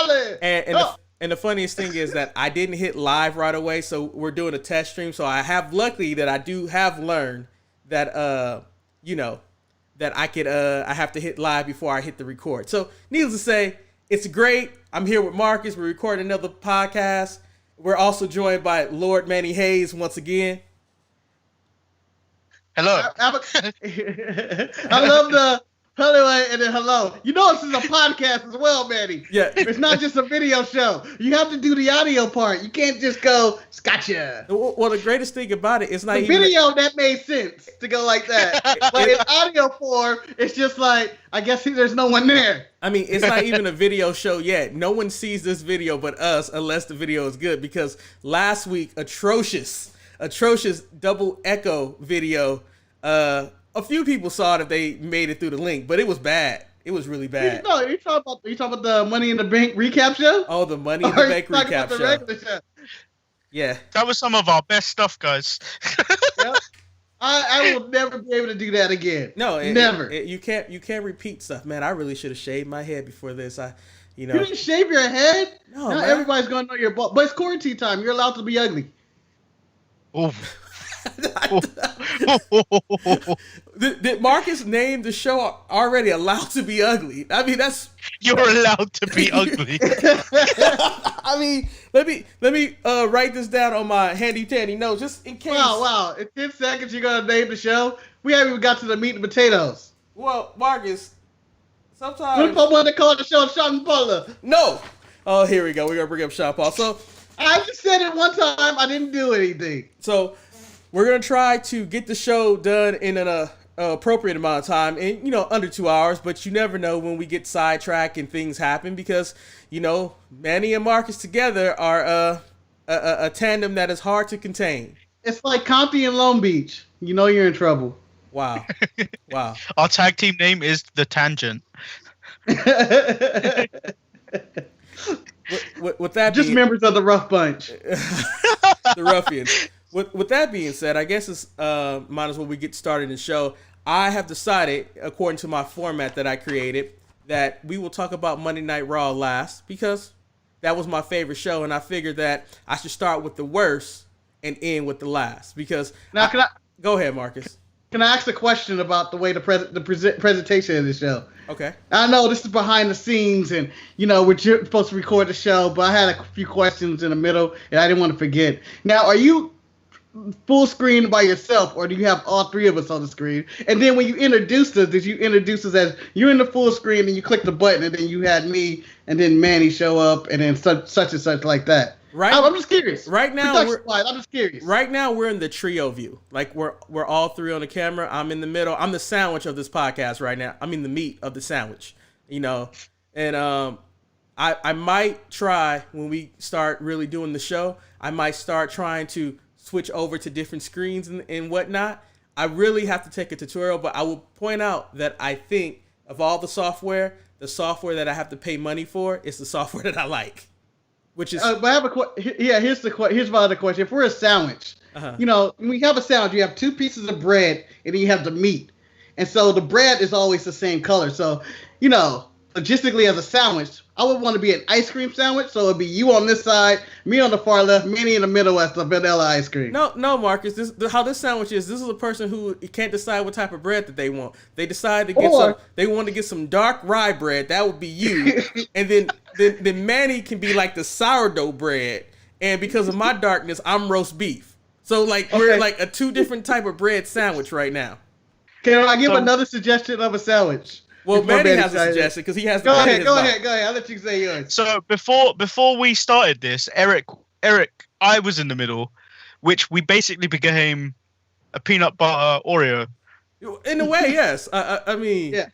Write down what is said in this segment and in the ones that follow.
Charlie. And the funniest thing is that I didn't hit live right away, so we're doing a test stream. So I have luckily that I do have learned that that I have to hit live before I hit the record. So needless to say, it's great. I'm here with Marcus. We're recording another podcast. We're also joined by Lord Manny Hayes once again. Hello. I love the hello and then hello. You know this is a podcast as well, Manny. Yeah. It's not just a video show. You have to do the audio part. You can't just go, gotcha. Well, the greatest thing about it is not the even video that made sense to go like that. But in audio form, it's just like, I guess there's no one there. I mean, it's not even a video show yet. No one sees this video but us unless the video is good, because last week, atrocious double echo video. A few people saw it if they made it through the link, but it was bad. It was really bad. No, you talking about the Money in the Bank recap show? Oh, the Money in the Bank recap show. Yeah. That was some of our best stuff, guys. Yep. I will never be able to do that again. No, never. You can't repeat stuff, man. I really should have shaved my head before this. You didn't shave your head? No, now man. Everybody's gonna know your bald. But it's quarantine time. You're allowed to be ugly. Oh. Did Marcus name the show already allowed to be ugly? I mean, that's you're allowed to be ugly. I mean, let me write this down on my handy dandy notes just in case. Wow! In 10 seconds, you're gonna name the show. We haven't even got to the meat and potatoes. Well, Marcus, sometimes. What if I want to call the show Sean Paul? No. Oh, here we go. We're gonna bring up Sean Paul. So I just said it one time. I didn't do anything. So we're going to try to get the show done in an appropriate amount of time, in, under 2 hours, but you never know when we get sidetracked and things happen because, Manny and Marcus together are a tandem that is hard to contain. It's like Compton and Long Beach. You know you're in trouble. Wow. Wow. Our tag team name is The Tangent. With that just members of the Rough Bunch. The Ruffians. With that being said, I guess it's might as well we get started in the show. I have decided, according to my format that I created, that we will talk about Monday Night Raw last because that was my favorite show, and I figured that I should start with the worst and end with the last. Because now, go ahead, Marcus. Can I ask a question about the way the presentation of the show? Okay. I know this is behind the scenes, and we're supposed to record the show, but I had a few questions in the middle, and I didn't want to forget. Now, are you full screen by yourself, or do you have all three of us on the screen? And then when you introduced us, did you introduce us as you're in the full screen and you click the button and then you had me and then Manny show up and then such and such like that? Right. I'm just curious. Right now, I'm just curious. Right now, we're in the trio view. Like we're all three on the camera. I'm in the middle. I'm the sandwich of this podcast right now. I mean the meat of the sandwich. And I might try when we start really doing the show. I might start trying to switch over to different screens and whatnot. I really have to take a tutorial, but I will point out that I think of all the software that I have to pay money for is the software that I like, which is. But I have here's my other question. If we're a sandwich, when we have a sandwich, you have two pieces of bread and then you have the meat, and so the bread is always the same color. So, logistically as a sandwich, I would want to be an ice cream sandwich, so it'd be you on this side, me on the far left, Manny in the middle as the vanilla ice cream. No, Marcus. How this sandwich is. This is a person who can't decide what type of bread that they want. They decide to get They want to get some dark rye bread. That would be you, and then Manny can be like the sourdough bread. And because of my darkness, I'm roast beef. So we're like a two different type of bread sandwich right now. Can I give another suggestion of a sandwich? Well, Manny has a suggestion because he has. Go ahead. I'll let you say yours. So before we started this, Eric, I was in the middle, which we basically became a peanut butter Oreo. In a way, yes. I mean, yeah.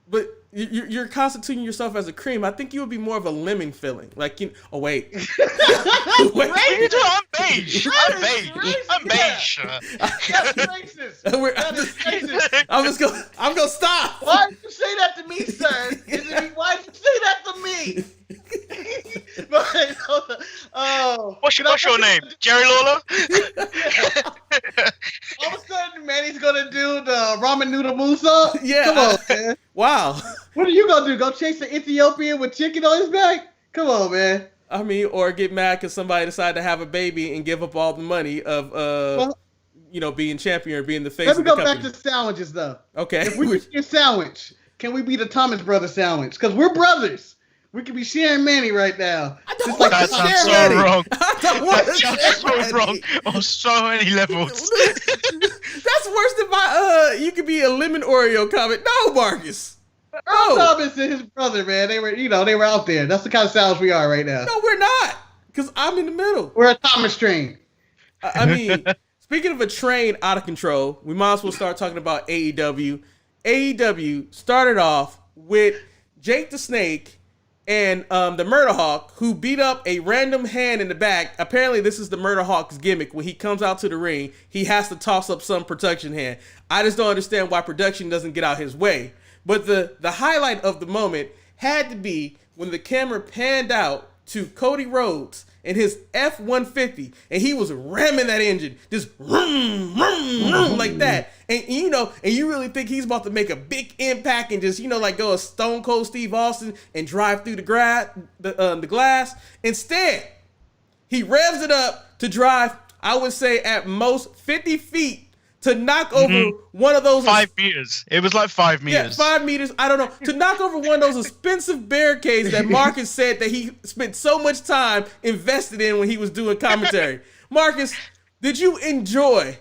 But you're constituting yourself as a cream. I think you would be more of a lemon filling. Oh wait. Wait. I'm beige. I'm beige. That's racist. I'm gonna stop. Why did you say that to me, sir? Why did you say that to me? What's your name? Jerry Lawler? All of a sudden, Manny's gonna do the ramen noodle moonsault? Yeah. Come on, man. Wow. What are you gonna do? Go chase the Ethiopian with chicken on his back? Come on, man. I mean, or get mad because somebody decided to have a baby and give up all the money of Well, being champion or being the face let me of the go back company. to sandwiches, though. Okay. If we can be a sandwich, can we be the Thomas Brothers sandwich? Because we're brothers. We could be sharing Manny right now. I don't Just want like That to sounds share so Manny. wrong. I don't want That to sounds share so Manny. wrong on so many levels. That's worse than my you could be a lemon Oreo comment. No, Marcus. Earl No. Thomas and his brother, man, they were out there. That's the kind of sandwich we are right now. No, we're not. Because I'm in the middle. We're a Thomas train. I mean, speaking of a train out of control, we might as well start talking about AEW. AEW started off with Jake the Snake and the Murder Hawk, who beat up a random hand in the back. Apparently, this is the Murder Hawk's gimmick. When he comes out to the ring, he has to toss up some production hand. I just don't understand why production doesn't get out his way. But the highlight of the moment had to be when the camera panned out to Cody Rhodes and his F-150, and he was ramming that engine, just vroom, vroom, vroom, like that. And you really think he's about to make a big impact and just, like go a Stone Cold Steve Austin and drive through the glass. Instead, he revs it up to drive, I would say at most 50 feet to knock over one of those 5 meters. It was like 5 meters. Yeah, 5 meters. I don't know. To knock over one of those expensive barricades that Marcus said that he spent so much time invested in when he was doing commentary. Marcus, did you enjoy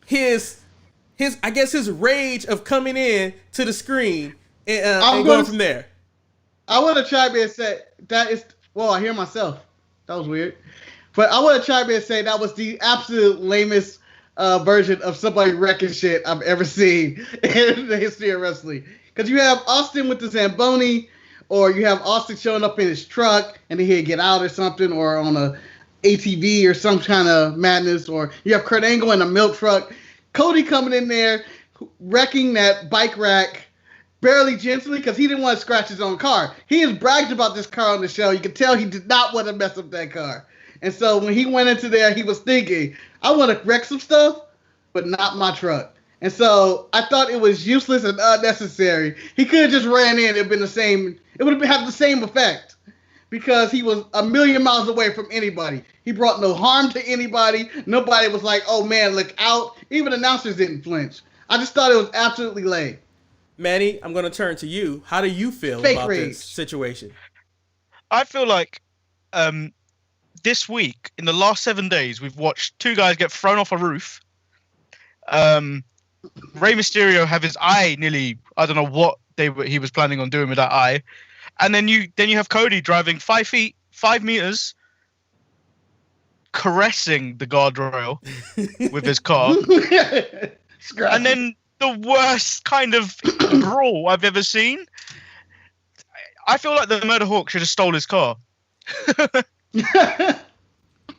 his rage of coming in to the screen and going from there? I want to chime in and say that is, well, I hear myself. That was weird. But I want to chime in and say that was the absolute lamest version of somebody wrecking shit I've ever seen in the history of wrestling. Because you have Austin with the Zamboni, or you have Austin showing up in his truck and then he'd get out or something, or on a ATV or some kind of madness, or you have Kurt Angle in a milk truck. Cody coming in there, wrecking that bike rack barely gently because he didn't want to scratch his own car. He has bragged about this car on the show. You can tell he did not want to mess up that car. And so when he went into there, he was thinking, I want to wreck some stuff, but not my truck. And so I thought it was useless and unnecessary. He could have just ran in. It would have had the same effect because he was a million miles away from anybody. He brought no harm to anybody. Nobody was like, oh man, look out. Even announcers didn't flinch. I just thought it was absolutely lame. Manny, I'm going to turn to you. How do you feel Fake about rage. this situation? I feel like this week, in the last 7 days, we've watched 2 guys get thrown off a roof. Rey Mysterio have his eye nearly, I don't know what he was planning on doing with that eye. And then you have Cody driving 5 feet, 5 meters, caressing the guardrail with his car. And then the worst kind of brawl I've ever seen. I feel like the Murder Hawk should have stole his car.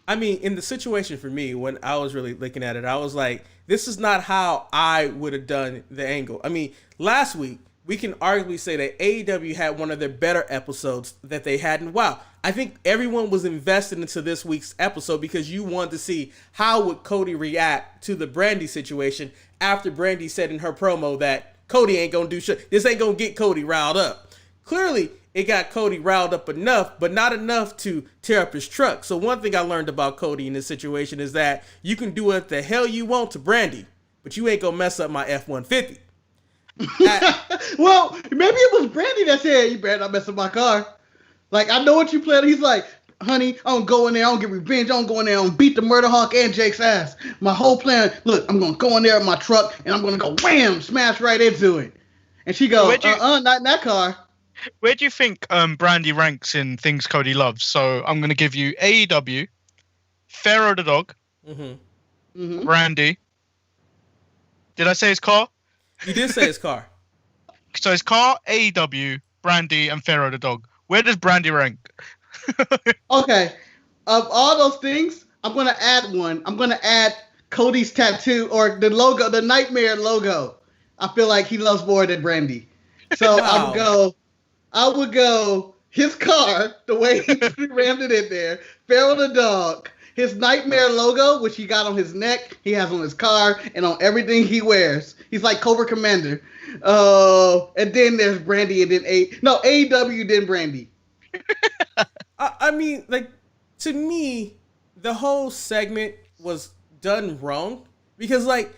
I mean, in the situation for me, when I was really looking at it, I was like, this is not how I would have done the angle. I mean, last week, we can arguably say that AEW had one of their better episodes that they had in a while. I think everyone was invested into this week's episode because you wanted to see how would Cody react to the Brandy situation after Brandy said in her promo that Cody ain't gonna do shit. This ain't gonna get Cody riled up. Clearly, it got Cody riled up enough, but not enough to tear up his truck. So one thing I learned about Cody in this situation is that you can do what the hell you want to Brandy, but you ain't gonna mess up my F-150. Well, maybe it was Brandy that said, you better not mess up my car. Like, I know what you plan. He's like, honey, I don't go in there, I don't get revenge, I don't go in there, I don't beat the Murder Hawk and Jake's ass. My whole plan, look, I'm gonna go in there with my truck and I'm gonna go wham, smash right into it. And she goes, not in that car. Where do you think Brandy ranks in things Cody loves? So I'm going to give you AEW, Pharaoh the Dog, Brandy. Did I say his car? You did say his car. So his car, AEW, Brandy, and Pharaoh the Dog. Where does Brandy rank? Okay. Of all those things, I'm going to add one. I'm going to add Cody's tattoo or the logo, the Nightmare logo. I feel like he loves more than Brandy. So Wow. I would go his car, the way he rammed it in there, Pharaoh the Dog, his Nightmare logo, which he got on his neck, he has on his car, and on everything he wears. He's like Cobra Commander. And then there's Brandy, and then AEW, then Brandy. I mean, like, to me, the whole segment was done wrong because, like,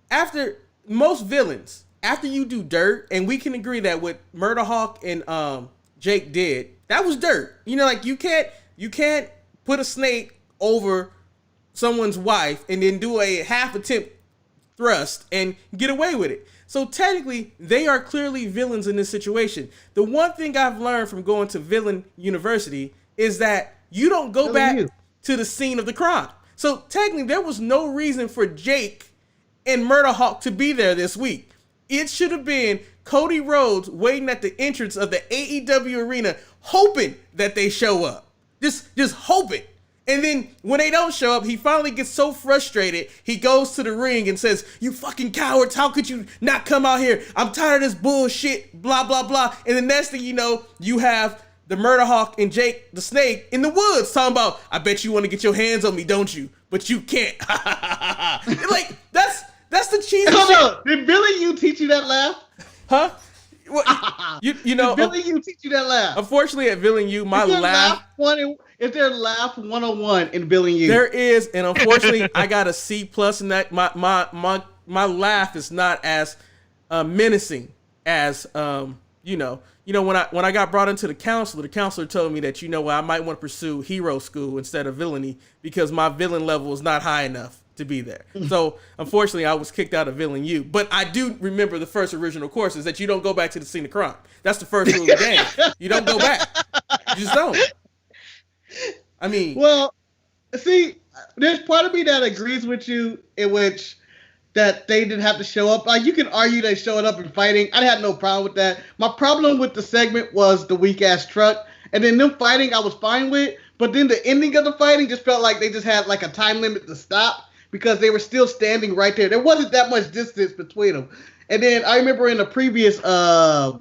after most villains, after you do dirt, and we can agree that what Murder Hawk and Jake did, that was dirt. You know, like, you can't put a snake over someone's wife and then do a half attempt thrust and get away with it. So technically, they are clearly villains in this situation. The one thing I've learned from going to Villain University is that you don't go back to the scene of the crime. So technically, there was no reason for Jake and Murder Hawk to be there this week. It should have been Cody Rhodes waiting at the entrance of the AEW arena, hoping that they show up. Just hoping. And then when they don't show up, he finally gets so frustrated, he goes to the ring and says, "You fucking cowards, how could you not come out here? I'm tired of this bullshit, blah, blah, blah." And the next thing you know, you have the Murder Hawk and Jake the Snake in the woods talking about, "I bet you want to get your hands on me, don't you? But you can't." Like, that's the cheesy shit. No. Did Billy you teach you that laugh? Huh? Well, you know, Did Billy you teach you that laugh? Unfortunately, at Villain U, my laugh. Is there laugh 101 in Billy U? There is, and unfortunately, I got a C+ in that. My laugh is not as menacing as you know. When I got brought into the counselor told me that, you know what, I might want to pursue hero school instead of villainy because my villain level is not high enough to be there. So unfortunately, I was kicked out of Villain U. But I do remember the first original course is that you don't go back to the scene of crime. That's the first rule of the game. You don't go back. You just don't. I mean, well, see, there's part of me that agrees with you in which that they didn't have to show up. Like, you can argue they showed up and fighting. I had no problem with that. My problem with the segment was the weak ass truck, and then them fighting I was fine with. But then the ending of the fighting just felt like they just had like a time limit to stop because they were still standing right there. There wasn't that much distance between them. And then I remember in the previous AEW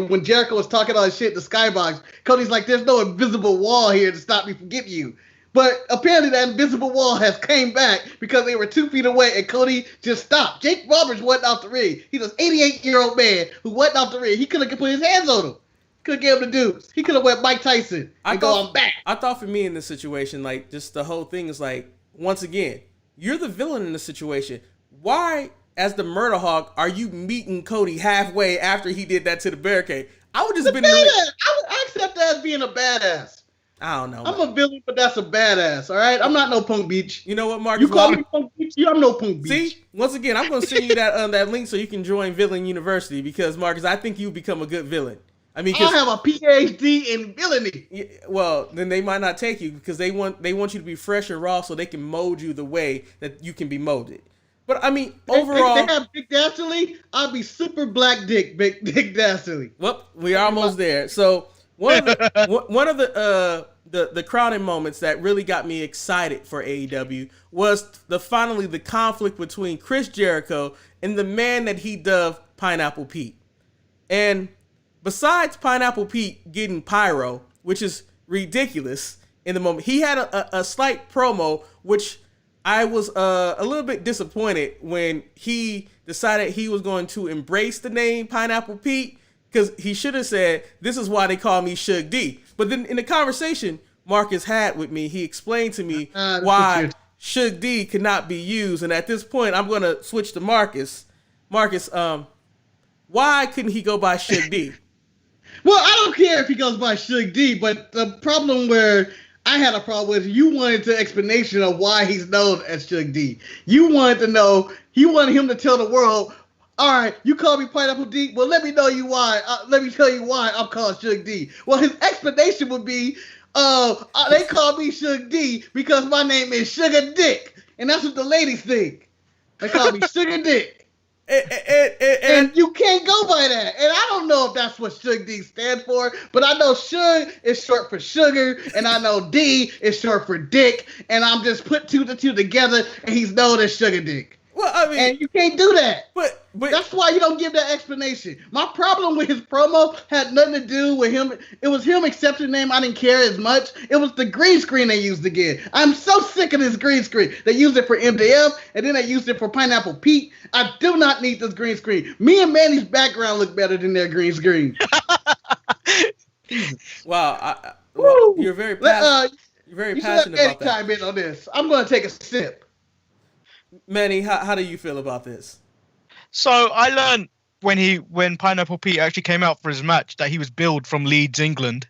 when Jericho was talking all his shit in the skybox, Cody's like, "There's no invisible wall here to stop me from getting you." But apparently that invisible wall has came back because they were 2 feet away and Cody just stopped. Jake Roberts wasn't off the ring. He's an 88-year-old man who wasn't off the ring. He could have put his hands on him. Could have gave him the deuce. He could have went Mike Tyson and I'm back. I thought for me in this situation, like, just the whole thing is like, once again, you're the villain in the situation. Why, as the Murder Hawk, are you meeting Cody halfway after he did that to the barricade? I would just been. I accept that as being a badass. I don't know. I'm a villain, but that's a badass, all right? I'm not no punk beach. You know what, Mark? You call me punk beach? I'm no punk beach. See? Once again, I'm going to send you that link so you can join Villain University because, Marcus, I think you become a good villain. I mean, I have a PhD in villainy. Yeah, well, then they might not take you because they want you to be fresh and raw so they can mold you the way that you can be molded. But, I mean, overall... If they have Dick Dastardly, I'll be super black Dick Dastardly. Well, we're almost there. So... One of the crowding moments that really got me excited for AEW was finally the conflict between Chris Jericho and the man that he dubbed Pineapple Pete. And besides Pineapple Pete getting pyro, which is ridiculous in the moment, he had a slight promo, which I was a little bit disappointed when he decided he was going to embrace the name Pineapple Pete. Because he should have said, "This is why they call me Shug D." But then in the conversation Marcus had with me, he explained to me why Shug D could not be used. And at this point, I'm going to switch to Marcus. Marcus, why couldn't he go by Shug D? Well, I don't care if he goes by Shug D, but the problem where I had a problem with, you wanted the explanation of why he's known as Shug D. You wanted him to tell the world, "All right, you call me Pineapple D. Well, let me tell you why I'm called Shug D." Well, his explanation would be, they call me Shug D because my name is Sugar Dick, and that's what the ladies think. They call me Sugar Dick, and you can't go by that. And I don't know if that's what Shug D stands for, but I know Shug is short for sugar, and I know D is short for dick, and I'm just put two to two together, and he's known as Sugar Dick. Well, I mean, and you can't do that. But that's why you don't give that explanation. My problem with his promo had nothing to do with him. It was him accepting the name. I didn't care as much. It was the green screen they used again. I'm so sick of this green screen. They used it for MJF, and then they used it for Pineapple Pete. I do not need this green screen. Me and Manny's background look better than their green screen. Wow, well, you're very passionate. You're very passionate about that. Chime in on this. I'm going to take a sip. Manny, how do you feel about this? So I learned when Pineapple Pete actually came out for his match that he was billed from Leeds, England,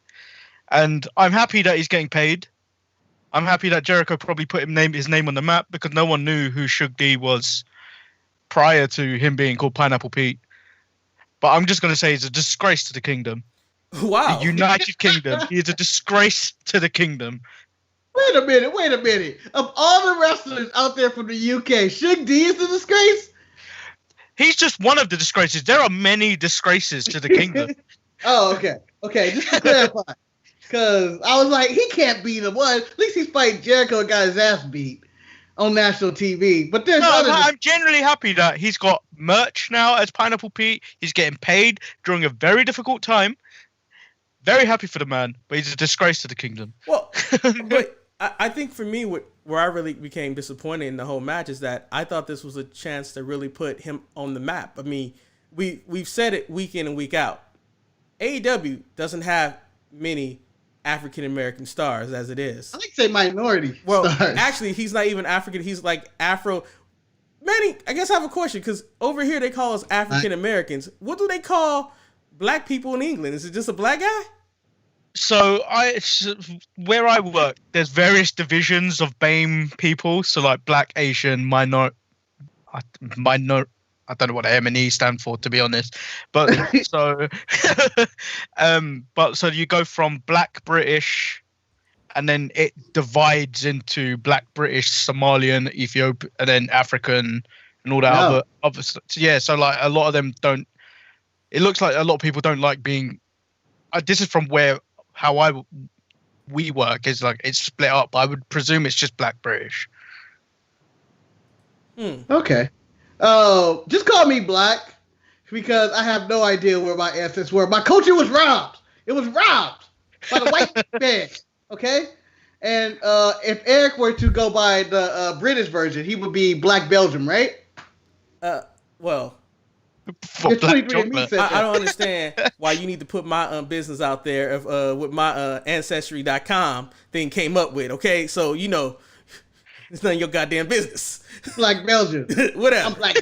and I'm happy that he's getting paid. I'm happy that Jericho probably put his name on the map because no one knew who Shug D was prior to him being called Pineapple Pete. But I'm just going to say he's a disgrace to the kingdom. Wow. The United Kingdom. He is a disgrace to the kingdom. Wait a minute. Of all the wrestlers out there from the UK, Shug D is the disgrace? He's just one of the disgraces. There are many disgraces to the kingdom. Oh, okay. Okay, just to clarify. Because I was like, he can't be the one. At least he's fighting Jericho and got his ass beat on national TV. But there's I'm generally happy that he's got merch now as Pineapple Pete. He's getting paid during a very difficult time. Very happy for the man, but he's a disgrace to the kingdom. Well, but I think for me, where I really became disappointed in the whole match is that I thought this was a chance to really put him on the map. I mean, we've said it week in and week out. AEW doesn't have many African American stars as it is. I like to say minority stars. Actually, he's not even African. He's like Afro. Manny, I guess I have a question because over here they call us African Americans. What do they call black people in England? Is it just a black guy? So where I work, there's various divisions of BAME people. So like black, Asian, minor. I don't know what M&E stand for, to be honest. But so, so you go from black British, and then it divides into black British, Somalian, Ethiopian, and then African, and all that other. So yeah, so like a lot of them don't. It looks like a lot of people don't like being. This is from how we work is like it's split up. I would presume it's just black British. Okay. Just call me black because I have no idea where my ancestors were. My culture was robbed. It was robbed by the white man. Okay. And if Eric were to go by the British version, he would be Black Belgium, right? Well. I don't understand why you need to put my business out there if, with my Ancestry.com thing came up with, okay? So, you know, it's none of your goddamn business. Black Belgium. Whatever. I'm black.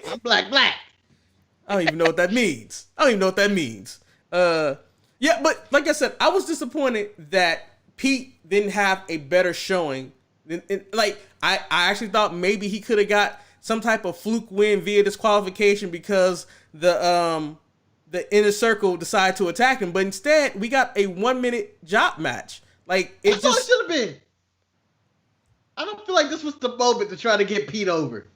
I'm black. I don't even know what that means. Yeah, but like I said, I was disappointed that Pete didn't have a better showing. Like, I actually thought maybe he could have got some type of fluke win via disqualification because the Inner Circle decided to attack him, but instead we got a 1-minute job match. Like it should have been. I don't feel like this was the moment to try to get Pete over.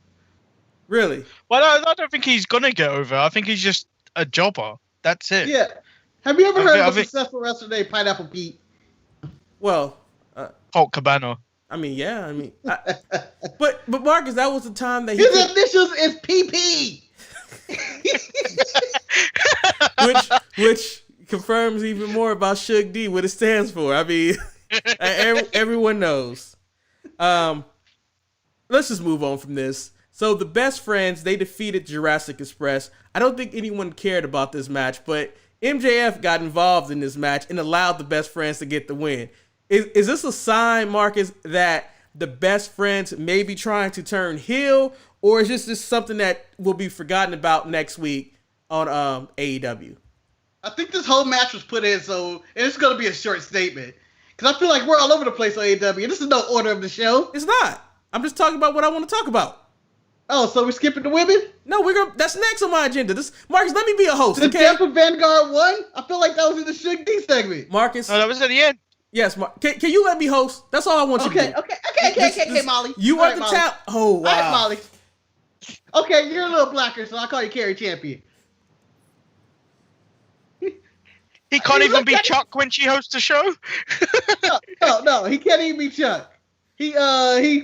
Really? Well, I don't think he's gonna get over. I think he's just a jobber. That's it. Yeah. Have you ever heard of a successful wrestler named Pineapple Pete? Well, Hulk Cabana. I mean, yeah. I mean, but Marcus, that was the time that his initials is PP, which confirms even more about Shug D, what it stands for. I mean, everyone knows. Let's just move on from this. So the Best Friends, they defeated Jurassic Express. I don't think anyone cared about this match, but MJF got involved in this match and allowed the Best Friends to get the win. Is this a sign, Marcus, that the Best Friends may be trying to turn heel, or is this just something that will be forgotten about next week on AEW? I think this whole match was put in and it's going to be a short statement. Because I feel like we're all over the place on AEW. This is no order of the show. It's not. I'm just talking about what I want to talk about. Oh, so we're skipping the women? No, that's next on my agenda. Marcus, let me be a host, the okay? Death of Vanguard 1? I feel like that was in the Shug D segment. Marcus. No, that was at the end. Yes, can you let me host? That's all I want you to do. Okay, Molly. You are the talent. Oh, wow. All right, Molly. Okay, you're a little blacker, so I'll call you Carrie Champion. He can't even be Chuck when she hosts the show? No, he can't even be Chuck. He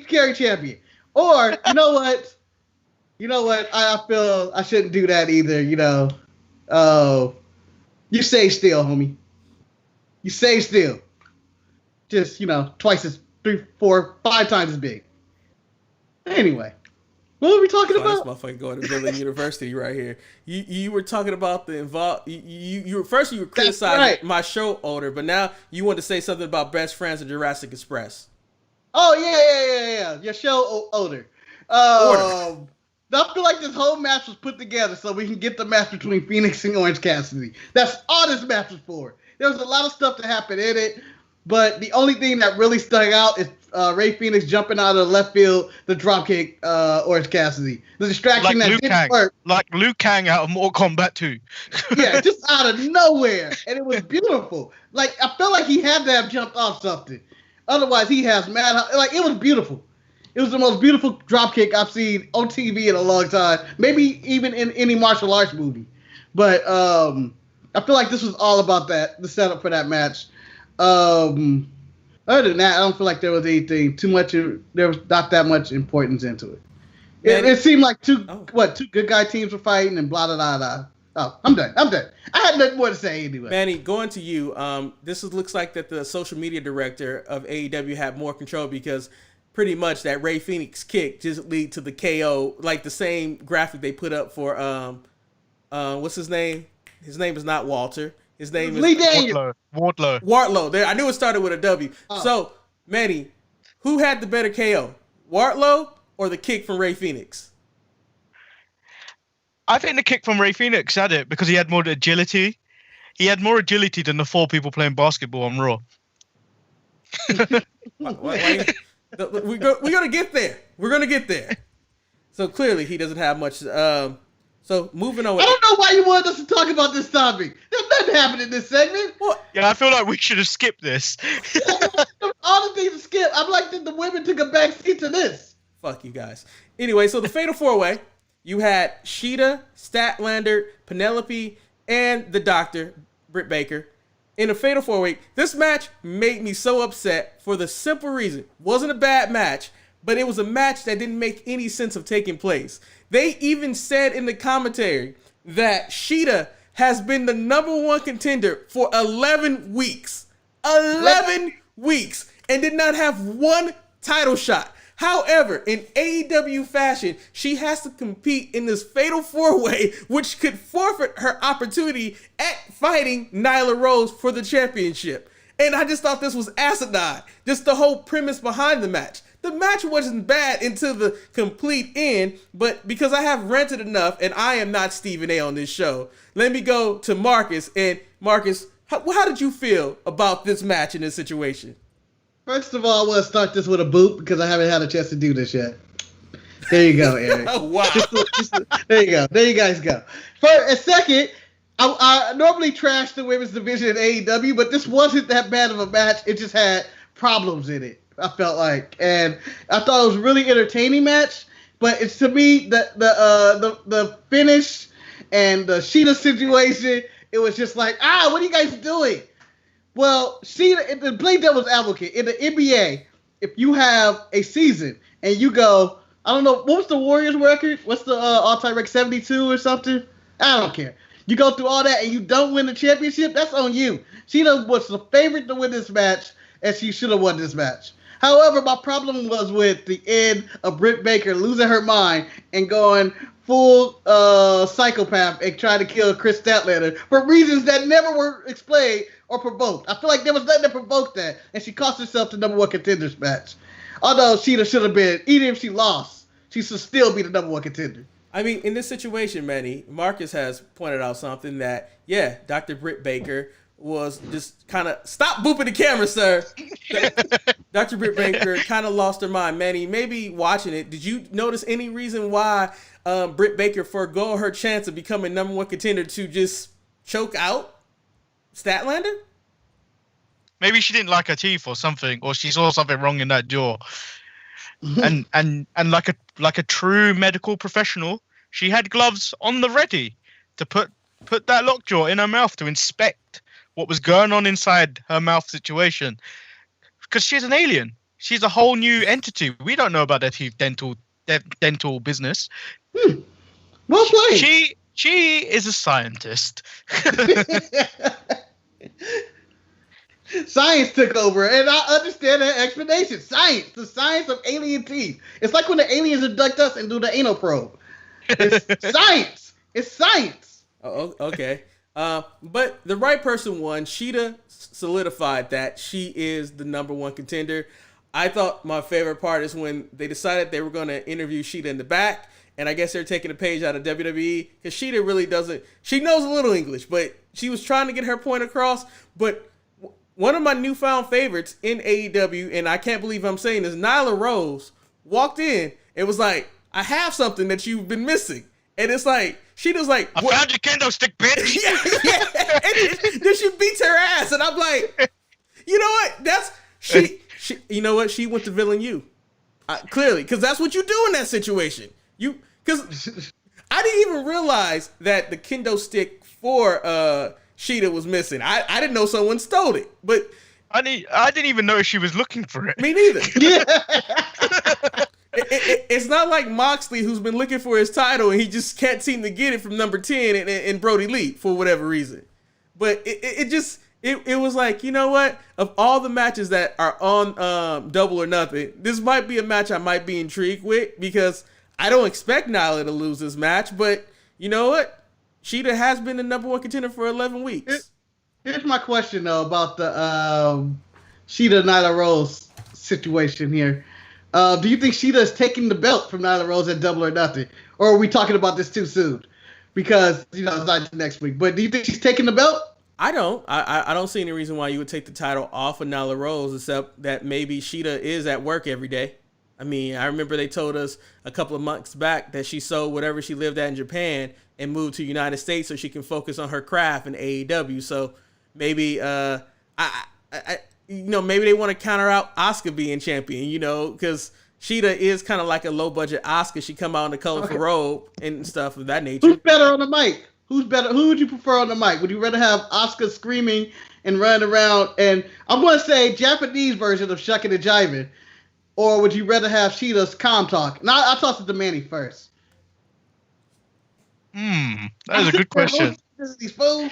carry champion. Or you know what? You know what? I feel I shouldn't do that either. You know, you stay still, homie. You stay still. Just twice as 3, 4, 5 times as big. Anyway, what were we talking about? This motherfucker going to Villain University right here. You were talking about the involved. You were criticizing my show older, but now you want to say something about Best Friends and Jurassic Express. Oh yeah. Your show older. I feel like this whole match was put together so we can get the match between Phoenix and Orange Cassidy. That's all this match was for. There was a lot of stuff that happened in it, but the only thing that really stuck out is Ray Phoenix jumping out of the left field, the dropkick, Orange Cassidy. The distraction that didn't work. Like Liu Kang out of Mortal Kombat 2. Yeah, just out of nowhere. And it was beautiful. Like, I felt like he had to have jumped off something. Otherwise, he has mad. Like, it was beautiful. It was the most beautiful dropkick I've seen on TV in a long time. Maybe even in any martial arts movie. But I feel like this was all about that, the setup for that match. Other than that, I don't feel like there was anything too much. There was not that much importance into it. It seemed like two good guy teams were fighting and blah, blah, blah, blah. Oh, I'm done. I had nothing more to say anyway. Manny, going to you. Looks like that the social media director of AEW had more control because pretty much that Ray Phoenix kick just lead to the KO, like the same graphic they put up for what's his name? His name is not Walter. His name is Wardlow. There, I knew it started with a W. So, Manny, who had the better KO? Wardlow or the kick from Ray Phoenix? I think the kick from Ray Phoenix had it because he had more agility. He had more agility than the 4 people playing basketball on Raw. We're gonna get there. We're gonna get there. So clearly he doesn't have much. So moving on. I don't know why you wanted us to talk about this topic. There's nothing happening in this segment. What? Yeah, I feel like we should have skipped this. All the things to skip. I'm like the women took a back seat to this. Fuck you guys. Anyway, so the Fatal 4-Way, you had Sheeta, Statlander, Penelope, and the Doctor, Britt Baker. In a Fatal 4-Way, this match made me so upset for the simple reason. Wasn't a bad match, but it was a match that didn't make any sense of taking place. They even said in the commentary that Sheeta has been the #1 contender for 11 weeks. 11 weeks. And did not have one title shot. However, in AEW fashion, she has to compete in this Fatal 4-Way, which could forfeit her opportunity at fighting Nyla Rose for the championship. And I just thought this was asinine. Just the whole premise behind the match. The match wasn't bad until the complete end, but because I have ranted enough, and I am not Stephen A. on this show, let me go to Marcus. And Marcus, how did you feel about this match in this situation? First of all, I want to start this with a boot because I haven't had a chance to do this yet. There you go, Eric. Oh, wow. There you go. There you guys go. For a second, I normally trash the women's division in AEW, but this wasn't that bad of a match. It just had problems in it, I felt like. And I thought it was a really entertaining match, but it's to me the finish and the Sheeta situation, it was just like, what are you guys doing? Well, Sheeta, the play devil's advocate, in the NBA, if you have a season and you go, I don't know, what was the Warriors record? What's the all-time record, 72 or something? I don't care. You go through all that and you don't win the championship, that's on you. Sheeta was the favorite to win this match, and she should have won this match. However, my problem was with the end of Britt Baker losing her mind and going full psychopath and trying to kill Chris Statlander for reasons that never were explained or provoked. I feel like there was nothing that provoked that, and she cost herself the #1 contenders match. Although Sheeta should have been, even if she lost, she should still be the #1 contender. I mean, in this situation, Manny, Marcus has pointed out something that, yeah, Dr. Britt Baker was just kind of, stop booping the camera, sir. Dr. Britt Baker kind of lost her mind. Manny, maybe watching it, did you notice any reason why Britt Baker forgo her chance of becoming #1 contender to just choke out Statlander? Maybe she didn't like her teeth or something, or she saw something wrong in that jaw. and like a true medical professional, she had gloves on the ready to put that lockjaw in her mouth to inspect what was going on inside her mouth situation. Because she's an alien. She's a whole new entity. We don't know about their dental business. Well played. She is a scientist. Science took over, and I understand that explanation. Science, the science of alien teeth. It's like when the aliens abduct us and do the anal probe. It's science. It's science. Oh, okay. But the right person won. Sheeta solidified that she is the number one contender. I thought my favorite part is when they decided they were going to interview Sheeta in the back, and I guess they're taking a page out of WWE because Sheeta really doesn't. She knows a little English, but she was trying to get her point across. But one of my newfound favorites in AEW, and I can't believe I'm saying this, Nyla Rose walked in and was like, I have something that you've been missing. And it's like, she was like, I found your kendo stick, bitch. yeah. And then she beats her ass. And I'm like, you know what? She you know what? She went to villain you. Clearly. Because that's what you do in that situation. Because I didn't even realize that the kendo stick for Sheeta was missing. I didn't know someone stole it. But I didn't even know she was looking for it. Me neither. Yeah. It's not like Moxley, who's been looking for his title and he just can't seem to get it from number 10 and Brody Lee for whatever reason. But it was like, you know what? Of all the matches that are on Double or Nothing, this might be a match I might be intrigued with because I don't expect Nyla to lose this match. But you know what? Sheeta has been the number one contender for 11 weeks. Here's my question, though, about the Sheeta Nyla Rose situation here. Do you think Sheeta is taking the belt from Nyla Rose at Double or Nothing? Or are we talking about this too soon? Because, it's not next week. But do you think she's taking the belt? I don't. I don't see any reason why you would take the title off of Nyla Rose, except that maybe Sheeta is at work every day. I mean, I remember they told us a couple of months back that she sold whatever she lived at in Japan and moved to the United States so she can focus on her craft in AEW. So maybe maybe they want to counter out Asuka being champion, because Sheeta is kind of like a low budget Asuka. She come out in a colorful robe and stuff of that nature. Who's better on the mic? Who's better? Who would you prefer on the mic? Would you rather have Asuka screaming and running around? And I'm going to say Japanese version of shucking and jiving. Or would you rather have Sheeta's calm talk? Now, I'll toss it to Manny first. That is a good question. These fools.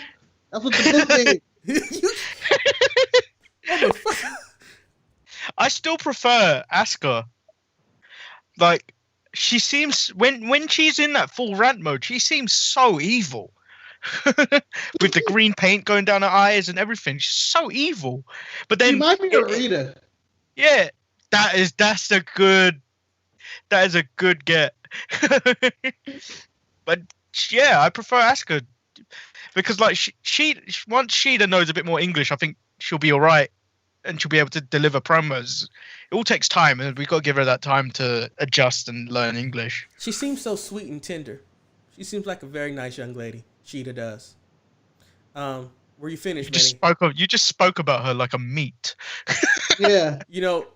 That's what the book is. I still prefer Asuka. Like, she seems when she's in that full rant mode, she seems so evil. With the green paint going down her eyes and everything. She's so evil. But then she might be a Rita. Yeah. That's a good get. But yeah, I prefer Asuka because like she once Sheeta knows a bit more English, I think she'll be all right and she'll be able to deliver promos. It all takes time, and we've got to give her that time to adjust and learn English. She seems so sweet and tender. She seems like a very nice young lady. Sheeta does. Were you finished, Manny? You just spoke about her like a meat. Yeah.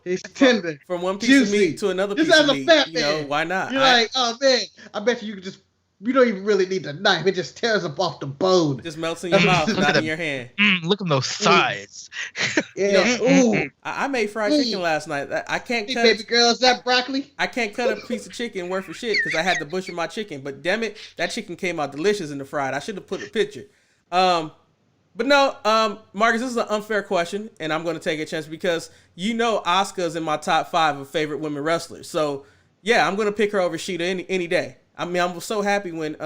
It's tender. From one piece juicy. of meat to another Just piece as of a meat. fat man. Why not? You're like, oh man, I bet you could you don't even really need the knife. It just tears up off the bone. Just melts in your mouth, not in your hand. Look at those thighs. Yeah. Ooh. I made fried chicken last night. I can't cut. Baby girl, is that broccoli? I can't cut a piece of chicken worth of shit because I had to butcher my chicken. But damn it, that chicken came out delicious in the fried. I should have put a picture. But no, Marcus, this is an unfair question, and I'm going to take a chance because Asuka's in my top 5 of favorite women wrestlers. So, yeah, I'm going to pick her over Sheeta any day. I mean, I'm so happy when,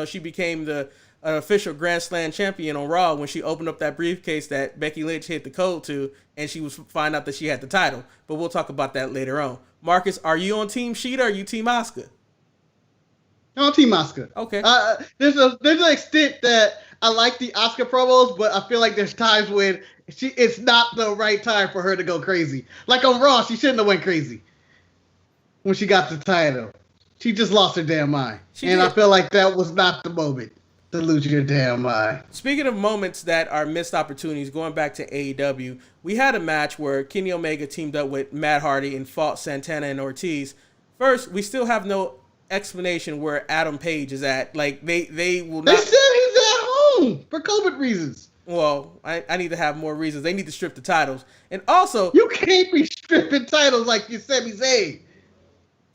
she became the official Grand Slam champion on Raw when she opened up that briefcase that Becky Lynch hit the code to, and she was find out that she had the title. But we'll talk about that later on. Marcus, are you on Team Sheeta or are you Team Asuka? I'm on Team Asuka. Okay. There's an extent that I like the Asuka promos, but I feel like there's times when it's not the right time for her to go crazy. Like on Raw, she shouldn't have went crazy when she got the title. She just lost her damn mind. I feel like that was not the moment to lose your damn mind. Speaking of moments that are missed opportunities, going back to AEW, we had a match where Kenny Omega teamed up with Matt Hardy and fought Santana and Ortiz. First, we still have no explanation where Adam Page is at. Like, they will not... They said he's at home for COVID reasons. Well, I need to have more reasons. They need to strip the titles. And also, you can't be stripping titles like you said, Zayn.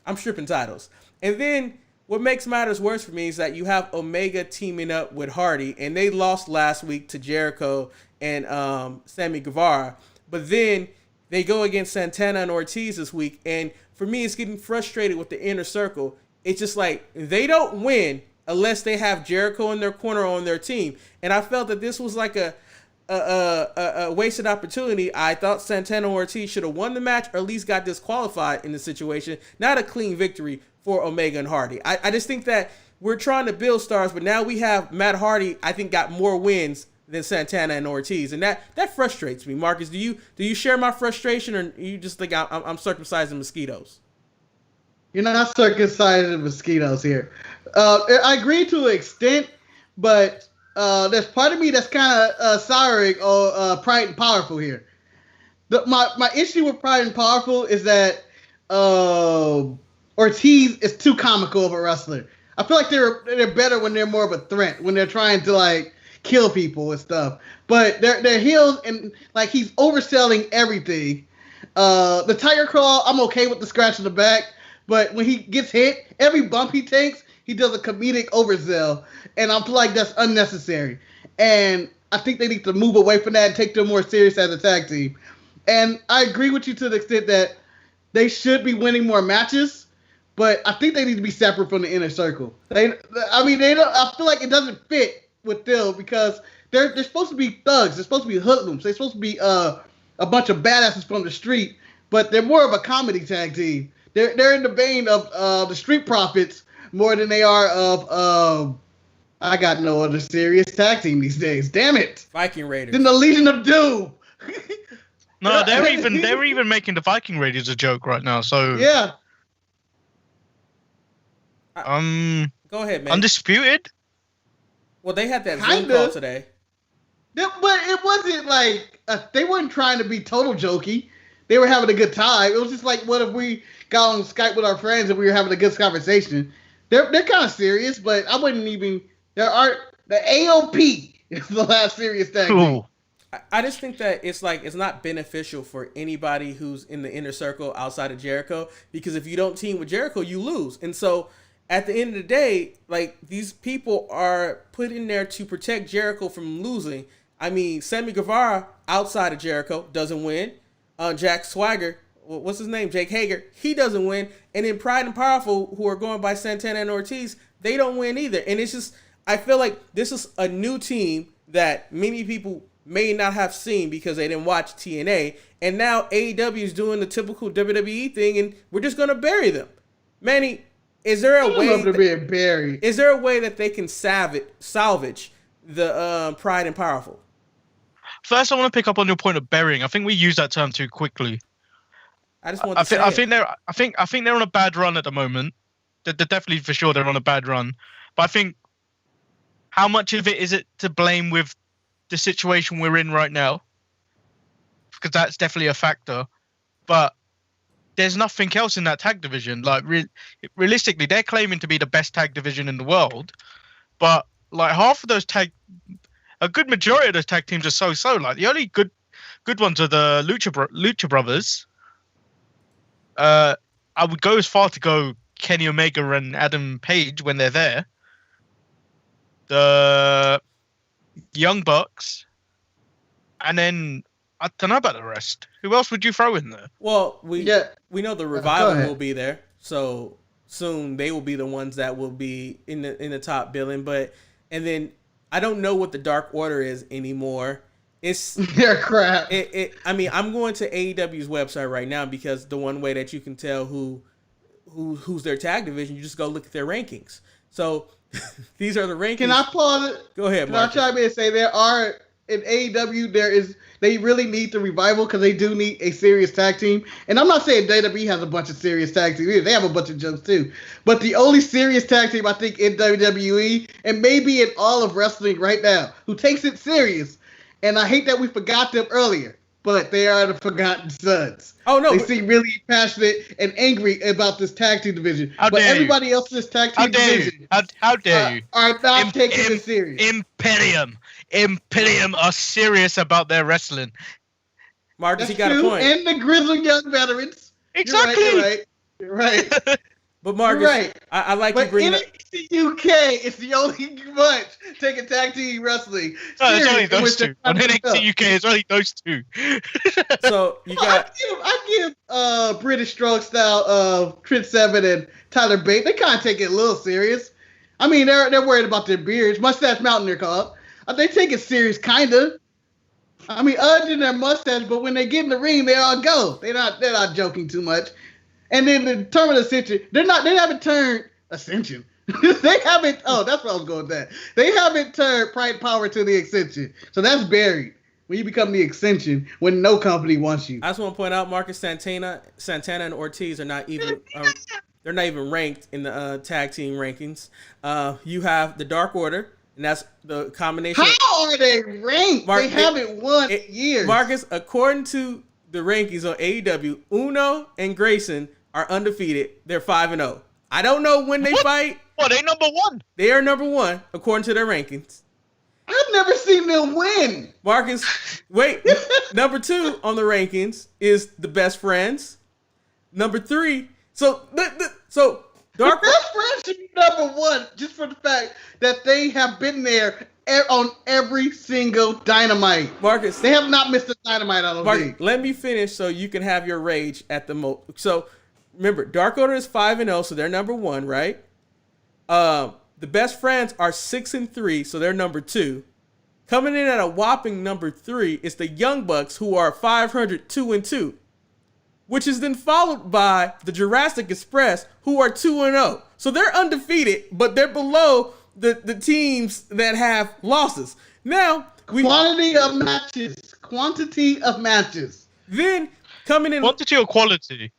I'm stripping titles. And then what makes matters worse for me is that you have Omega teaming up with Hardy, and they lost last week to Jericho and Sammy Guevara. But then they go against Santana and Ortiz this week, and for me, it's getting frustrated with the Inner Circle. It's just like they don't win unless they have Jericho in their corner on their team. And I felt that this was like a wasted opportunity. I thought Santana and Ortiz should have won the match or at least got disqualified in the situation. Not a clean victory for Omega and Hardy. I just think that we're trying to build stars, but now we have Matt Hardy, I think, got more wins than Santana and Ortiz. And that frustrates me. Marcus, do you share my frustration, or you just think I'm circumcising mosquitoes? You're not circumcising mosquitoes here. I agree to an extent, but there's part of me that's kind of souring on Pride and Powerful here. My issue with Pride and Powerful is that Ortiz is too comical of a wrestler. I feel like they're better when they're more of a threat, when they're trying to like kill people and stuff. But they're heels, and like he's overselling everything. The Tiger Claw, I'm okay with the scratch in the back. But when he gets hit, every bump he takes, he does a comedic oversell. And I feel like that's unnecessary. And I think they need to move away from that and take them more serious as a tag team. And I agree with you to the extent that they should be winning more matches. But I think they need to be separate from the Inner Circle. They don't. I feel like it doesn't fit with them because they're supposed to be thugs. They're supposed to be hoodlums. They're supposed to be a bunch of badasses from the street. But they're more of a comedy tag team. They're in the vein of the Street Profits more than they are of I got no other serious tag team these days. Damn it, Viking Raiders. Then the Legion of Doom. No, they're even making the Viking Raiders a joke right now. So yeah. Go ahead, man. Undisputed. Well, they had that Zoom call today. But it wasn't like they weren't trying to be total jokey. They were having a good time. It was just like, what if we got on Skype with our friends and we were having a good conversation? They're kind of serious, but I wouldn't even. The AOP is the last serious tag team. I just think that it's not beneficial for anybody who's in the Inner Circle outside of Jericho, because if you don't team with Jericho, you lose. And so at the end of the day, like, these people are put in there to protect Jericho from losing. I mean, Sammy Guevara outside of Jericho doesn't win. Jack Swagger, what's his name? Jake Hager, he doesn't win. And then Pride and Powerful, who are going by Santana and Ortiz, they don't win either. And it's just, I feel like this is a new team that many people may not have seen because they didn't watch TNA. And now AEW is doing the typical WWE thing, and we're just going to bury them. Manny, is there a way that they can salvage the Pride and Powerful? First, I want to pick up on your point of burying. I think we use that term too quickly. I think they're on a bad run at the moment. They're definitely, for sure, they're on a bad run. But I think, how much of it is it to blame with the situation we're in right now? Because that's definitely a factor. But there's nothing else in that tag division. Like, realistically, they're claiming to be the best tag division in the world. But like half of those a good majority of those tag teams are so-so. Like, the only good ones are the Lucha Brothers. I would go as far to go Kenny Omega and Adam Page when they're there. The Young Bucks. And then, I don't know about the rest. Who else would you throw in there? Well, we know the Revival will be there. So soon they will be the ones that will be in the top billing. And then I don't know what the Dark Order is anymore. They're crap. I mean, I'm going to AEW's website right now because the one way that you can tell who's their tag division, you just go look at their rankings. So these are the rankings. Can I pause it? Go ahead, Mark. Can I try to say there are in AEW they really need the Revival because they do need a serious tag team. And I'm not saying WWE has a bunch of serious tag teams either. They have a bunch of jokes too. But the only serious tag team I think in WWE and maybe in all of wrestling right now who takes it serious, and I hate that we forgot them earlier, but they are the Forgotten Sons. Oh no, they seem really passionate and angry about this tag team division. But everybody else in this tag team division, how dare you, are not taking it serious. Imperium are serious about their wrestling. Marcus, he got a point. And the grizzled young veterans. Exactly. You're right. But Marcus, right. I like you bringing up. NXT UK is the only bunch taking tag team wrestling. No, it's only those two. On NXT UK, it's only those two. So you got. I give British Strong Style of Trent Seven and Tyler Bate. They kind of take it a little serious. I mean, they're worried about their beards. Mustache Mountain, they're called. They take it serious, kind of. I mean, other than their mustache, but when they get in the ring, they all go. They're not joking too much. And then the Tournament Ascension, they haven't turned Ascension. They haven't. Oh, that's what I was going with that. They haven't turned Pride and Power to the Ascension, so that's buried. When you become the Ascension, when no company wants you. I just want to point out, Marcus Santana, and Ortiz are not even. They're not even ranked in the tag team rankings. You have the Dark Order, and that's the combination. How are they ranked? They haven't won in years. Marcus, according to the rankings on AEW, Uno and Grayson are undefeated. They're 5-0. I don't know when they fight. Well, they number one. They are number one according to their rankings. I've never seen them win. Marcus, wait. Number 2 on the rankings is the Best Friends. Number 3. So Dark Best Friends should be number 1 just for the fact that they have been there on every single Dynamite. Marcus, they have not missed a Dynamite on the league. Let me finish so you can have your rage at the most. So remember, Dark Order is 5-0, so they're number 1, right? The Best Friends are 6-3, so they're number 2. Coming in at a whopping number 3 is the Young Bucks, who are 500, 2-2, which is then followed by the Jurassic Express, who are 2-0. So they're undefeated, but they're below the teams that have losses. Now, quantity of matches. Then coming in quantity or quality.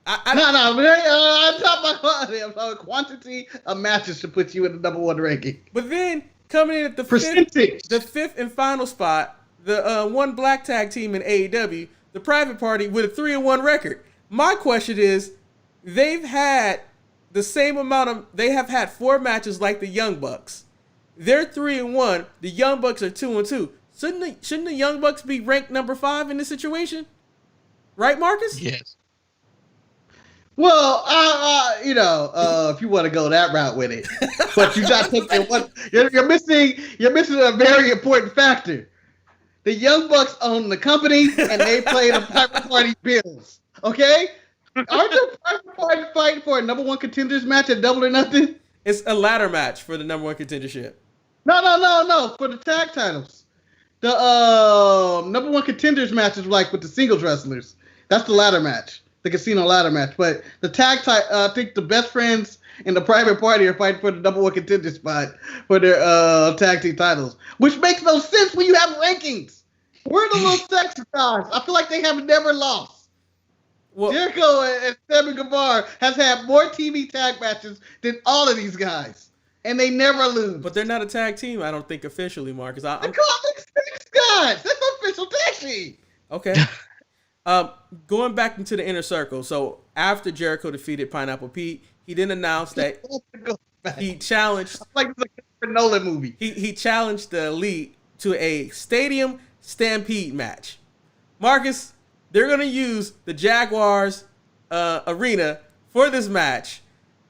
I'm talking about quantity of matches to put you in the number 1 ranking. But then coming in at the fifth and final spot, the one black tag team in AEW, the Private Party, with a 3-1 record. My question is, they've had the same amount of. They have had 4 matches like the Young Bucks. They're 3-1. The Young Bucks are 2-2. Shouldn't the Young Bucks be ranked number 5 in this situation? Right, Marcus? Yes. Well, if you want to go that route with it, but you're not taking one. You're missing a very important factor. The Young Bucks own the company, and they play the Private Party bills. Okay, aren't the Private Party fighting for a number 1 contenders match at Double or Nothing? It's a ladder match for the number 1 contendership. No, for the tag titles. The number 1 contenders match is like with the singles wrestlers. That's the ladder match. The casino ladder match, but the tag I think the Best Friends and the Private Party are fighting for the number 1 contender spot for their tag team titles, which makes no sense when you have rankings. We're the little sexy guys. I feel like they have never lost. Well, Jericho and Sammy Guevara has had more TV tag matches than all of these guys, and they never lose. But they're not a tag team, I don't think, officially, Marcus. They're called the Six Guys. That's an official tag team. Okay. Going back into the Inner Circle. So after Jericho defeated Pineapple Pete, he then announced that he challenged. Like it's a Christopher Nolan movie. He challenged the Elite to a Stadium Stampede match. Marcus, they're gonna use the Jaguars arena for this match.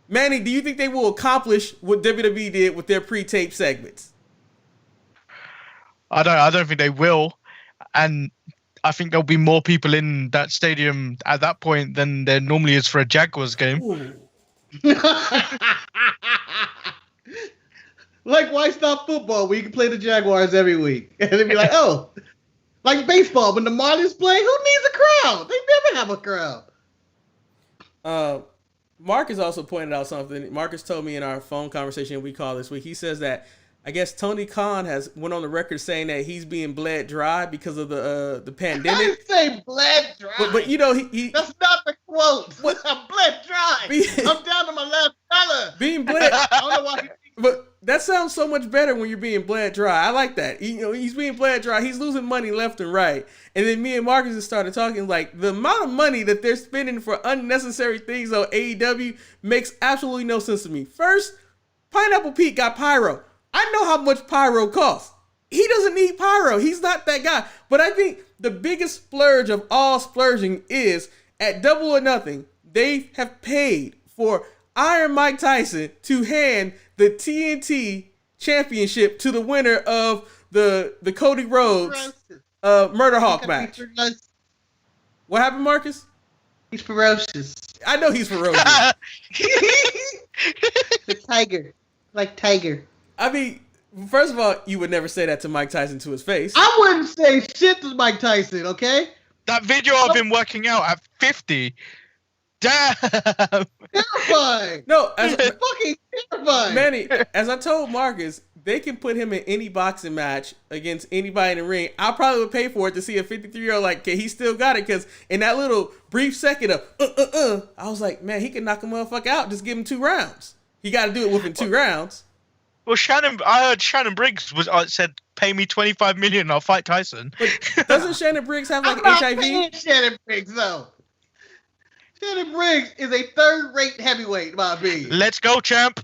Manny, do you think they will accomplish what WWE did with their pre-tape segments? I don't think they will, and I think there'll be more people in that stadium at that point than there normally is for a Jaguars game. Like, why stop football where you can play the Jaguars every week? And they'd be like, oh, like baseball, when the Marlins play, who needs a crowd? They never have a crowd. Marcus also pointed out something. Marcus told me in our phone conversation we called this week, he says that I guess Tony Khan went on the record saying that he's being bled dry because of the pandemic. I didn't say bled dry. But you know, he that's not the quote. I'm bled dry. I'm down to my last dollar. Being bled. I don't know why he thinks But that sounds so much better when you're being bled dry. I like that. He's being bled dry. He's losing money left and right. And then me and Marcus just started talking like the amount of money that they're spending for unnecessary things on AEW makes absolutely no sense to me. First, Pineapple Pete got pyro. I know how much pyro costs. He doesn't need pyro. He's not that guy. But I think the biggest splurge of all splurging is at Double or Nothing. They have paid for Iron Mike Tyson to hand the TNT championship to the winner of the Cody Rhodes Murder Hawk match. What happened, Marcus? He's ferocious. I know he's ferocious. The tiger. Like Tiger. I mean, first of all, you would never say that to Mike Tyson to his face. I wouldn't say shit to Mike Tyson, okay? That video of him working out at 50. Damn. Terrifying. No, fucking terrifying. Manny, as I told Marcus, they can put him in any boxing match against anybody in the ring. I probably would pay for it to see a 53-year-old like, okay, he still got it. Because in that little brief second of, I was like, man, he can knock a motherfucker out. Just give him 2 rounds. He got to do it within 2 rounds. Well, I heard Shannon Briggs said, pay me $25 million, I'll fight Tyson. But doesn't Shannon Briggs have like I'm HIV? not Shannon Briggs, though. Shannon Briggs is a third-rate heavyweight, in my opinion. Let's go, champ.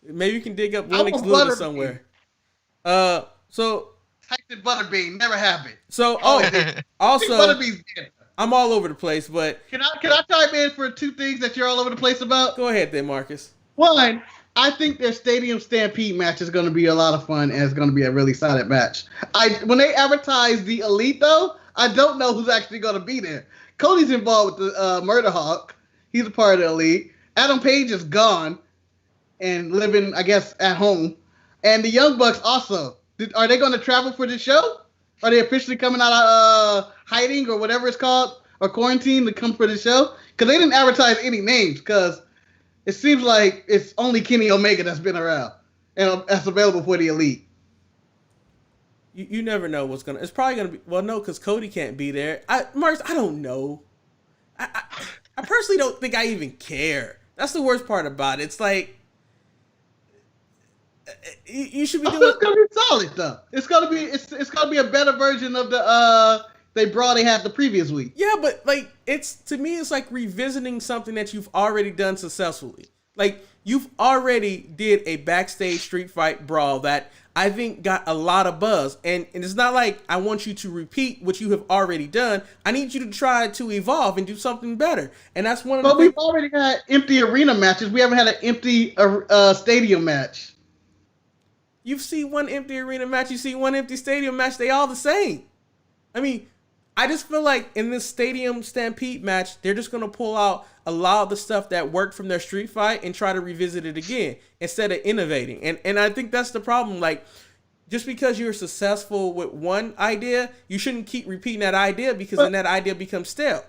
Maybe you can dig up Lennox Lewis somewhere. So Tyson Butterbean never happened. So also Butterbean's dead. I'm all over the place, but can I chime in for 2 things that you're all over the place about? Go ahead then, Marcus. One, I think their Stadium Stampede match is going to be a lot of fun and it's going to be a really solid match. When they advertise the Elite, though, I don't know who's actually going to be there. Cody's involved with the Murder Hawk. He's a part of the Elite. Adam Page is gone and living, I guess, at home. And the Young Bucks also. Are they going to travel for the show? Are they officially coming out of hiding or whatever it's called, or quarantine to come for the show? Because they didn't advertise any names, because it seems like it's only Kenny Omega that's been around and that's available for the Elite. You never know what's gonna. It's probably gonna be. Well, no, because Cody can't be there. Marcus, I don't know. I personally don't think I even care. That's the worst part about it. It's like you should be doing. It's gonna be solid though. It's gonna be a better version of the they had the previous week. Yeah, but like to me it's like revisiting something that you've already done successfully. Like you've already did a backstage street fight brawl that I think got a lot of buzz, and it's not like I want you to repeat what you have already done. I need you to try to evolve and do something better, and that's one of the. But we've already had empty arena matches. We haven't had an empty stadium match. You've seen one empty arena match. You see one empty stadium match. They all the same. I mean, I just feel like in this Stadium Stampede match, they're just gonna pull out a lot of the stuff that worked from their street fight and try to revisit it again instead of innovating. And I think that's the problem. Like, just because you're successful with one idea, you shouldn't keep repeating that idea because then that idea becomes stale.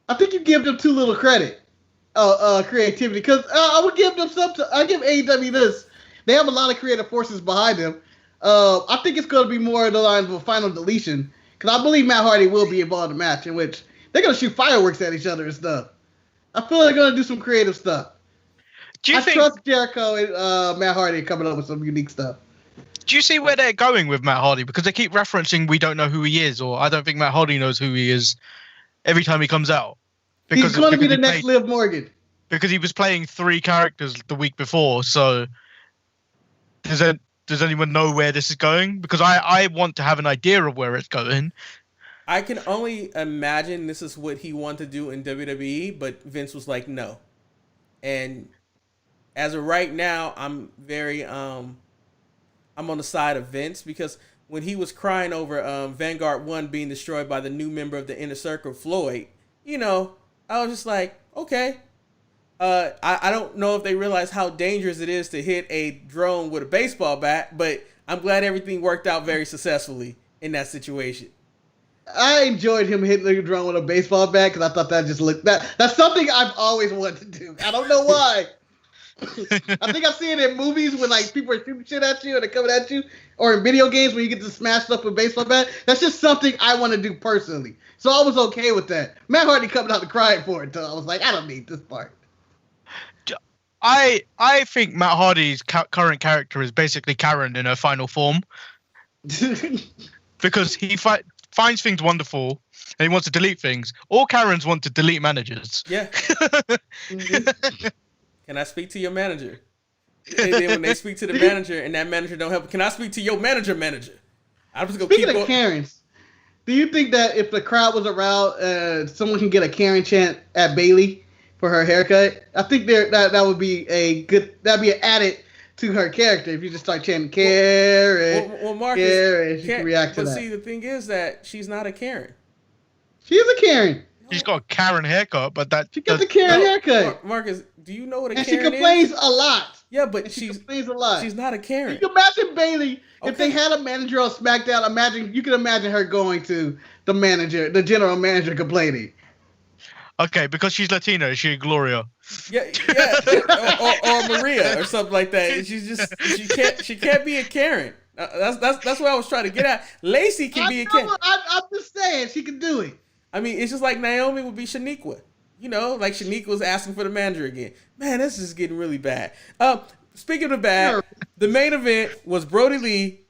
I think you give them too little credit, creativity. Because I would give them I give AEW this. They have a lot of creative forces behind them. I think it's going to be more in the line of a final deletion. Because I believe Matt Hardy will be involved in a match in which they're going to shoot fireworks at each other and stuff. I feel like they're going to do some creative stuff. I trust Jericho and Matt Hardy coming up with some unique stuff. Do you see where they're going with Matt Hardy? Because they keep referencing we don't know who he is, or I don't think Matt Hardy knows who he is every time he comes out. He's going to be the next Liv Morgan. Because he was playing 3 characters the week before, so does anyone know where this is going? Because I want to have an idea of where it's going. I can only imagine this is what he wanted to do in WWE, but Vince was like, no. And as of right now, I'm very, I'm on the side of Vince, because when he was crying over Vanguard 1 being destroyed by the new member of the Inner Circle, Floyd, I was just like, okay. I don't know if they realize how dangerous it is to hit a drone with a baseball bat, but I'm glad everything worked out very successfully in that situation. I enjoyed him hitting the drone with a baseball bat because I thought that just looked that's something I've always wanted to do. I don't know why. I think I see it in movies when like people are shooting shit at you and they're coming at you, or in video games when you get to smash stuff with a baseball bat. That's just something I want to do personally. So I was okay with that. Matt Hardy coming out and crying for it, so I was like, I don't need this part. I think Matt Hardy's current character is basically Karen in her final form. Because he finds things wonderful and he wants to delete things. All Karens want to delete managers. Yeah. Mm-hmm. Can I speak to your manager? And then when they speak to the manager and that manager don't help, can I speak to your manager? I'm just gonna Speaking of Karens, do you think that if the crowd was around, someone can get a Karen chant at Bayley for her haircut? I think that would be that'd be an added to her character if you just start chanting Karen. Well, Marcus, Karen, she can react to that. But see, the thing is that she's not a Karen. She is a Karen. She's got a Karen haircut, but she got the Karen haircut. Marcus, do you know what a Karen is? And she complains a lot. Yeah, but she complains a lot. She's not a Karen. You can imagine Bayley if they had a manager on SmackDown. You can imagine her going to the general manager, complaining. Okay, because she's Latina, is she a Gloria? Yeah, or Maria or something like that. She can't be a Karen. That's what I was trying to get at. Lacey can be a Karen. I'm just saying she can do it. I mean, it's just like Naomi would be Shaniqua. You know, like Shaniqua was asking for the manager again. Man, this is getting really bad. Speaking of bad, the main event was Brody Lee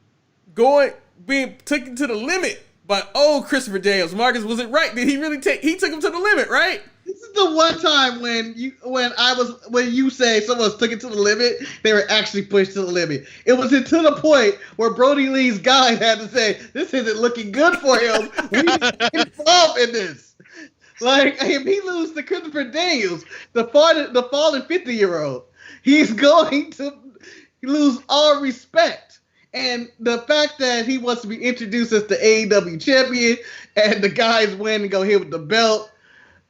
being taken to the limit by Christopher Daniels. Marcus, was it right? Did he really he took him to the limit, right? This is the one time when you say someone took it to the limit, they were actually pushed to the limit. It was to the point where Brody Lee's guy had to say, "This isn't looking good for him. We need to get involved in this." Like, if he loses to Christopher Daniels, the fallen 50-year-old, he's going to lose all respect. And the fact that he wants to be introduced as the AEW champion and the guys win and go here with the belt.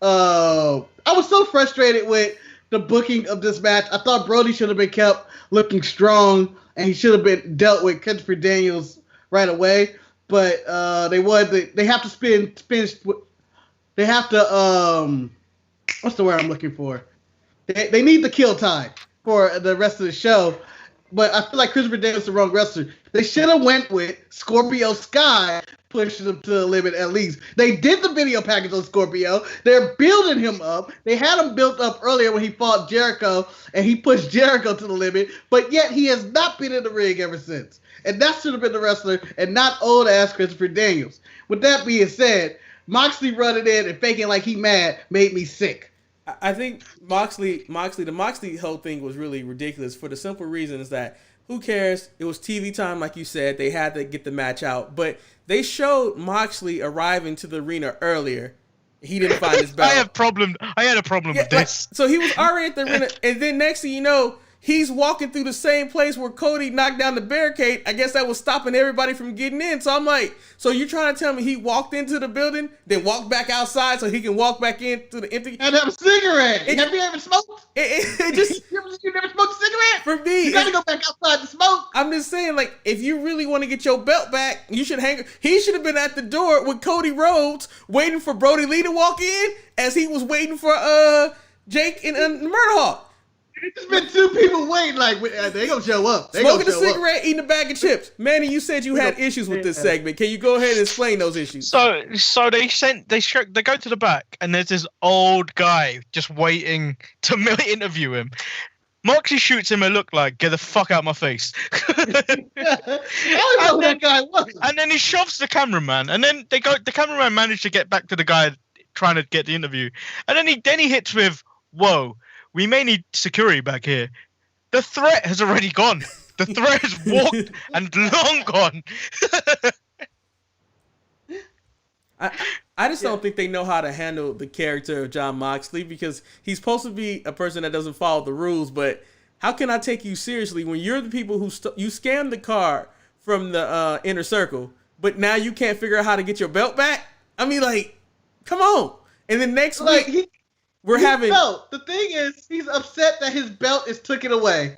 I was so frustrated with the booking of this match. I thought Brody should have been kept looking strong and he should have been dealt with Christopher Daniels right away. But they have to spin. They have to what's the word I'm looking for? They need the kill time for the rest of the show. But I feel like Christopher Daniels is the wrong wrestler. They should have went with Scorpio Sky, pushing him to the limit at least. They did the video package on Scorpio. They're building him up. They had him built up earlier when he fought Jericho, and he pushed Jericho to the limit. But yet he has not been in the ring ever since. And that should have been the wrestler and not old-ass Christopher Daniels. With that being said, Moxley running in and faking like he mad made me sick. I think the Moxley whole thing was really ridiculous for the simple reason is that who cares? It was TV time, like you said. They had to get the match out. But they showed Moxley arriving to the arena earlier. He didn't find his belt. I had a problem with this. So he was already at the arena, and then next thing you know, he's walking through the same place where Cody knocked down the barricade. I guess that was stopping everybody from getting in. So I'm like, so you're trying to tell me he walked into the building, then walked back outside so he can walk back in through the empty... And have a cigarette. Have you ever smoked? It just... You never smoked a cigarette? For me... You gotta go back outside to smoke. I'm just saying, like, if you really want to get your belt back, you should he should have been at the door with Cody Rhodes waiting for Brody Lee to walk in as he was waiting for Jake and Murderhawk. It's been two people waiting, like, they gonna show up. Smoking a cigarette, eating a bag of chips. Manny, you said you had issues with this segment. Can you go ahead and explain those issues? So they go to the back, and there's this old guy just waiting to interview him. Moxie shoots him a look like, get the fuck out of my face. I don't know who that guy was. And then he shoves the cameraman, and then the cameraman managed to get back to the guy trying to get the interview. And then he hits with, whoa. We may need security back here. The threat has already gone. The threat has walked and long gone. I just don't think they know how to handle the character of Jon Moxley because he's supposed to be a person that doesn't follow the rules. But how can I take you seriously when you're the people who you scammed the car from the inner circle, but now you can't figure out how to get your belt back? I mean, like, come on. And then next week... The thing is, he's upset that his belt is taken away,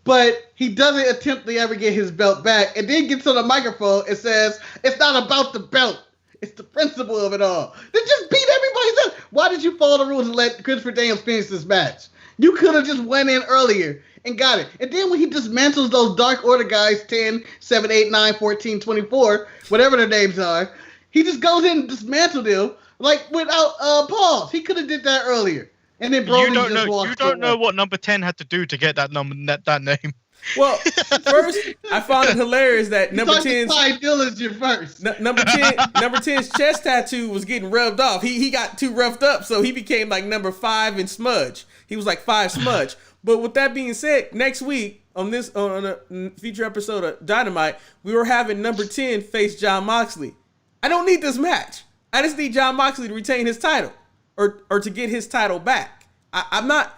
but he doesn't attempt to ever get his belt back, and then gets on the microphone and says, it's not about the belt. It's the principle of it all. Then just beat everybody's up. Why did you follow the rules and let Christopher Daniels finish this match? You could have just went in earlier and got it. And then when he dismantles those Dark Order guys, 10, 7, 8, 9, 14, 24, whatever their names are, he just goes in and dismantles them. Like, without pause. He could have did that earlier. And then Brody you don't just know. walks You don't know away. what number 10 had to do to get that that name. Well, first I found it hilarious that number 10's Ty Dillinger first. number 10's chest tattoo was getting rubbed off. He got too roughed up, so he became like number 5 in smudge. He was like 5 smudge. But with that being said, next week on a future episode of Dynamite, we were having number 10 face Jon Moxley. I don't need this match. I just need Jon Moxley to retain his title or to get his title back. I'm not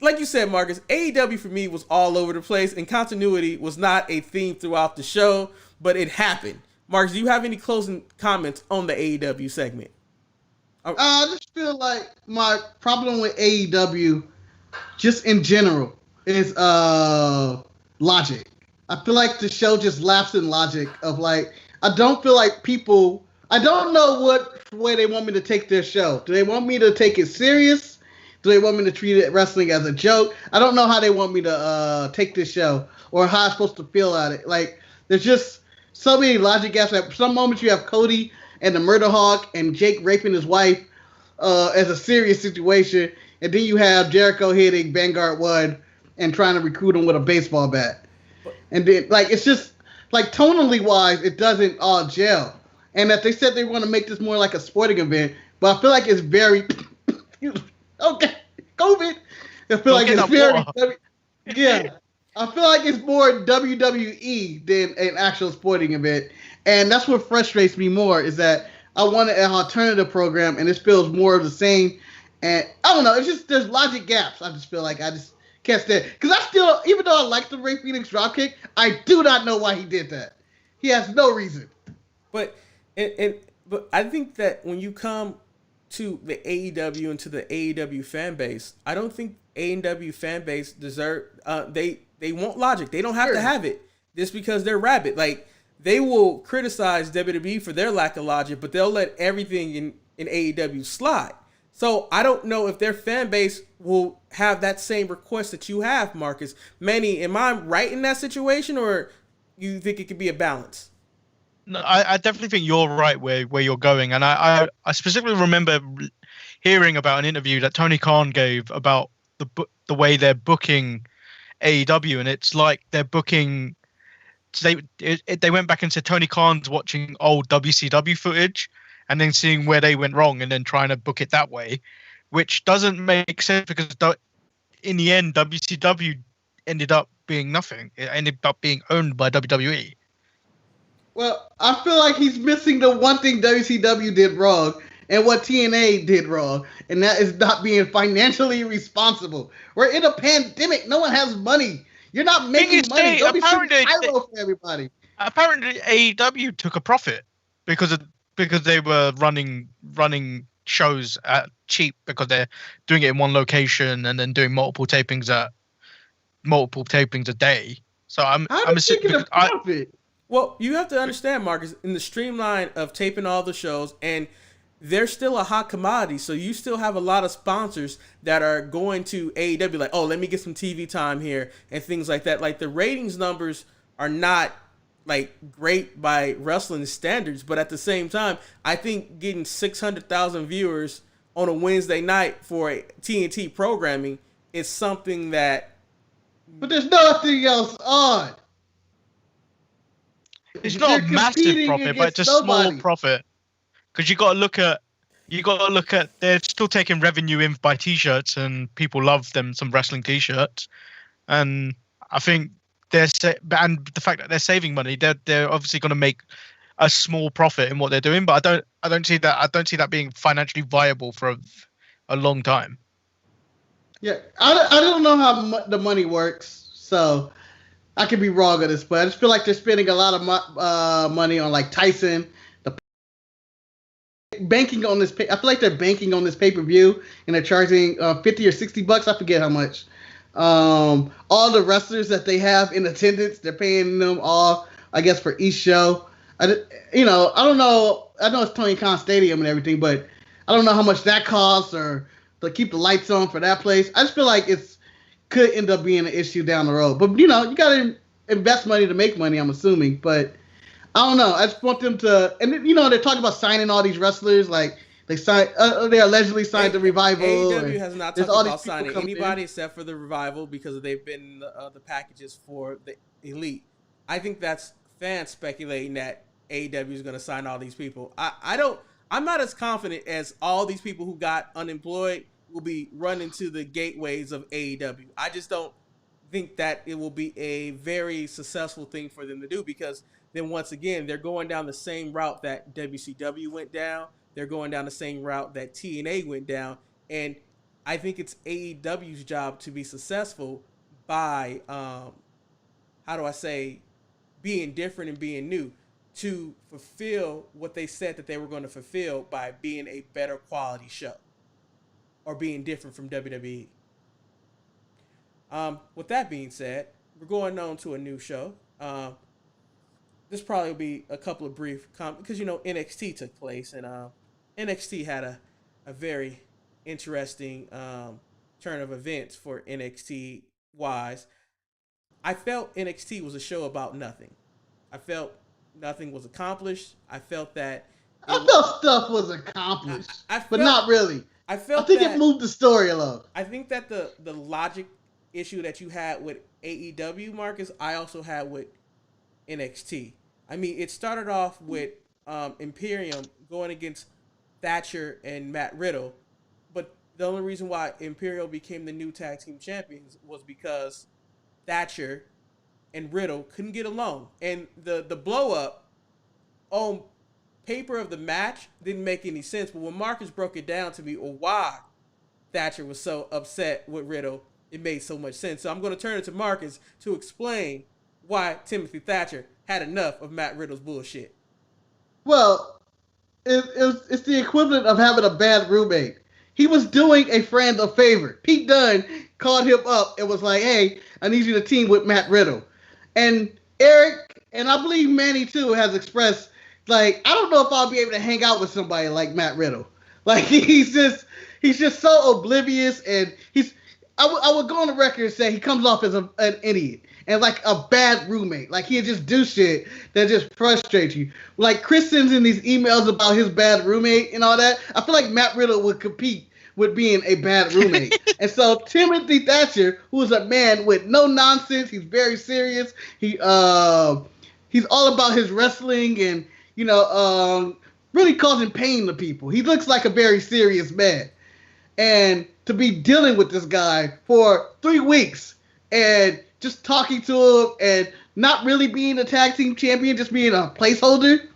like you said, Marcus, AEW for me was all over the place, and continuity was not a theme throughout the show, but it happened. Marcus, do you have any closing comments on the AEW segment? I just feel like my problem with AEW, just in general, is logic. I feel like the show just lapsed in logic of like, I don't feel like people, I don't know what way they want me to take their show. Do they want me to take it serious? Do they want me to treat it wrestling as a joke? I don't know how they want me to take this show or how I'm supposed to feel at it. Like, there's just so many logic gaps. At some moments you have Cody and the Murder Hawk and Jake raping his wife as a serious situation. And then you have Jericho hitting Vanguard 1 and trying to recruit him with a baseball bat. And then, like, it's just, like, tonally wise, it doesn't all gel. And that they said they want to make this more like a sporting event, but I feel like it's very... Okay, COVID. I feel like it's very, yeah. I feel like it's more WWE than an actual sporting event, and that's what frustrates me more. Is that I want an alternative program, and this feels more of the same. And I don't know. It's just there's logic gaps. I just feel like I just can't stand. Because I still, even though I like the Rey Fenix dropkick, I do not know why he did that. He has no reason. But I think that when you come to the AEW and to the AEW fan base, I don't think AEW fan base deserve they want logic. They don't have to have it just because they're rabid. Like, they will criticize WWE for their lack of logic, but they'll let everything in AEW slide. So I don't know if their fan base will have that same request that you have, Marcus. Manny, am I right in that situation, or you think it could be a balance? No, I definitely think you're right where you're going. And I specifically remember hearing about an interview that Tony Khan gave about the way they're booking AEW. And it's like they're booking... They went back and said Tony Khan's watching old WCW footage and then seeing where they went wrong and then trying to book it that way, which doesn't make sense because in the end, WCW ended up being nothing. It ended up being owned by WWE. Well, I feel like he's missing the one thing WCW did wrong and what TNA did wrong, and that is not being financially responsible. We're in a pandemic. No one has money. You're not making money. Don't be shooting pyro for everybody. Apparently, AEW took a profit because they were running shows at cheap because they're doing it in one location and then doing multiple tapings a day. So I'm taking a profit. Well, you have to understand, Marcus, in the streamline of taping all the shows, and they're still a hot commodity, so you still have a lot of sponsors that are going to AEW, like, oh, let me get some TV time here, and things like that. Like, the ratings numbers are not, like, great by wrestling standards, but at the same time, I think getting 600,000 viewers on a Wednesday night for a TNT programming is something that... But there's nothing else on. It's not a massive profit, but it's a small profit. Because you got to look at they're still taking revenue in by T-shirts, and people love them some wrestling T-shirts, and I think and the fact that they're saving money, they're obviously going to make a small profit in what they're doing. But I don't see that being financially viable for a long time. Yeah, I don't know how the money works, so. I could be wrong on this, but I just feel like they're spending a lot of money on like Tyson, banking on this. I feel like they're banking on this pay-per-view, and they're charging $50 or $60. I forget how much. All the wrestlers that they have in attendance, they're paying them all, I guess, for each show. I don't know. I know it's Tony Khan Stadium and everything, but I don't know how much that costs or to keep the lights on for that place. I just feel like could end up being an issue down the road. But, you got to invest money to make money, I'm assuming. But I don't know. I just want them to – and, they're talking about signing all these wrestlers. Like, They signed. They allegedly signed the Revival. AEW has not talked about signing anybody in. except for the Revival because they've been the packages for the Elite. I think that's fans speculating that AEW is going to sign all these people. I'm not as confident as all these people who got unemployed will be running to the gateways of AEW. I just don't think that it will be a very successful thing for them to do because then once again, they're going down the same route that WCW went down. They're going down the same route that TNA went down. And I think it's AEW's job to be successful by, being different and being new to fulfill what they said that they were going to fulfill by being a better quality show or being different from WWE. With that being said, we're going on to a new show. This probably will be a couple of brief because NXT took place and NXT had a very interesting turn of events for NXT wise. I felt NXT was a show about nothing. I felt nothing was accomplished. I felt that I felt stuff was accomplished, but not really. I think it moved the story along. I think that the logic issue that you had with AEW, Marcus, I also had with NXT. I mean, it started off with Imperium going against Thatcher and Matt Riddle, but the only reason why Imperium became the new tag team champions was because Thatcher and Riddle couldn't get along, and the blow up on paper of the match didn't make any sense. But when Marcus broke it down to me, or why Thatcher was so upset with Riddle, it made so much sense. So I'm going to turn it to Marcus to explain why Timothy Thatcher had enough of Matt Riddle's bullshit. Well, it's the equivalent of having a bad roommate. He was doing a friend a favor. Pete Dunne called him up and was like, hey, I need you to team with Matt Riddle. And Eric, and I believe Manny too, has expressed, like, I don't know if I'll be able to hang out with somebody like Matt Riddle. Like, he's just so oblivious, and I would go on the record and say he comes off as an idiot and like a bad roommate. Like, he'll just do shit that just frustrates you. Like, Chris sends in these emails about his bad roommate and all that. I feel like Matt Riddle would compete with being a bad roommate. And so Timothy Thatcher, who is a man with no nonsense, he's very serious. He's all about his wrestling and, really causing pain to people. He looks like a very serious man. And to be dealing with this guy for 3 weeks and just talking to him and not really being a tag team champion, just being a placeholder.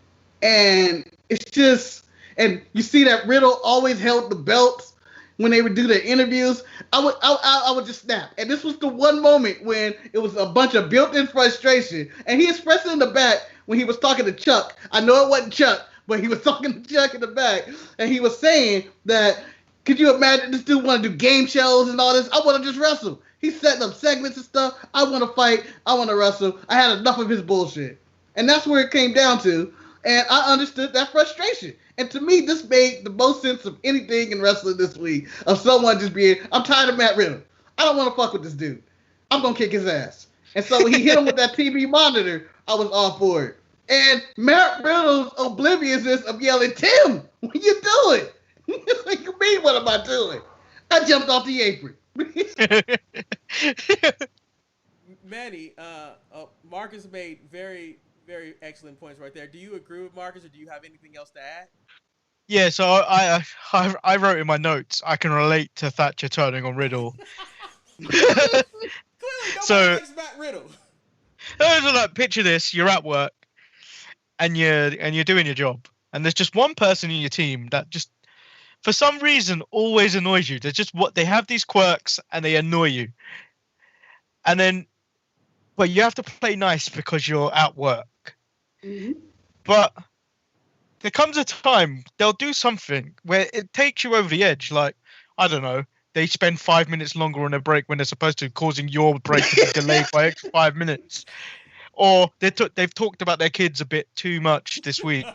And it's just, and you see that Riddle always held the belts when they would do their interviews. I would just snap. And this was the one moment when it was a bunch of built-in frustration. And he expressed it in the back when he was talking to Chuck. I know it wasn't Chuck, but he was talking to Chuck in the back. And he was saying that, could you imagine this dude want to do game shows and all this? I want to just wrestle. He's setting up segments and stuff. I want to fight. I want to wrestle. I had enough of his bullshit. And that's where it came down to. And I understood that frustration. And to me, this made the most sense of anything in wrestling this week. Of someone just being, I'm tired of Matt Riddle. I don't want to fuck with this dude. I'm going to kick his ass. And so when he hit him with that TV monitor, I was all for it. And Matt Riddle's obliviousness of yelling, Tim, what you doing? What you mean, what am I doing? I jumped off the apron. Manny, Marcus made very, very excellent points right there. Do you agree with Marcus, or do you have anything else to add? Yeah, so I wrote in my notes, I can relate to Thatcher turning on Riddle. Clearly, nobody likes Matt Riddle. So, like, picture this: you're at work, and you're doing your job, and there's just one person in your team that just, for some reason, always annoys you. They're just they have these quirks and they annoy you. And then, but you have to play nice because you're at work. Mm-hmm. But there comes a time they'll do something where it takes you over the edge. Like, I don't know, they spend 5 minutes longer on a break when they're supposed to, causing your break to be delayed by 5 minutes. Or they've talked about their kids a bit too much this week.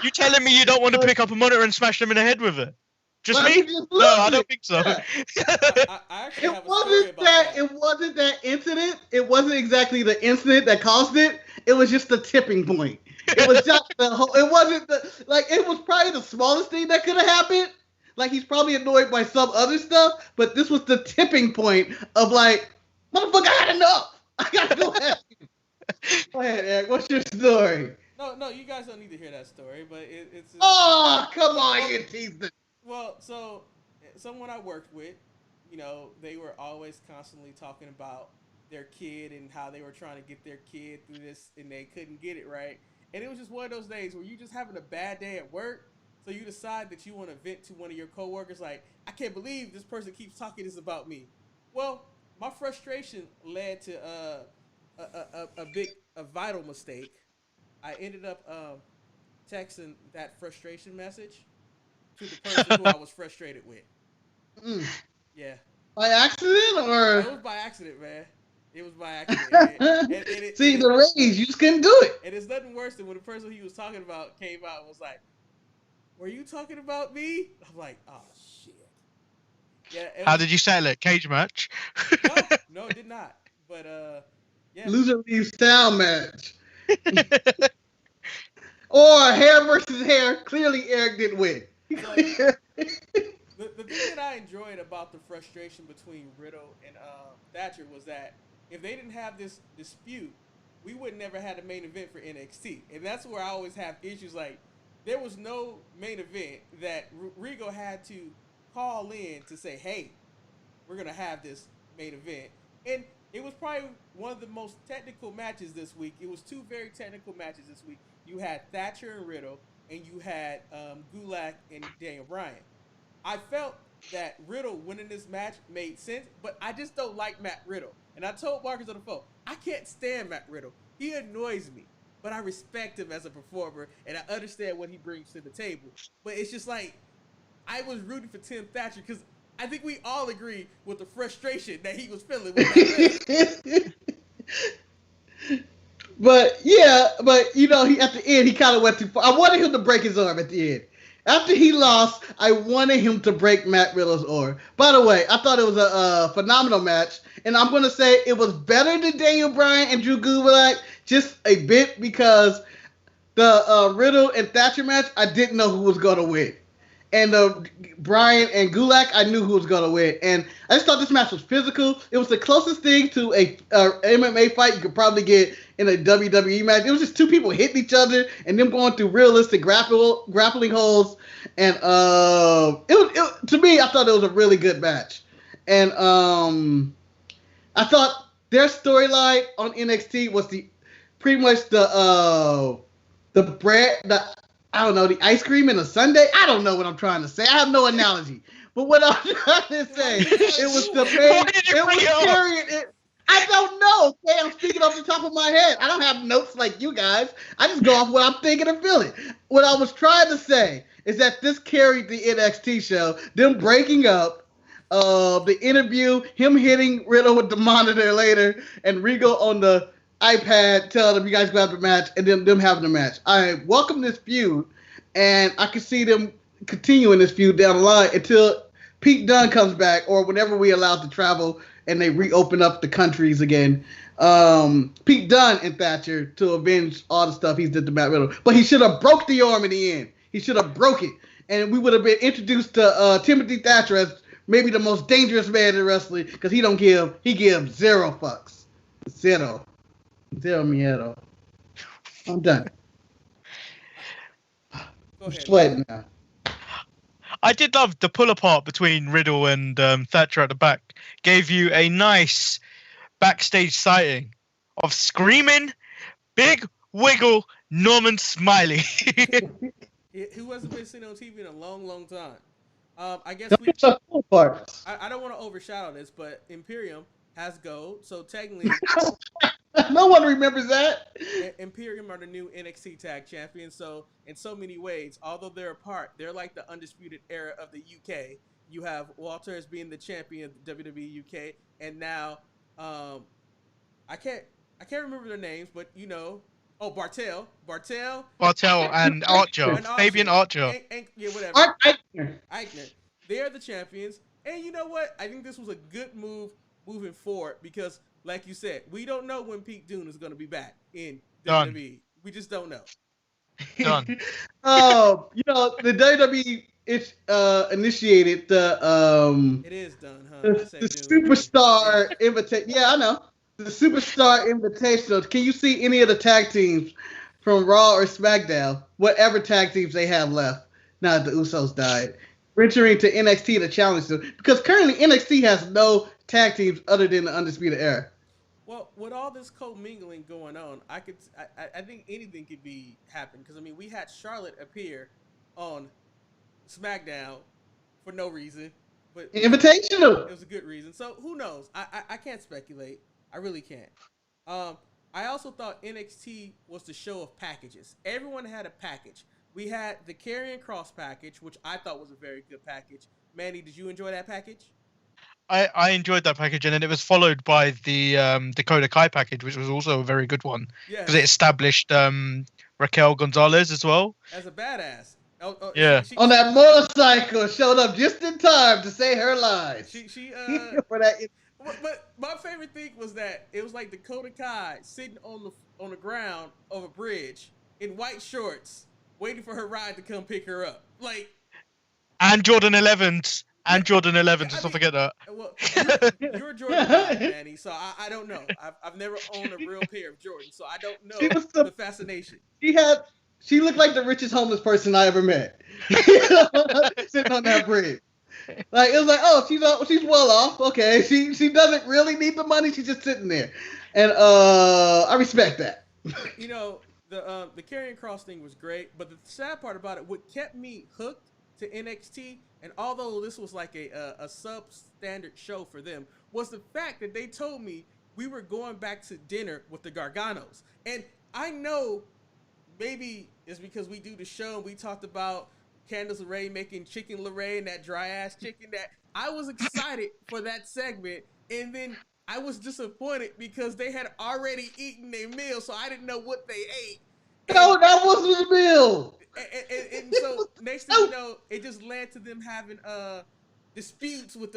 You telling me you don't want to pick up a monitor and smash them in the head with it? Just me? No, I don't think so. I actually have a story about that. It wasn't that incident. It wasn't exactly the incident that caused it. It was just the tipping point. It was just the whole. It wasn't it was probably the smallest thing that could have happened. Like he's probably annoyed by some other stuff, but this was the tipping point of like, motherfucker, I had enough. I gotta go ahead. Go ahead, Eric. What's your story? No, you guys don't need to hear that story, but it's. Just, oh, come on, you teased it. Well, so someone I worked with, they were always constantly talking about their kid and how they were trying to get their kid through this and they couldn't get it right. And it was just one of those days where you just having a bad day at work, so you decide that you want to vent to one of your coworkers like, I can't believe this person keeps talking this about me. Well, my frustration led to a vital mistake. I ended up texting that frustration message to the person who I was frustrated with. Mm. Yeah. By accident or? It was by accident, man. It was by accident. See, the rage, you just couldn't do it. And it's nothing worse than when the person he was talking about came out and was like, were you talking about me? I'm like, oh, shit. Yeah. How did you settle it? Cage match? No, it did not. But, yeah. Loser leaves town match. Or hair versus hair. Clearly, Eric didn't win. So, the thing that I enjoyed about the frustration between Riddle and Thatcher was that if they didn't have this dispute, we would never had a main event for NXT. And that's where I always have issues. Like, there was no main event that Rigo had to call in to say, hey, we're going to have this main event. And it was probably one of the most technical matches this week. It was two very technical matches this week. You had Thatcher and Riddle, and you had Gulak and Daniel Bryan. I felt that Riddle winning this match made sense, but I just don't like Matt Riddle. And I told Marcus on the phone, I can't stand Matt Riddle. He annoys me, but I respect him as a performer, and I understand what he brings to the table. But it's just like, I was rooting for Tim Thatcher because I think we all agree with the frustration that he was feeling with Matt Riddle. But he at the end he kind of went too far. I wanted him to break his arm at the end. After he lost, I wanted him to break Matt Riddle's arm. By the way, I thought it was a phenomenal match, and I'm going to say it was better than Daniel Bryan and Drew Gulak just a bit because the Riddle and Thatcher match, I didn't know who was going to win. And Bryan and Gulak, I knew who was going to win. And I just thought this match was physical. It was the closest thing to a MMA fight you could probably get in a WWE match. It was just two people hitting each other and them going through realistic grappling holds. And to me, I thought it was a really good match. And I thought their storyline on NXT was pretty much the ice cream and a sundae. I don't know what I'm trying to say. I have no analogy. But what I'm trying to say, it was the main. It was carrying it. I don't know. Okay, I'm speaking off the top of my head. I don't have notes like you guys. I just go off what I'm thinking and feeling. What I was trying to say is that this carried the NXT show. Them breaking up, the interview, him hitting Riddle with the monitor later, and Regal on the iPad telling them you guys go have the match, and then them having the match. I welcome this feud, and I can see them continuing this feud down the line until Pete Dunne comes back, or whenever we allowed to travel and they reopen up the countries again. Pete Dunne and Thatcher to avenge all the stuff he's did to Matt Riddle. But he should have broke the arm in the end. He should have broke it, and we would have been introduced to Timothy Thatcher as maybe the most dangerous man in wrestling because he gives zero fucks. Zero miedo. I'm done. I'm sweating now. I did love the pull apart between Riddle and Thatcher at the back. Gave you a nice backstage sighting of screaming, big wiggle Norman Smiley. Who hasn't been seen on TV in a long, long time. I guess I don't want to overshadow this, but Imperium has gold, so technically no one remembers that. Imperium are the new NXT Tag Champions, so in so many ways, although they're apart, they're like the undisputed era of the UK. You have Walter as being the champion of the WWE UK, and now I can't remember their names, but Bartel and Archer, Fabian Archer. Yeah, whatever. Eichner. They're the champions, and you know what? I think this was a good move moving forward because, like you said, we don't know when Pete Dunne is going to be back in WWE. We just don't know. Done. The WWE initiated It is done, huh? the Superstar Invitation. Yeah, I know. The Superstar Invitational. Can you see any of the tag teams from Raw or SmackDown? Whatever tag teams they have left. Now that the Usos died. Venturing to NXT to challenge them. Because currently NXT has no tag teams other than the Undisputed Era. Well, with all this commingling going on, I think anything could be happen. Because I mean, we had Charlotte appear on SmackDown for no reason, but Invitational. it was a good reason. So who knows? I can't speculate. I really can't. I also thought NXT was the show of packages. Everyone had a package. We had the Karrion Kross package, which I thought was a very good package. Manny, did you enjoy that package? I enjoyed that package, and then it was followed by the Dakota Kai package, which was also a very good one because it established Raquel Gonzalez as well as a badass. Yeah, on that motorcycle, showed up just in time to say her lines. She for that. But my favorite thing was that it was like Dakota Kai sitting on the ground of a bridge in white shorts, waiting for her ride to come pick her up. Like, and Jordan 11s. And Jordan 11s, let's not forget that. Well, you're a Jordan guy, Manny, so I don't know. I've never owned a real pair of Jordans, so I don't know the fascination. She looked like the richest homeless person I ever met. Sitting on that bridge. Like, it was like, oh, she's well off. Okay, she doesn't really need the money. She's just sitting there, and I respect that. You know, the Karrion Kross thing was great, but the sad part about it, what kept me hooked to NXT, and although this was like a substandard show for them, was the fact that they told me we were going back to dinner with the Garganos. And I know maybe it's because we do the show and we talked about Candice LeRae making chicken LeRae and that dry ass chicken, that I was excited for that segment, and then I was disappointed because they had already eaten their meal, so I didn't know what they ate. No, that wasn't the meal. And so next thing you know, it just led to them having disputes with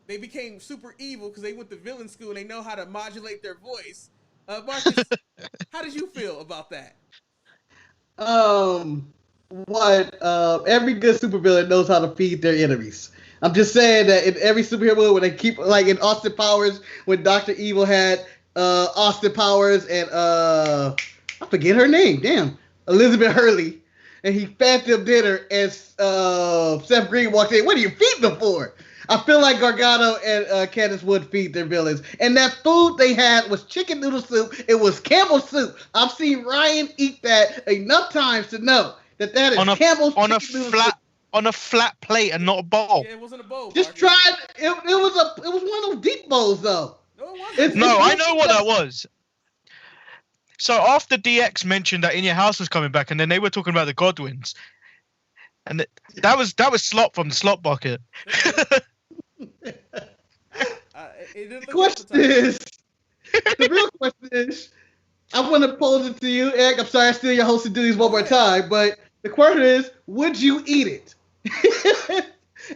they became super evil because they went to villain school and they know how to modulate their voice. Marcus, how did you feel about that? Every good supervillain knows how to feed their enemies. I'm just saying that in every superhero movie, when they keep, like in Austin Powers, when Dr. Evil had Austin Powers and I forget her name, damn, Elizabeth Hurley. And he fed them dinner, and Seth Green walked in. What are you feeding them for? I feel like Gargano and Candice would feed their villains. And that food they had was chicken noodle soup. It was Campbell's soup. I've seen Ryan eat that enough times to know that is Campbell's chicken noodle soup. On a flat plate and not a bowl. Yeah, it wasn't a bowl. Just try it. It was one of those deep bowls, though. No, it wasn't. I know what that was. So after DX mentioned that In Your House was coming back, and then they were talking about the Godwins, and that was slop from the slop bucket. The real question is, I want to pose it to you, Eric. I'm sorry I steal your hosting duties one more time, but the question is, would you eat it?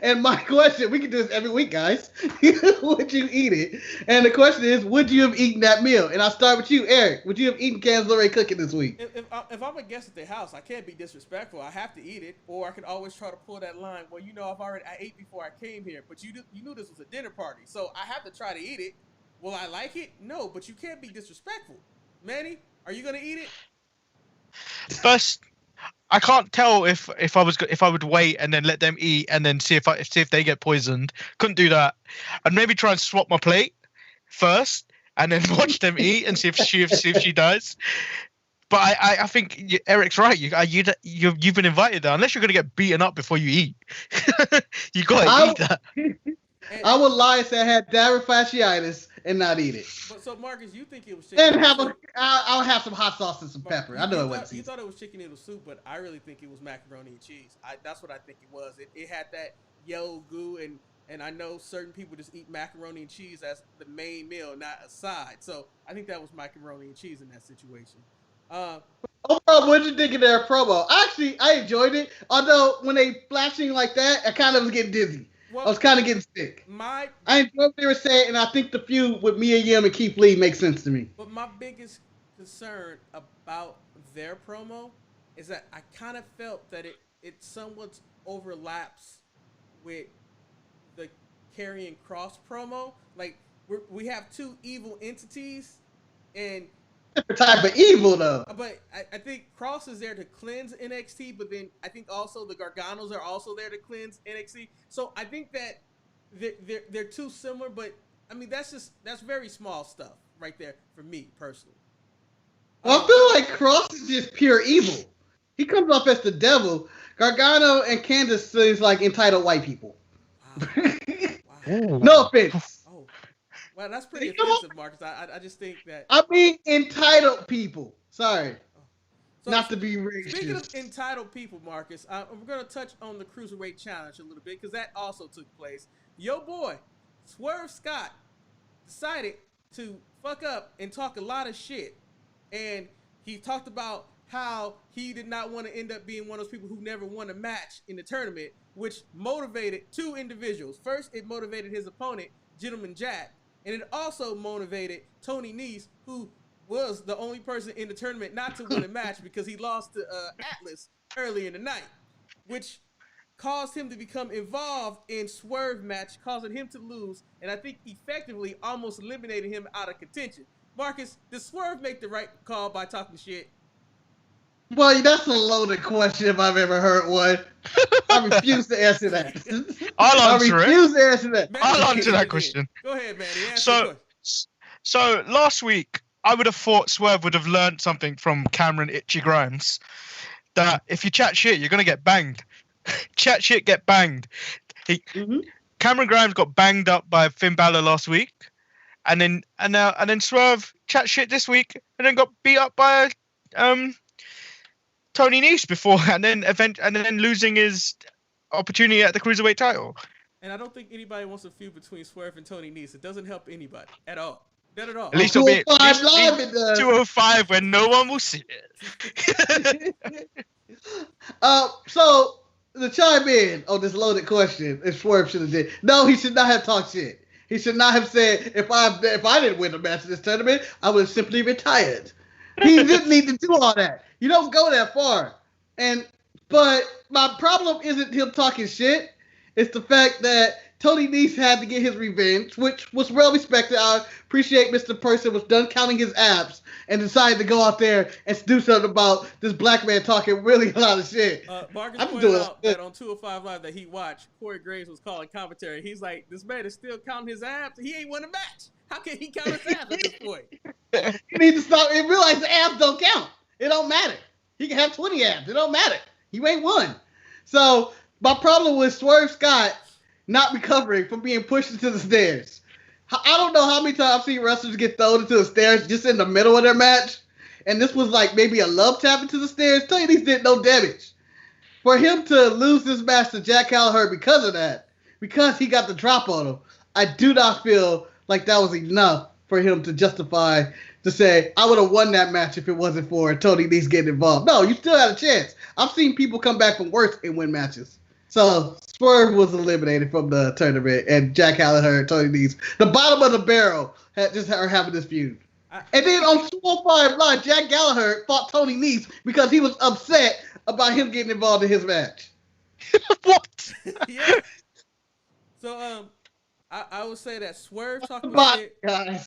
And my question, we can do this every week, guys. Would you eat it? And the question is, would you have eaten that meal? And I'll start with you, Eric. Would you have eaten Candice LeRae cooking this week? If I'm a guest at the house, I can't be disrespectful. I have to eat it, or I can always try to pull that line. Well, I ate before I came here, but you knew this was a dinner party, so I have to try to eat it. Will I like it? No, but you can't be disrespectful. Manny, are you gonna eat it? First, I can't tell if I would wait and then let them eat and then see if they get poisoned. Couldn't do that. I'd maybe try and swap my plate first and then watch them eat and see if she does. But I think Eric's right. You've been invited there. Unless you're gonna get beaten up before you eat, you gotta eat that. I would lie and say I had diarrhea fasciitis and not eat it. So Marcus, you think it was chicken? And I'll have some hot sauce and some pepper. I know it wasn't. You thought it was chicken noodle soup, but I really think it was macaroni and cheese. That's what I think it was. It had that yellow goo, and I know certain people just eat macaroni and cheese as the main meal, not a side. So I think that was macaroni and cheese in that situation. Overall, what did you think of their promo? Actually, I enjoyed it. Although when they flashing like that, I kind of was getting dizzy. Well, I was kind of getting sick. I enjoyed what they were saying, and I think the feud with Mia Yim and Keith Lee makes sense to me. But my biggest concern about their promo is that I kind of felt that it somewhat overlaps with the Karrion Cross promo. Like we have two evil entities, and Different type of evil though. but I think Cross is there to cleanse NXT, but then I think also the Garganos are also there to cleanse NXT. So I think that they're too similar, but I mean that's very small stuff right there for me personally. Well, I feel like Cross is just pure evil. He comes off as the devil. Gargano and Candice seems like entitled white people. Wow. Wow. No offense. Oh, well, that's pretty offensive, Marcus. I just think that. I mean entitled people. Sorry. So, Not to be racist. Speaking of entitled people, Marcus, we're going to touch on the Cruiserweight Challenge a little bit because that also took place. Yo boy, Swerve Scott, decided to fuck up and talk a lot of shit. And he talked about how he did not want to end up being one of those people who never won a match in the tournament, which motivated two individuals. First, it motivated his opponent, Gentleman Jack, and it also motivated Tony Nese, who was the only person in the tournament not to win a match because he lost to Atlas early in the night, which caused him to become involved in Swerve match, causing him to lose, and I think effectively almost eliminated him out of contention. Marcus, did Swerve make the right call by talking shit? Well, that's a loaded question if I've ever heard one. I refuse to answer that. I'll answer it. I refuse to answer that. I'll answer that question. Go ahead, man. So last week, I would have thought Swerve would have learned something from Cameron Itchy Grimes. That if you chat shit, you're going to get banged. Chat shit, get banged. Cameron Grimes got banged up by Finn Balor last week. And then Swerve chat shit this week and then got beat up by Tony Nese before and then losing his opportunity at the Cruiserweight title. And I don't think anybody wants a feud between Swerve and Tony Nese. It doesn't help anybody at all. Not at all. At least it'll be 205 when no one will see it. So the chime in on this loaded question, if Swerve should have did. No, he should not have talked shit. He should not have said, if I didn't win a match in this tournament, I would have simply retired. He didn't need to do all that. You don't go that far. But my problem isn't him talking shit. It's the fact that Tony Nese had to get his revenge, which was well respected. I appreciate Mr. Person was done counting his abs and decided to go out there and do something about this black man talking really a lot of shit. Marcus pointed out that on 205 Live that he watched, Corey Graves was calling commentary. He's like, this man is still counting his abs. He ain't won a match. How can he count his abs at this point? You need to stop and realize the abs don't count. It don't matter. He can have 20 abs. It don't matter. You ain't won. So my problem with Swerve Scott not recovering from being pushed into the stairs. I don't know how many times I've seen wrestlers get thrown into the stairs just in the middle of their match. And this was like maybe a love tap into the stairs. Tony Nese did no damage. For him to lose this match to Jack Gallagher because of that, because he got the drop on him, I do not feel like that was enough for him to justify to say, I would have won that match if it wasn't for Tony Nese getting involved. No, you still had a chance. I've seen people come back from worse and win matches. So Swerve was eliminated from the tournament, and Jack Gallagher, Tony Nese, the bottom of the barrel, are having this feud. And then on 205 Live, Jack Gallagher fought Tony Nese because he was upset about him getting involved in his match. What? Yeah. So I would say that Swerve talking shit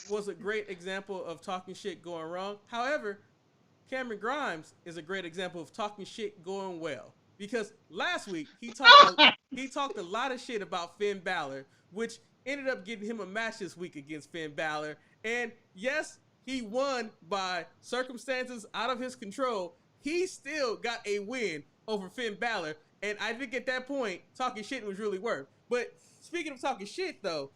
was a great example of talking shit going wrong. However, Cameron Grimes is a great example of talking shit going well. Because last week, he talked a lot of shit about Finn Balor, which ended up getting him a match this week against Finn Balor. And yes, he won by circumstances out of his control. He still got a win over Finn Balor. And I think at that point, talking shit was really worth. But speaking of talking shit, though,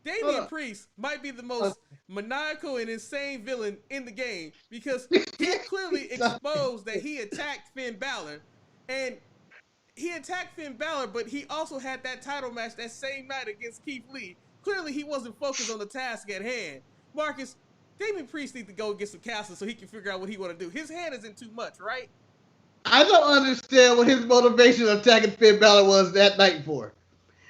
Damian Priest might be the most maniacal and insane villain in the game because he clearly exposed that he attacked Finn Balor. And he attacked Finn Balor, but he also had that title match that same night against Keith Lee. Clearly, he wasn't focused on the task at hand. Marcus, Damian Priest needs to go get some castles so he can figure out what he want to do. His hand isn't too much, right? I don't understand what his motivation of attacking Finn Balor was that night for.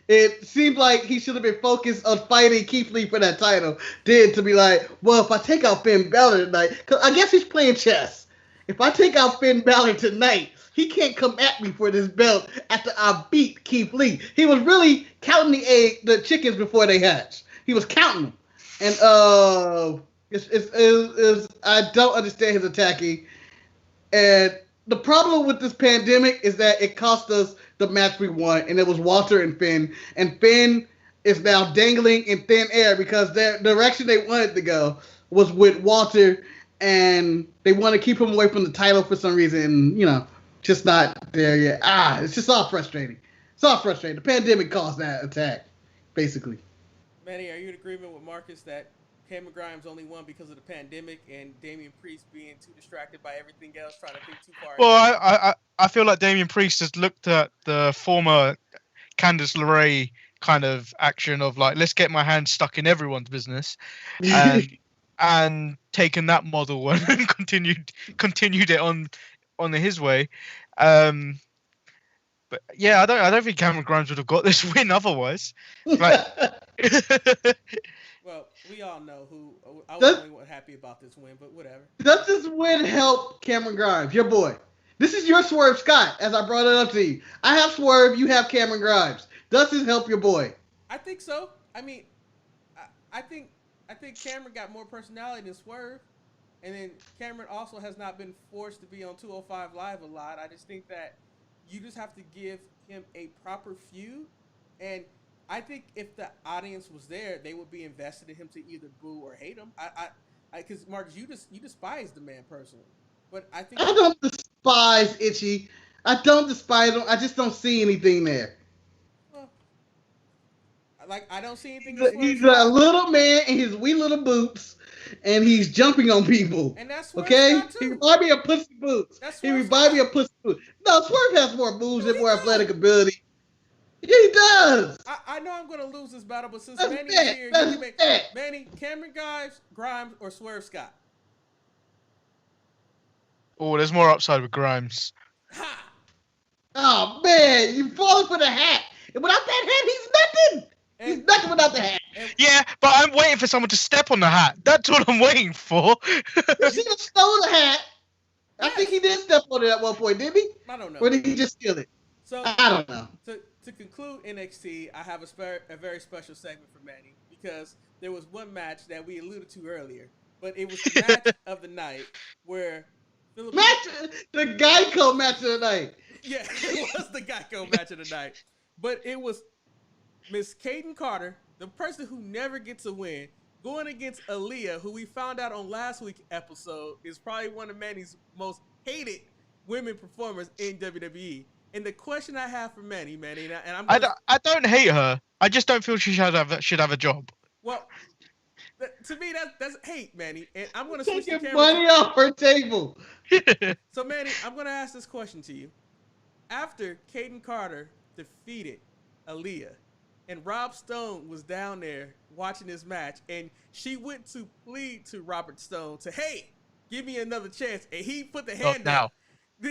It seemed like he should have been focused on fighting Keith Lee for that title. Then to be like, well, if I take out Finn Balor tonight, because I guess he's playing chess. if I take out Finn Balor tonight, he can't come at me for this belt after I beat Keith Lee. He was really counting the chickens before they hatch. He was counting them. And I don't understand his attacking. And the problem with this pandemic is that it cost us the match we won, and it was Walter and Finn. And Finn is now dangling in thin air because the direction they wanted to go was with Walter, and they want to keep him away from the title for some reason. You know, just not there yet. It's just all frustrating. It's all frustrating. The pandemic caused that attack, basically. Manny, are you in agreement with Marcus that Cameron Grimes only won because of the pandemic and Damian Priest being too distracted by everything else, trying to think too far? Well, I feel like Damian Priest has looked at the former Candice LeRae kind of action of like, let's get my hands stuck in everyone's business, and taken that model and continued it on his way. But yeah, I don't think Cameron Grimes would have got this win otherwise. Like, well, we all know who. I wasn't happy about this win, but whatever. Does this win help Cameron Grimes, your boy? This is your Swerve Scott, as I brought it up to you. I have Swerve, you have Cameron Grimes. Does this help your boy? I think so. I mean, I think Cameron got more personality than Swerve, and then Cameron also has not been forced to be on 205 Live a lot. I just think that you just have to give him a proper feud, and I think if the audience was there, they would be invested in him to either boo or hate him. Because Marcus, you despise the man personally, but I think I don't despise Itchy. I don't despise him. I just don't see anything there. Well, like I don't see anything. He's a little man in his wee little boots, and he's jumping on people. And that's okay. He remind me of Pussy Boots. He remind me of Pussy Boots. No, Swerve has more moves and more athletic ability. Yeah, he does. I know I'm going to lose this battle, but since That's Manny's it. here, That's it. Manny, Cameron Grimes, or Swerve Scott? Oh, there's more upside with Grimes. Ha! Oh, man, you falling for the hat. And without that hat, he's nothing. He's nothing without the hat. Yeah, but I'm waiting for someone to step on the hat. That's what I'm waiting for. You should have stole the hat. I think he did step on it at one point, didn't he? I don't know. Or did he just steal it? So I don't know. To conclude NXT, I have a very special segment for Manny because there was one match that we alluded to earlier, but it was the match of the night where the Geico match of the night. Yeah, it was the Geico match of the night, but it was Miss Kaden Carter, the person who never gets a win, going against Aaliyah, who we found out on last week's episode is probably one of Manny's most hated women performers in WWE. And the question I have for Manny, and I don't hate her. I just don't feel she should have a job. Well, to me that's hate, Manny. And I'm going to switch the camera. Money off her table. So Manny, I'm going to ask this question to you. After Kaden Carter defeated Aaliyah, and Rob Stone was down there watching this match, and she went to plead to Robert Stone to, hey, give me another chance, and he put the hand down.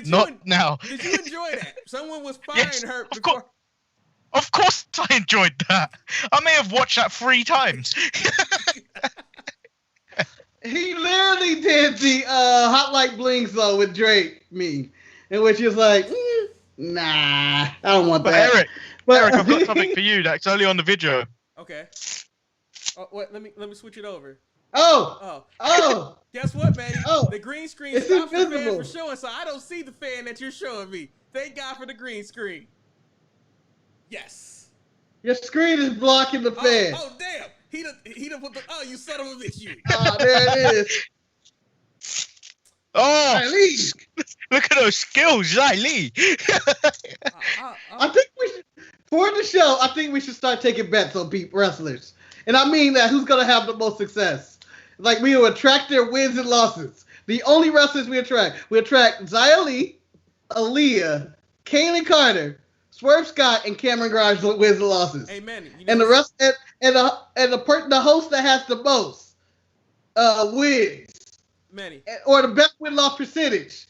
Not now. Did you enjoy that? Someone was firing her. Of course I enjoyed that. I may have watched that 3 times. He literally did the Hot Like Bling song with Drake meme, in which he was like, nah, I don't want that. Eric, I've got something for you that's only on the video. Okay. Oh, wait, let me switch it over. Oh. Guess what, man? The green screen it's stops invisible. the fan from showing, so I don't see the fan that you're showing me. Thank God for the green screen. Yes. Your screen is blocking the fan. Oh damn. He done put the, you son of a bitch, you. Oh, there it is. Oh, look at those skills, Lee. I think we should, for the show, I think we should start taking bets on wrestlers. And I mean that who's going to have the most success. Like, we will attract their wins and losses. The only wrestlers we attract Xia Li, Aaliyah, Kaden Carter, Swerve Scott, and Cameron Grimes wins and losses. Amen. And the rest, the host that has the most wins. Manny. Or the best win-loss percentage.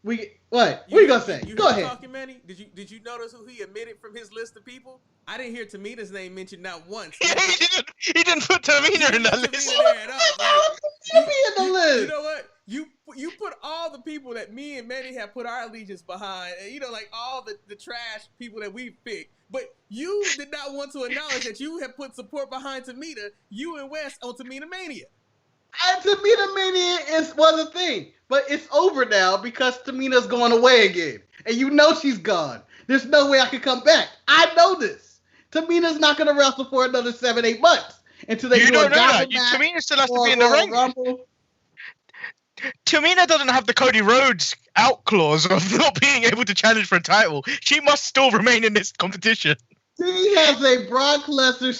What are you gonna say? Go ahead. Talking, Manny? Did you notice who he omitted from his list of people? I didn't hear Tamina's name mentioned not once. He didn't put Tamina in that list. She be in the list. You know what? you put all the people that me and Manny have put our allegiance behind, and like all the trash people that we've picked. But you did not want to acknowledge that you have put support behind Tamina, you and Wes on Tamina Mania. And Tamina Mania was a thing, but it's over now because Tamina's going away again, and you know she's gone. There's no way I can come back. I know this. Tamina's not going to wrestle for another 7-8 months until they do a match. Tamina still has to be in the ring. Rumble. Tamina doesn't have the Cody Rhodes out clause of not being able to challenge for a title. She must still remain in this competition. She has a Brock Lesnar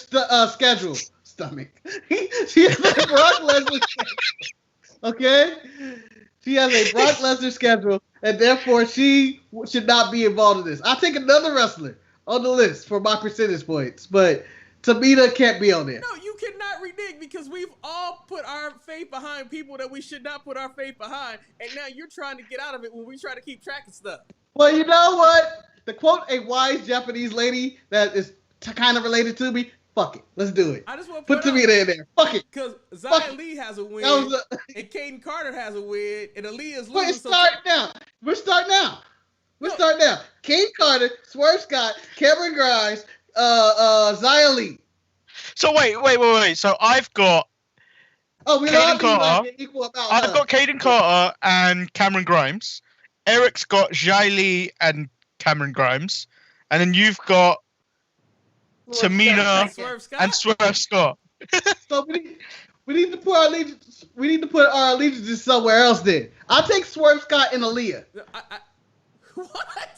schedule. Stomach. She has a Brock Lesnar schedule. Okay? She has a Brock Lesnar schedule, and therefore she should not be involved in this. I'll take another wrestler on the list for my percentage points, but Tamina can't be on there. No, you cannot renege because we've all put our faith behind people that we should not put our faith behind, and now you're trying to get out of it when we try to keep track of stuff. Well, you know what? To quote a wise Japanese lady that is kind of related to me, fuck it. Let's do it. I just want to put Tamina in there. Fuck it. Because Xia Li has a win, and Caden Carter has a win, and Aaliyah's losing. We're starting now. Caden Carter, Swerve Scott, Cameron Grimes, Xia Li. So wait. So I've got Caden Carter. I've got Caden Carter and Cameron Grimes. Eric's got Xia Li and Cameron Grimes, and then you've got Tamina and Swerve Scott. So we need to put our allegiance. We need to put our allegiances somewhere else. Then I'll take Swerve Scott and Aaliyah. What?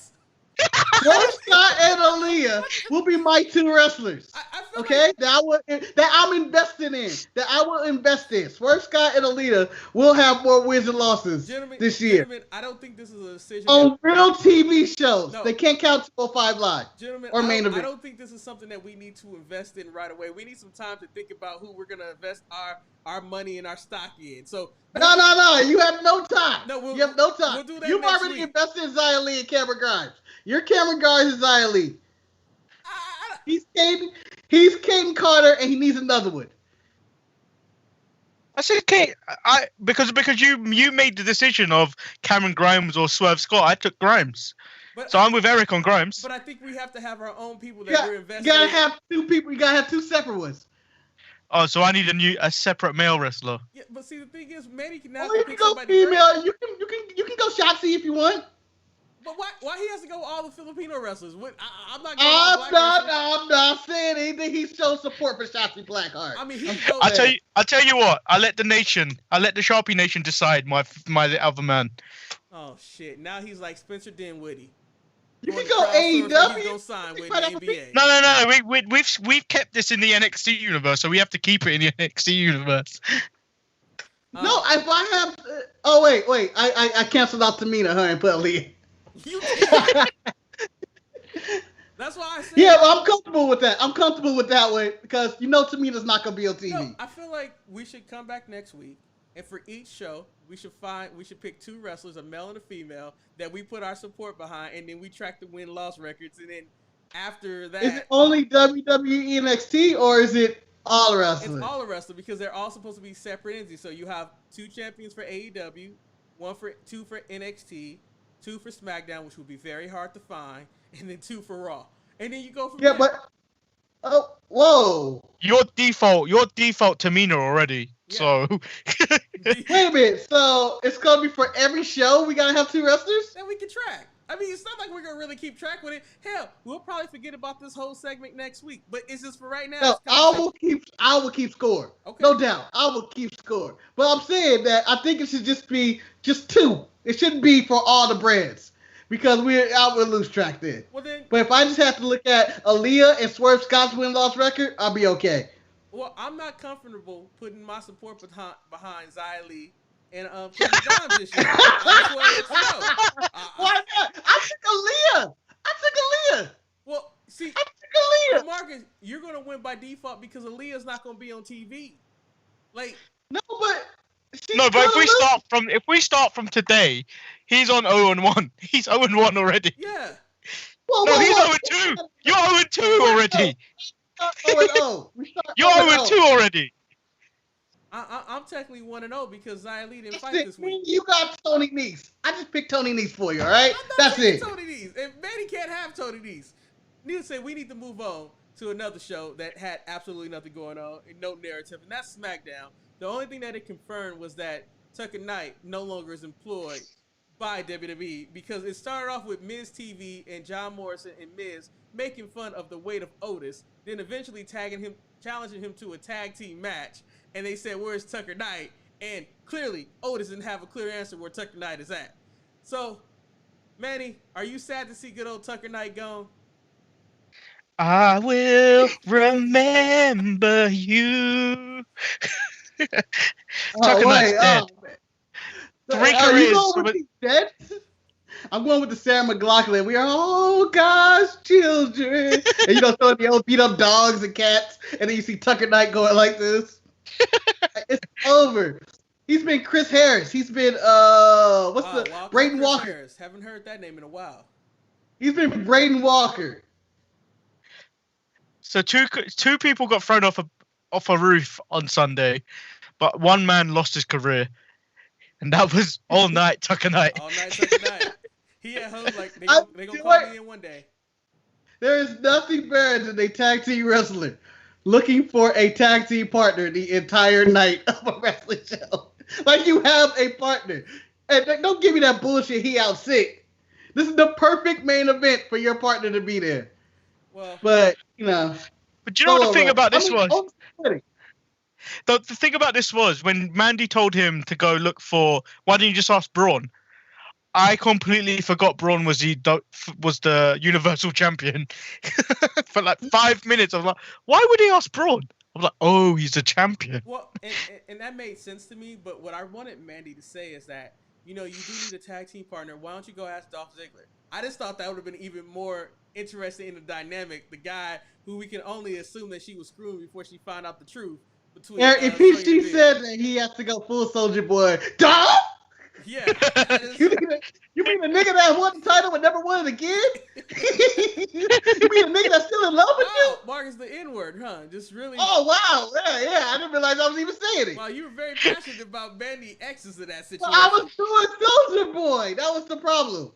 Swerve Scott and Aaliyah will be my two wrestlers. Okay, like that I'm investing in. That I will invest in. Swerve Scott and Aaliyah will have more wins and losses this year. Gentlemen, I don't think this is a decision on real TV shows. No. They can't count 205 Live. Gentlemen, or main event. I don't think this is something that we need to invest in right away. We need some time to think about who we're gonna invest our money and our stock in. So no. You have no time. You have no time. We'll do that. You've already invested in Xia Li and Cameron Grimes. Your Cameron Grimes is Xia Li. He's Caden Carter, and he needs another one. I said because you made the decision of Cameron Grimes or Swerve Scott. I took Grimes. So I'm with Eric on Grimes. But I think we have to have our own people that we're investing in. You gotta have two people. You gotta have two separate ones. Oh, so I need a separate male wrestler. Yeah, but see, the thing is, Manny can now you can go female. You can go Shotzi if you want. But why he has to go with all the Filipino wrestlers? I'm not saying anything. He shows support for Shotzi Blackheart. I mean, I'll tell you what. I let the Sharpie Nation decide my other man. Oh shit! Now he's like Spencer Dinwiddie. You can go AEW. He's gonna sign with the NBA. No. We've kept this in the NXT universe, so we have to keep it in the NXT universe. No, if I have. Oh wait. I canceled out Tamina, and put Aaliyah. That's why I said. Yeah, well, I'm comfortable with that. I'm comfortable with that way because Tamina's not gonna be on TV. No, I feel like we should come back next week, and for each show, we should pick two wrestlers, a male and a female, that we put our support behind, and then we track the win-loss records, and then after that, is it only WWE NXT or is it all wrestling? It's all a wrestler because they're all supposed to be separate entities. So you have two champions for AEW, two for NXT. 2 for SmackDown, which would be very hard to find, and then 2 for Raw. And then you go from there. Whoa. Your default Tamina already. Yeah. So wait a minute. So it's gonna be for every show we gotta have 2 wrestlers? That we can track. I mean, it's not like we're gonna really keep track with it. Hell, we'll probably forget about this whole segment next week. But it's just for right now. No, I will keep score. Okay. No doubt. I will keep score. But I'm saying that I think it should just be 2. It shouldn't be for all the brands because I would lose track then. But if I just have to look at Aaliyah and Swerve Scott's win-loss record, I'll be okay. Well, I'm not comfortable putting my support behind Xia Li and Cameron Grimes this year. Why not? I took Aaliyah. Well, see, I took Aaliyah. Marcus, you're gonna win by default because Aaliyah's not gonna be on TV. Like no, but. No, but if we start from today, he's on 0-1. He's 0-1 already. Yeah. He's 0-2. You're 0-2 already. 0-0. You're 0-2 already. I'm technically 1-0 because Xia Li didn't fight this week. You got Tony Nese. I just picked Tony Nese for you, all right? I'm not That's taking it. Tony Nese. If Manny can't have Tony Nese. Needless to say, we need to move on to another show that had absolutely nothing going on, no narrative, and that's SmackDown. The only thing that it confirmed was that Tucker Knight no longer is employed by WWE because it started off with Miz TV and John Morrison and Miz making fun of the weight of Otis, then eventually challenging him to a tag team match, and they said, "Where's Tucker Knight?" And clearly, Otis didn't have a clear answer where Tucker Knight is at. So, Manny, are you sad to see good old Tucker Knight gone? I will remember you. Tucker Knight's dead. Three careers. Dead? I'm going with the Sarah McLachlan. We are all God's children. And you know, throwing the old beat up dogs and cats, and then you see Tucker Knight going like this. It's over. He's been Chris Harris. He's been Braden Walker. Harris. Haven't heard that name in a while. He's been Braden Walker. So two people got thrown off a roof on Sunday, but one man lost his career, and that was All Night Tucker Knight. All Night Tucker Knight. He at home like they gonna call me in one day. There is nothing better than a tag team wrestler looking for a tag team partner the entire night of a wrestling show. Like, you have a partner. And don't give me that bullshit he out sick. This is the perfect main event for your partner to be there. Well, but, you know. But you know what the thing about this was? The thing about this was, when Mandy told him to go look for, why didn't you just ask Braun? I completely forgot Braun was the Universal Champion. For like 5 minutes, I was like, why would he ask Braun? I was like, oh, he's a champion. Well, and that made sense to me, but what I wanted Mandy to say is that, you know, you do need a tag team partner. Why don't you go ask Dolph Ziggler? I just thought that would have been even more interesting in the dynamic. The guy who we can only assume that she was screwing before she found out the truth. If she said that he has to go full Soldier Boy, Dolph? Yeah. You mean the nigga that won the title but never won it again? You mean the nigga that's still in love with you? Mark is the N-word, huh? Just really. Oh, wow. Yeah. I didn't realize I was even saying it. Wow, you were very passionate about Mandy X's in that situation. Well, I was doing Soldier Boy. That was the problem.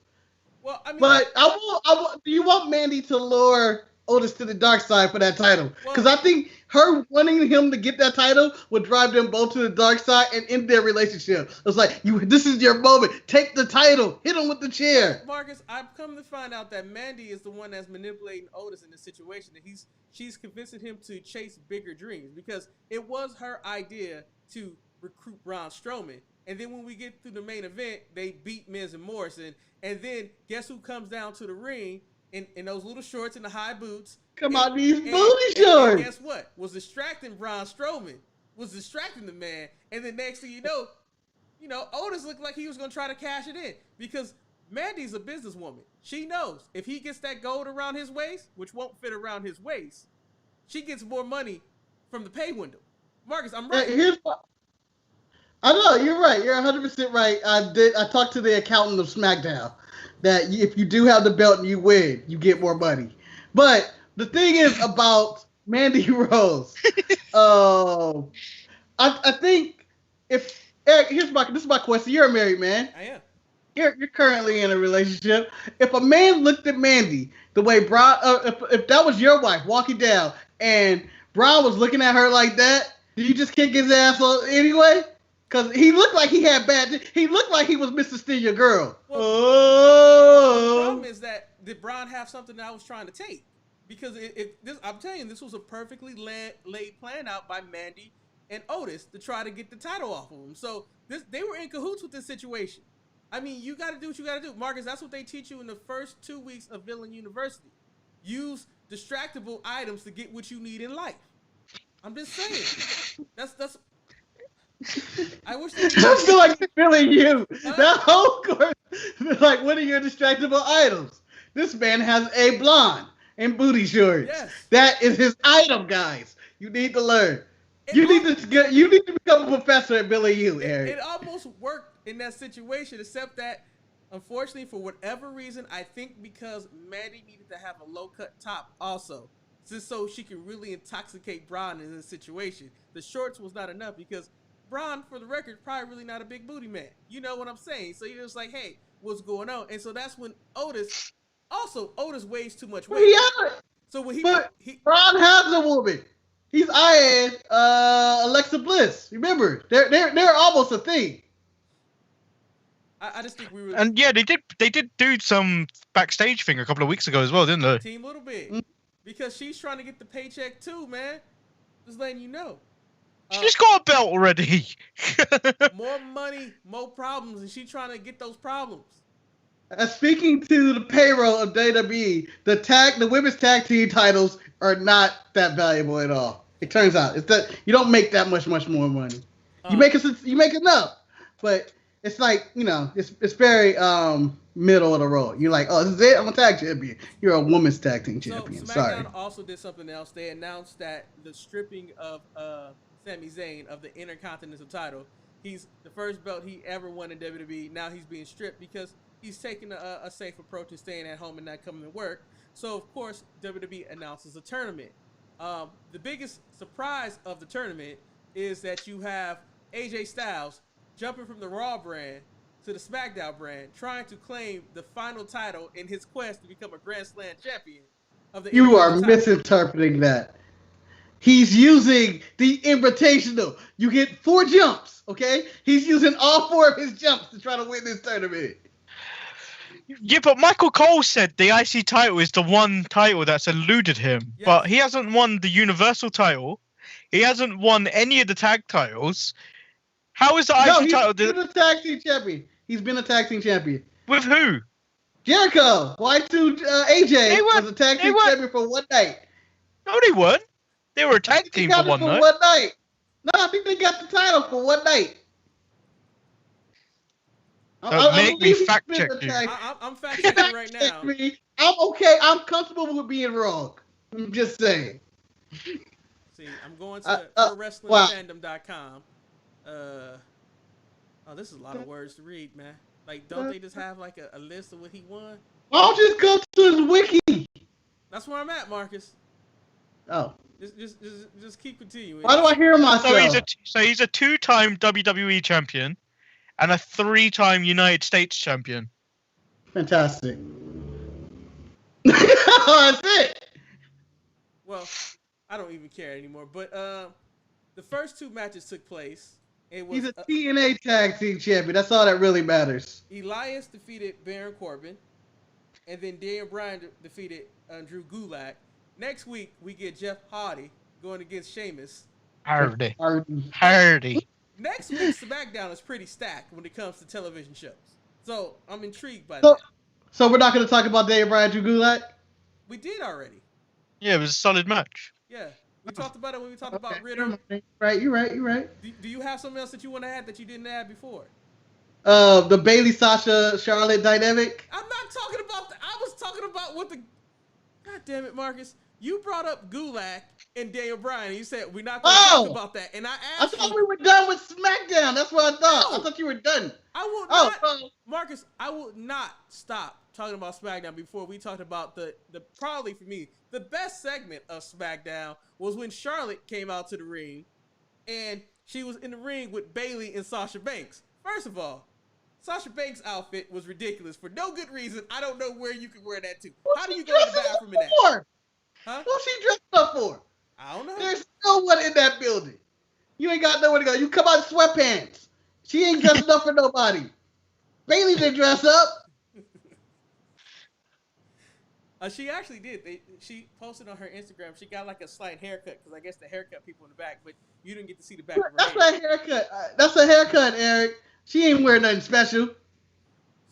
Well, I mean, but I want. Do you want Mandy to lure Otis to the dark side for that title? Because I think her wanting him to get that title would drive them both to the dark side and end their relationship. It's like, this is your moment. Take the title. Hit him with the chair. Marcus, I've come to find out that Mandy is the one that's manipulating Otis in this situation. That she's convincing him to chase bigger dreams because it was her idea to recruit Braun Strowman. And then when we get through the main event, they beat Miz and Morrison. And then guess who comes down to the ring in those little shorts and the high boots? Come on, these booty shorts. And guess what? Was distracting Braun Strowman. Was distracting the man. And then next thing you know, Otis looked like he was going to try to cash it in. Because Mandy's a businesswoman. She knows if he gets that gold around his waist, which won't fit around his waist, she gets more money from the pay window. Marcus, I'm right. I know, you're right. You're 100% right. I talked to the accountant of SmackDown that if you do have the belt and you win, you get more money. But the thing is about Mandy Rose. I think if Eric, this is my question. You're a married man. I am. You're currently in a relationship. If a man looked at Mandy the way Braun, if that was your wife walking down and Braun was looking at her like that, do you just kick his ass anyway? Because he looked like he had he looked like he was Mr. Steal Your Girl. Well, the problem is that did Braun have something that I was trying to take? Because I'm telling you, this was a perfectly laid plan out by Mandy and Otis to try to get the title off of him. So they were in cahoots with this situation. I mean, you got to do what you got to do. Marcus, that's what they teach you in the first 2 weeks of Villain University. Use distractible items to get what you need in life. I'm just saying. That's I wish I feel like it's feeling you. That whole course, like, what are your distractible items? This man has a blonde and booty shorts. Yes. That is his item, guys. You need to learn. You need to become a professor at Billy U, Eric. It almost worked in that situation, except that, unfortunately, for whatever reason, I think because Mandy needed to have a low-cut top also, just so she could really intoxicate Braun in this situation. The shorts was not enough because Braun, for the record, probably really not a big booty man. You know what I'm saying? So you're just like, hey, what's going on? And so that's when Otis weighs too much weight. Yeah, So when but Braun has a woman. He's eyeing Alexa Bliss. Remember, they're almost a thing. I just think we were. And yeah, they did do some backstage thing a couple of weeks ago as well, didn't they? Team Little Big, because she's trying to get the paycheck too, man. Just letting you know. She's got a belt already. More money, more problems, and she's trying to get those problems. Speaking to the payroll of WWE, the women's tag team titles are not that valuable at all. It turns out it's that you don't make that much more money. You make enough, but it's like, it's very middle of the road. You're like, oh, this is it. I'm a tag champion. You're a women's tag team champion. So Sorry. SmackDown also did something else. They announced that the stripping of Sami Zayn of the Intercontinental title. He's the first belt he ever won in WWE. Now he's being stripped because he's taking a safe approach and staying at home and not coming to work. So, of course, WWE announces a tournament. The biggest surprise of the tournament is that you have AJ Styles jumping from the Raw brand to the SmackDown brand, trying to claim the final title in his quest to become a Grand Slam champion of the You are misinterpreting that. He's using the Invitational. You get 4 jumps, okay? He's using all 4 of his jumps to try to win this tournament. Yeah, but Michael Cole said the IC title is the one title that's eluded him. Yes. But he hasn't won the Universal title. He hasn't won any of the tag titles. How is the IC title? He's been a tag team champion. He's been a tag team champion. With who? Jericho. Y2 AJ was a tag team champion for one night. No, they weren't. They were a tag team for one night. No, I think they got the title for one night. Make me fact check you. I'm fact checking right now. I'm okay. I'm comfortable with being wrong. I'm just saying. See, I'm going to ProWrestlingFandom.com. This is a lot of words to read, man. Like, don't they just have like a list of what he won? I'll just go to his wiki. That's where I'm at, Marcus. Oh. Just keep continuing. Why do I hear myself? So he's a 2-time WWE champion and a 3-time United States champion. Fantastic. That's it. Well, I don't even care anymore. But the first 2 matches took place. He's a TNA tag team champion. That's all that really matters. Elias defeated Baron Corbin, and then Daniel Bryan defeated Drew Gulak. Next week, we get Jeff Hardy going against Sheamus. Hardy. Next week's SmackDown is pretty stacked when it comes to television shows. So, I'm intrigued by that. So, we're not going to talk about Daniel Bryan, Drew Gulak? We did already. Yeah, it was a solid match. Yeah. We talked about it when we talked about Ritter. Right, you're right. Do you have something else that you want to add that you didn't add before? The Bayley, Sasha, Charlotte dynamic? I'm not talking about that. I was talking about what the... God damn it, Marcus. You brought up Gulak and Daniel Bryan, and you said we're not going to talk about that. And I asked I thought we were done with SmackDown. That's what I thought. I thought you were done. I will not... Marcus, I will not stop talking about SmackDown before we talked about the probably for me, the best segment of SmackDown was when Charlotte came out to the ring and she was in the ring with Bayley and Sasha Banks. First of all, Sasha Banks' outfit was ridiculous for no good reason. I don't know where you could wear that to. How do you go to the bathroom in that? Huh? What's she dressed up for? I don't know. There's no one in that building. You ain't got nowhere to go. You come out in sweatpants. She ain't dressed up for nobody. Bayley didn't dress up. She actually did. She posted on her Instagram. She got like a slight haircut because I guess the haircut people in the back, but you didn't get to see the back of her That's a haircut. That's a haircut, Eric. She ain't wearing nothing special.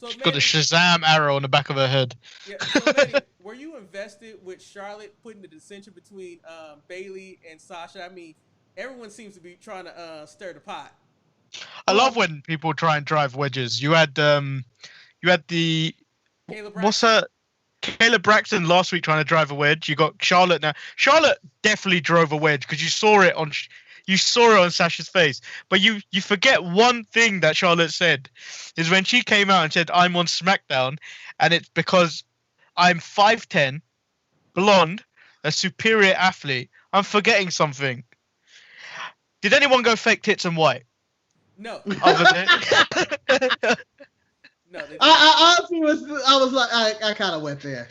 So she's got a Shazam arrow on the back of her head. Yeah, so Manny, were you invested with Charlotte putting the dissension between Bayley and Sasha? I mean, everyone seems to be trying to stir the pot. I love when people try and drive wedges. You had the Caleb Braxton last week trying to drive a wedge. You got Charlotte now. Charlotte definitely drove a wedge because you saw it on Sasha's face. But you forget one thing that Charlotte said is when she came out and said, "I'm on SmackDown," and it's because I'm 5'10", blonde, a superior athlete. I'm forgetting something. Did anyone go fake tits and white? No. Other than No. I honestly was like, I kind of went there.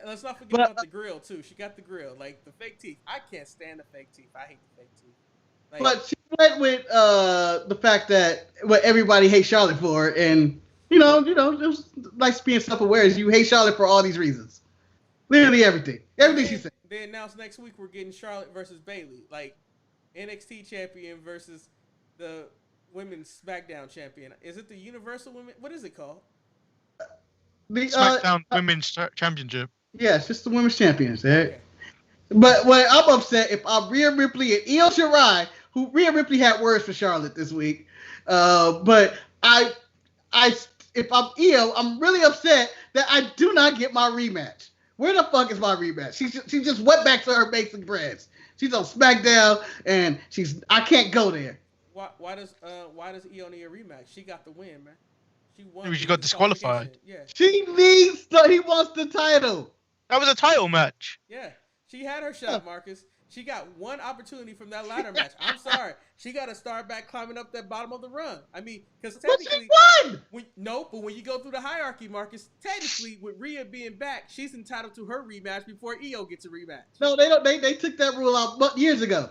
Let's not forget But about the grill too. She got the grill, like the fake teeth. I can't stand the fake teeth. I hate the fake teeth. Like, but she went with the fact that what everybody hates Charlotte for, and you know, it was nice being self-aware. Is you hate Charlotte for all these reasons, literally everything she said. They announced next week we're getting Charlotte versus Bayley, like NXT champion versus the women's SmackDown champion. Is it the Universal Women? What is it called? The SmackDown Women's Championship. yeah, it's just the women's champions. Okay. But what I'm upset if I'm Rhea Ripley and Io Shirai, who Rhea Ripley had words for Charlotte this week. But if I'm Io, I'm really upset that I do not get my rematch. Where the fuck is my rematch? She just went back to her basic brands. She's on SmackDown and I can't go there. Why does Io need a rematch? She got the win, man. She won. She got disqualified. Yeah. He wants the title. That was a title match. Yeah. She had her shot, Marcus. She got one opportunity from that ladder match. I'm sorry. She got to start back climbing up that bottom of the rung. I mean, because technically, but she won. But when you go through the hierarchy, Marcus, technically, with Rhea being back, she's entitled to her rematch before Io gets a rematch. No, they don't. They took that rule out years ago.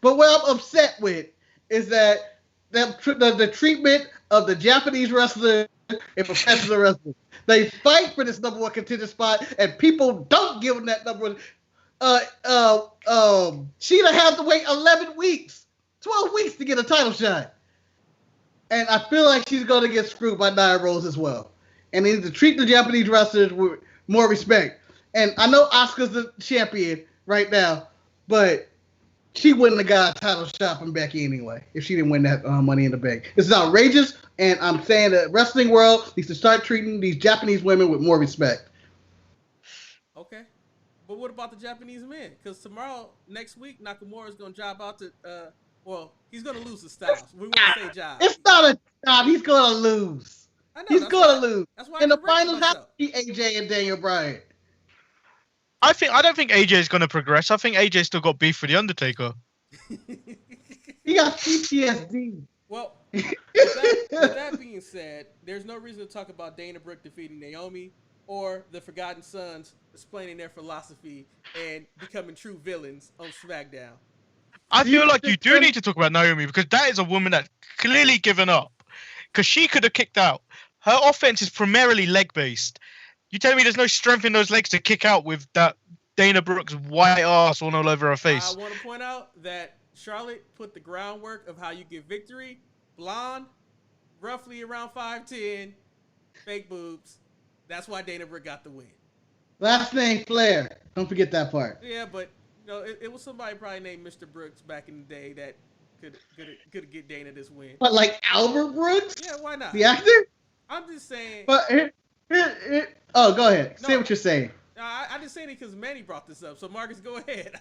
But what I'm upset with is that the treatment of the Japanese wrestler and professional wrestlers. They fight for this number one contender spot, and people don't give them that number one. Sheila had to wait 11 weeks, 12 weeks to get a title shot. And I feel like she's going to get screwed by Nia Rose as well. And they need to treat the Japanese wrestlers with more respect. And I know Asuka's the champion right now, but she wouldn't have got a title shot from Becky anyway if she didn't win that Money in the Bank. This is outrageous, and I'm saying the wrestling world needs to start treating these Japanese women with more respect. Okay. But what about the Japanese men? Because next week, Nakamura is going to job out to, he's going to lose the Styles. We won't say job. It's not a job. He's going to lose. I know, he's going to lose. That's why and the finals have to be AJ and Daniel Bryan. I don't think AJ is going to progress. I think AJ still got beef with the Undertaker. He got PTSD. Well, with that being said, there's no reason to talk about Dana Brooke defeating Naomi or the Forgotten Sons explaining their philosophy and becoming true villains on SmackDown. I feel like you do need to talk about Naomi because that is a woman that's clearly given up. Because she could have kicked out. Her offense is primarily leg-based. You telling me there's no strength in those legs to kick out with that Dana Brooke's white ass all over her face? I want to point out that Charlotte put the groundwork of how you get victory. Blonde, roughly around 5'10", fake boobs. That's why Dana Brooke got the win. Last name Flair. Don't forget that part. Yeah, but it was somebody probably named Mr. Brooks back in the day that could get Dana this win. But like Albert Brooks? Yeah, why not? The actor? I'm just saying. But go ahead. Say what you're saying. I just saying it because Manny brought this up. So Marcus, go ahead.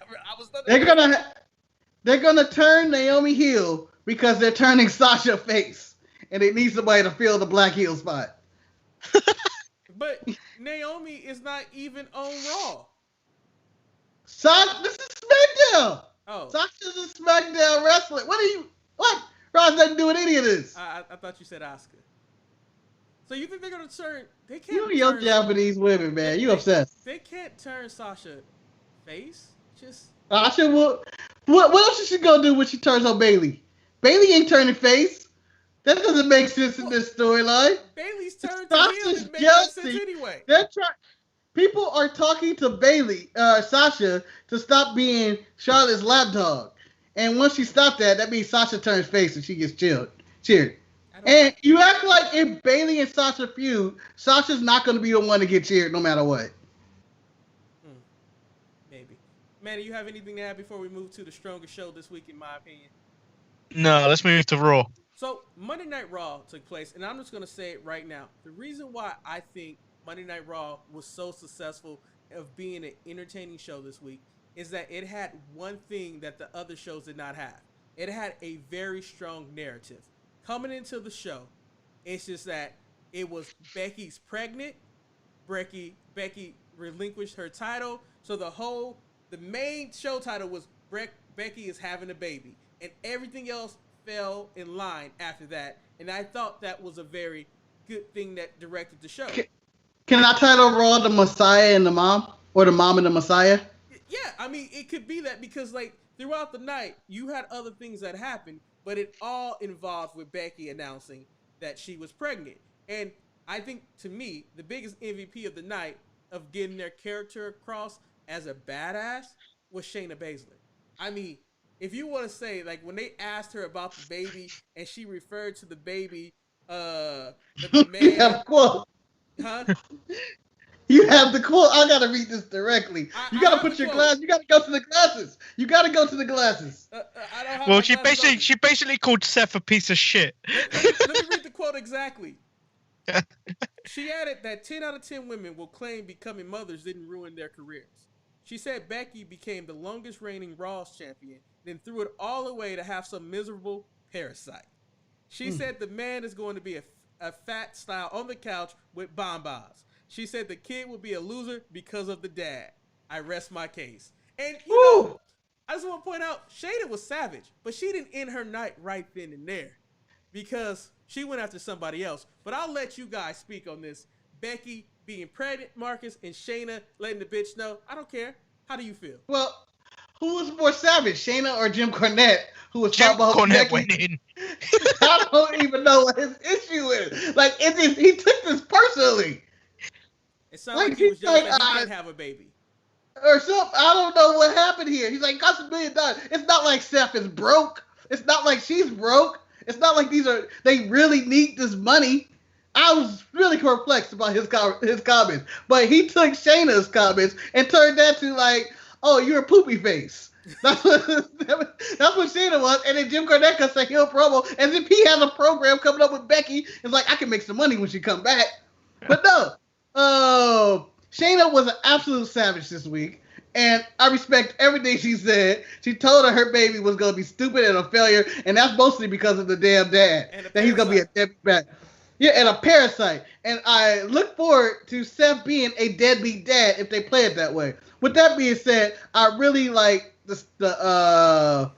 They're gonna turn Naomi heel because they're turning Sasha face, and they need somebody to fill the black heel spot. But Naomi is not even on Raw. This is SmackDown. Oh, Sasha's a SmackDown wrestler. What? Raw's nothing to do with any of this. I thought you said Asuka. So you think they're gonna turn? They can't. You young Japanese women, man. You obsessed. They can't turn Sasha face. Just Sasha will. What else is she gonna do when she turns on Bayley? Bayley ain't turning face. That doesn't make sense in this storyline. Bayley's turn to heel didn't make sense anyway. People are talking to Sasha, to stop being Charlotte's lapdog. And once she stopped that means Sasha turns face and she gets cheered. And you act like if Bayley and Sasha feud, Sasha's not going to be the one to get cheered no matter what. Maybe. Manny, you have anything to add before we move to the strongest show this week, in my opinion? No, let's move to Raw. So, Monday Night Raw took place, and I'm just going to say it right now. The reason why I think Monday Night Raw was so successful of being an entertaining show this week is that it had one thing that the other shows did not have. It had a very strong narrative. Coming into the show, it's just that it was Becky's pregnant. Becky relinquished her title. So the main show title was Becky is having a baby. and everything else fell in line after that. And I thought that was a very good thing that directed the show. Can I title Raw the Messiah and the Mom, or the Mom and the Messiah? Yeah, I mean, it could be that because like throughout the night, you had other things that happened, but it all involved with Becky announcing that she was pregnant. And I think, to me, the biggest MVP of the night of getting their character across as a badass was Shayna Baszler. I mean, if you want to say, like, when they asked her about the baby and she referred to the baby, that the man... You have a quote. Huh? You have the quote. I gotta read this directly. You gotta put your glass. You gotta go to the glasses. You gotta go to the glasses. I don't have well, she basically called Seth a piece of shit. Let me read the quote exactly. She added that 10 out of 10 women will claim becoming mothers didn't ruin their careers. She said Becky became the longest reigning Raw's champion, then threw it all away to have some miserable parasite. She said the man is going to be a fat style on the couch with bonbons. She said the kid will be a loser because of the dad. I rest my case. And, you know, I just want to point out, Shayna was savage, but she didn't end her night right then and there because she went after somebody else. But I'll let you guys speak on this. Becky being pregnant, Marcus, and Shayna letting the bitch know. I don't care. How do you feel? Well, who was more savage, Shayna or Jim Cornette, who was Jim Cornette Becky? went in. I don't even know what his issue is. Like, he took this personally. It sounds like he was just like, he can't have a baby. Or something. I don't know what happened here. He's like, cost $1 million. It's not like Seth is broke. It's not like she's broke. It's not like they really need this money. I was really perplexed about his comments. But he took Shayna's comments and turned that to like, oh, you're a poopy face. That's what Shayna was. And then Jim Cornette could say he'll promo as if he has a program coming up with Becky. It's like, I can make some money when she come back. But no. Shayna was an absolute savage this week, and I respect everything she said. She told her baby was going to be stupid and a failure, and that's mostly because of the damn dad. That he's going to be a deadbeat dad. Yeah, and a parasite. And I look forward to Seth being a deadbeat dad if they play it that way. With that being said, I really like the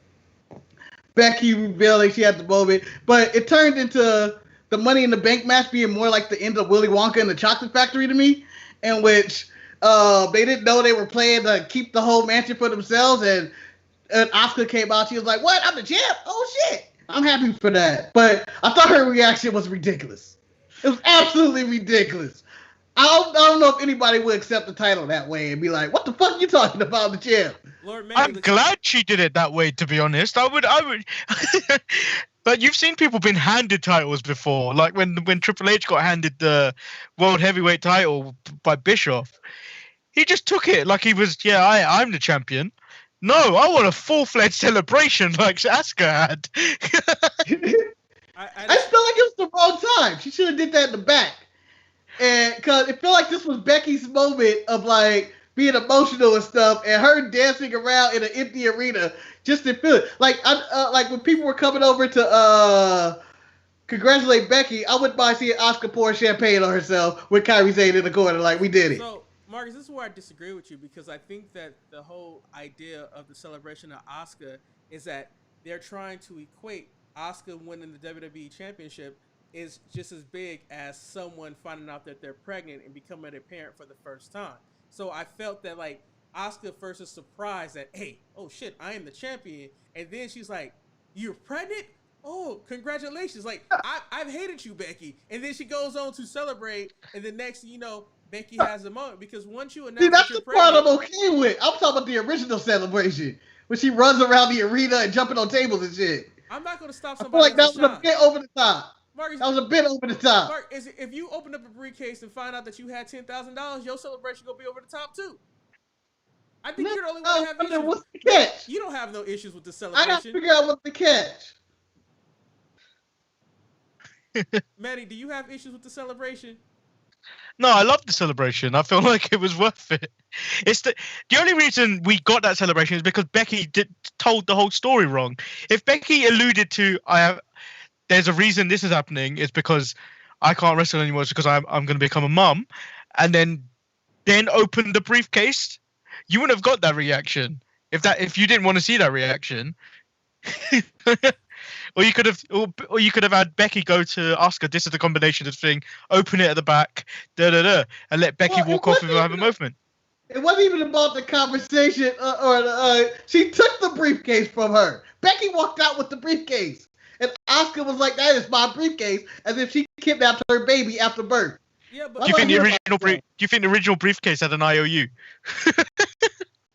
Becky revealing she had the moment, but it turned into the Money in the Bank match being more like the end of Willy Wonka and the Chocolate Factory to me, in which they didn't know they were playing to keep the whole mansion for themselves, and Asuka came out. She was like, what? I'm the champ? Oh, shit. I'm happy for that. But I thought her reaction was ridiculous. It was absolutely ridiculous. I don't know if anybody would accept the title that way and be like, what the fuck are you talking about, the champ? I'm glad she did it that way, to be honest. I would. But you've seen people been handed titles before, like when Triple H got handed the World Heavyweight title by Bischoff. He just took it like he was, I'm the champion. No, I want a full-fledged celebration like Asuka had. I feel like it was the wrong time. She should have did that in the back. And because it felt like this was Becky's moment of like being emotional and stuff, and her dancing around in an empty arena just to feel it. Like like when people were coming over to congratulate Becky, I wouldn't mind seeing Asuka pour champagne on herself with Kairi Sane in the corner, like we did it. So, Marcus, this is where I disagree with you, because I think that the whole idea of the celebration of Asuka is that they're trying to equate Asuka winning the WWE Championship is just as big as someone finding out that they're pregnant and becoming a parent for the first time. So I felt that like Asuka first is surprised that, hey, oh shit, I am the champion. And then she's like, you're pregnant? Oh, congratulations. Like, I've hated you, Becky. And then she goes on to celebrate. And the next thing you know, Becky has a moment. Because once you announce that's the part I'm okay with. I'm talking about the original celebration. When she runs around the arena and jumping on tables and shit. I'm not going to stop I somebody. feel like that was a bit over the top. Marcus, that was a bit over the top. Mark, if you open up a briefcase and find out that you had $10,000, your celebration gonna be over the top too. I think you're the only one that have issues. What's the catch? You don't have no issues with the celebration. I gotta figure out what's the catch. Manny, do you have issues with the celebration? No, I love the celebration. I feel like it was worth it. It's the only reason we got that celebration is because Becky told the whole story wrong. If Becky alluded to there's a reason this is happening, is because I can't wrestle anymore, it's because I'm going to become a mum, and then open the briefcase, you wouldn't have got that reaction. If you didn't want to see that reaction. Or you could have had Becky go to Asuka. This is the combination of the thing. Open it at the back, and let Becky walk off and have a movement. It wasn't even about the conversation, she took the briefcase from her. Becky walked out with the briefcase, and Asuka was like, "That is my briefcase," as if she kidnapped her baby after birth. Yeah, but do you think the original briefcase had an IOU?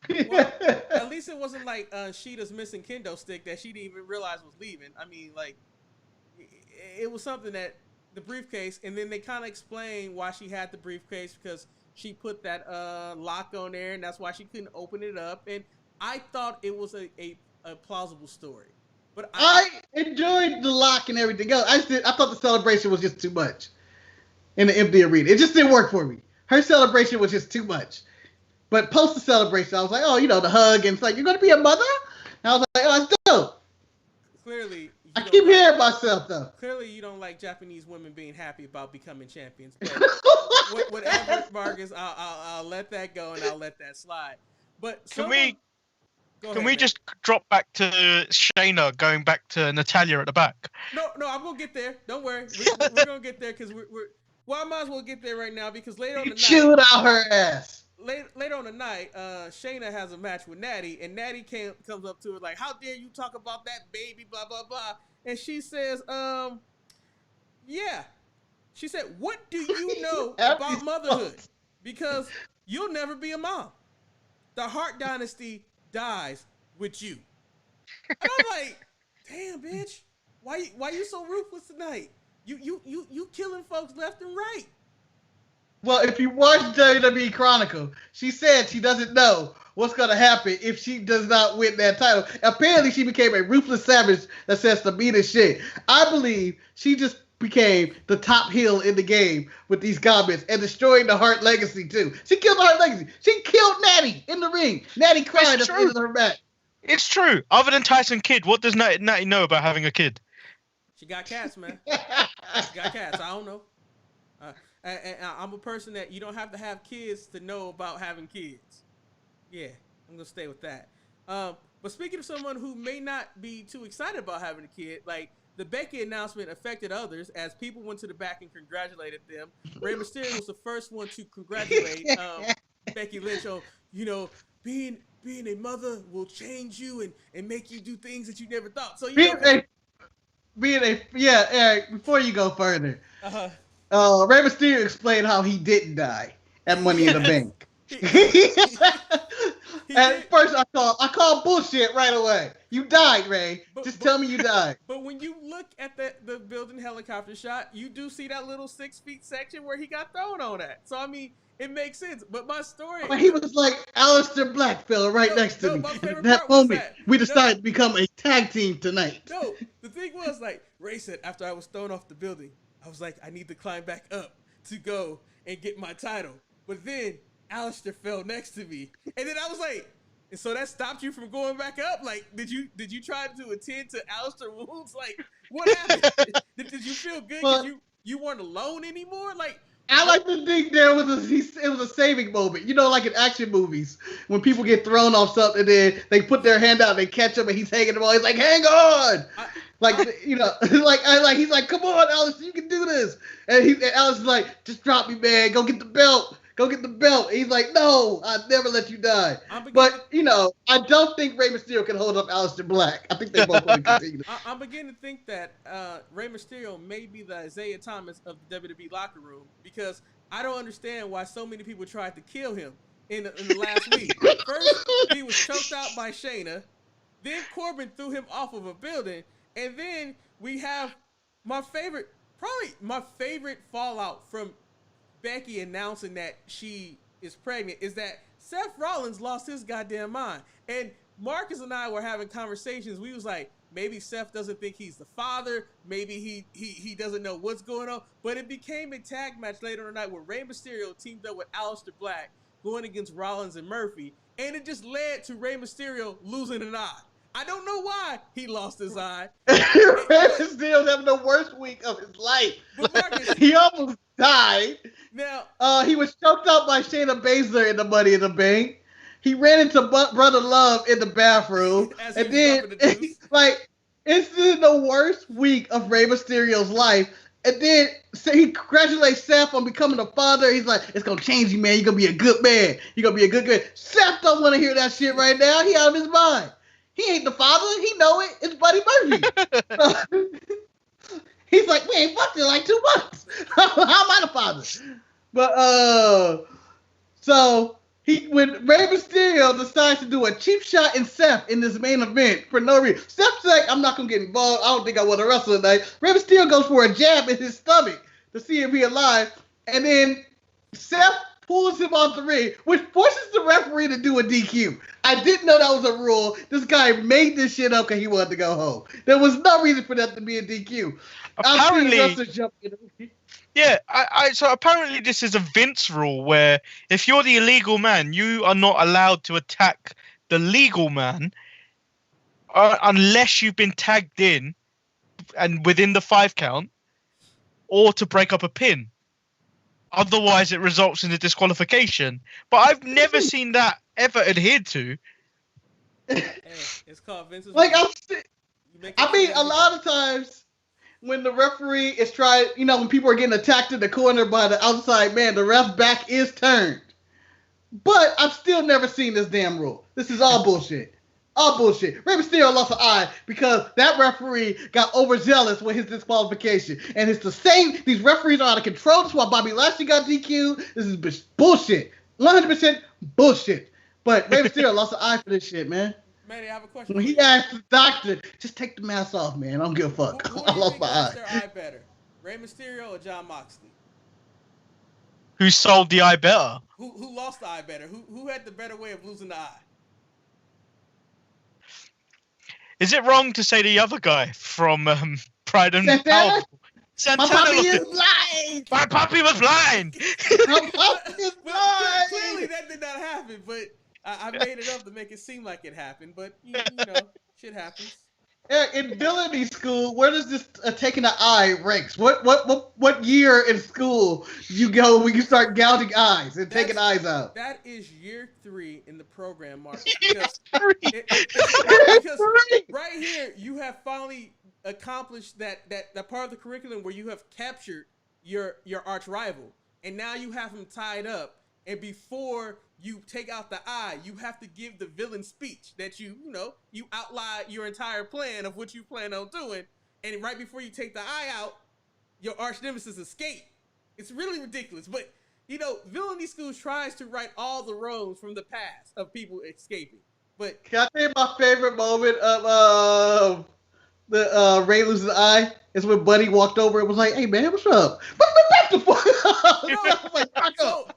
Well, at least it wasn't like Sheeta's missing kendo stick that she didn't even realize was leaving. I mean, like, it was something that the briefcase, and then they kind of explained why she had the briefcase because she put that lock on there, and that's why she couldn't open it up. And I thought it was a plausible story. But I enjoyed the lock and everything else. I thought the celebration was just too much in the empty arena. It just didn't work for me. Her celebration was just too much. But post the celebration, I was like, oh, the hug, and it's like, you're going to be a mother? And I was like, oh, that's dope. Clearly, I keep hearing myself, though. Clearly, you don't like Japanese women being happy about becoming champions. But whatever, Marcus, I'll let that go, and I'll let that slide. But Can we just drop back to Shayna going back to Natalya at the back? No, I'm going to get there. Don't worry. We're going to get there because I might as well get there right now because later on the night. Chewed out her ass. Later on the night, Shayna has a match with Natty, and Natty comes up to her like, "How dare you talk about that baby, blah, blah, blah." And she says, yeah. She said, "What do you know about motherhood? Because you'll never be a mom. The Hart Dynasty dies with you." And I'm like, damn, bitch. Why you so ruthless tonight? You killing folks left and right. Well, if you watch WWE Chronicle, she said she doesn't know what's going to happen if she does not win that title. Apparently, she became a ruthless savage that says the meanest shit. I believe she just became the top heel in the game with these comments and destroying the Hart legacy, too. She killed the Hart legacy. She killed Natty in the ring. Natty cried at the end of her match. It's true. Other than Tyson Kidd, what does Natty know about having a kid? She got cats, man. She got cats. I don't know. And I'm a person that you don't have to have kids to know about having kids. Yeah, I'm going to stay with that. But speaking of someone who may not be too excited about having a kid, like the Becky announcement affected others as people went to the back and congratulated them. Rey Mysterio was the first one to congratulate Becky Lynch on, being a mother will change you and make you do things that you never thought. So Eric, before you go further, Rey Mysterio explained how he didn't die at Money in the Bank. At first, I called bullshit right away. You died, Ray. Just tell me you died. But when you look at the building helicopter shot, you do see that little 6 feet section where he got thrown on at. So, I mean, it makes sense. But my story... But he was like Aleister Black fella right next to me. At that moment, we decided to become a tag team tonight. No, the thing was, like, Ray said, after I was thrown off the building, I was like, I need to climb back up to go and get my title. But then Aleister fell next to me. And then I was like, and so that stopped you from going back up? Like, did you try to attend to Aleister wounds? Like, what happened? did you feel good because you weren't alone anymore? Like, I like to think it was a saving moment. Like in action movies, when people get thrown off something, then they put their hand out, they catch him, and he's hanging them all. He's like, hang on! He's like, come on, Alice, you can do this. And Alice is like, just drop me, man. Go get the belt. Go get the belt. And he's like, no, I'd never let you die. But, I don't think Rey Mysterio can hold up Aleister Black. I think they both want to continue. I'm beginning to think that Rey Mysterio may be the Isaiah Thomas of the WWE locker room because I don't understand why so many people tried to kill him in the last week. First, he was choked out by Shayna. Then Corbin threw him off of a building. And then we have my favorite fallout from Becky announcing that she is pregnant is that Seth Rollins lost his goddamn mind. And Marcus and I were having conversations. We was like, maybe Seth doesn't think he's the father. Maybe he doesn't know what's going on. But it became a tag match later in the night where Rey Mysterio teamed up with Aleister Black going against Rollins and Murphy. And it just led to Rey Mysterio losing an eye. I don't know why he lost his eye. Rey Mysterio's having the worst week of his life. But Marcus, he almost died. Now, he was choked out by Shayna Baszler in the Money in the Bank. he ran into Brother Love in the bathroom, and then like it's the worst week of Rey Mysterio's life. And then he congratulates Seth on becoming a father. He's like, it's gonna change you, man. You're gonna be a good man. You're gonna be a good man. Seth don't want to hear that shit right now. He out of his mind. He ain't the father. He know it. It's Buddy Murphy. He's like, we ain't fucked in like 2 months. How am I the father? But so when Rey Mysterio decides to do a cheap shot in Seth in this main event for no reason, Seth's like, I'm not gonna get involved. I don't think I want to wrestle tonight. Rey Mysterio goes for a jab in his stomach to see if he's alive, and then Seth pulls him off the ring, which forces the referee to do a DQ. I didn't know that was a rule. This guy made this shit up because he wanted to go home. There was no reason for that to be a DQ. Apparently, yeah, so apparently this is a Vince rule where if you're the illegal man, you are not allowed to attack the legal man unless you've been tagged in and within the 5 count or to break up a pin. Otherwise, it results in a disqualification. But I've never seen that ever adhered to. Hey, it's called Vince's like, rule. I mean, a lot of times when the referee is trying, when people are getting attacked in the corner by the outside man, the ref back is turned. But I've still never seen this damn rule. This is all bullshit. All bullshit. Rey Mysterio lost an eye because that referee got overzealous with his disqualification. And it's the same. These referees are out of control. That's why Bobby Lashley got DQ. This is bullshit. 100% bullshit. But Rey Mysterio lost an eye for this shit, man. Manny, I have a question. When he asked the doctor, just take the mask off, man. I don't give a fuck. Who I lost my eye. their eye better, Rey Mysterio or Jon Moxley? Who sold the eye better? Who lost the eye better? Who had the better way of losing the eye? Is it wrong to say the other guy from Pride and Santana? Powerful? Santana My puppy lost is it. blind. My puppy was blind. My puppy is blind. Clearly that did not happen, but I made it up to make it seem like it happened. But you know, shit happens. Eric, in villainy school, where does this taking an eye ranks? What year in school you go when you start gouging eyes and taking eyes out? That is year 3 in the program, Mark. Because right here, you have finally accomplished that part of the curriculum where you have captured your arch rival, and now you have him tied up. And before you take out the eye, you have to give the villain speech that you outline your entire plan of what you plan on doing. And right before you take the eye out, your arch nemesis escape. It's really ridiculous. But, villainy schools tries to right all the wrongs from the past of people escaping. But can I tell you my favorite moment of the Ray losing the eye? Is when Buddy walked over and was like, "Hey man, what's up?" What the fuck? I was like, "Fuck up."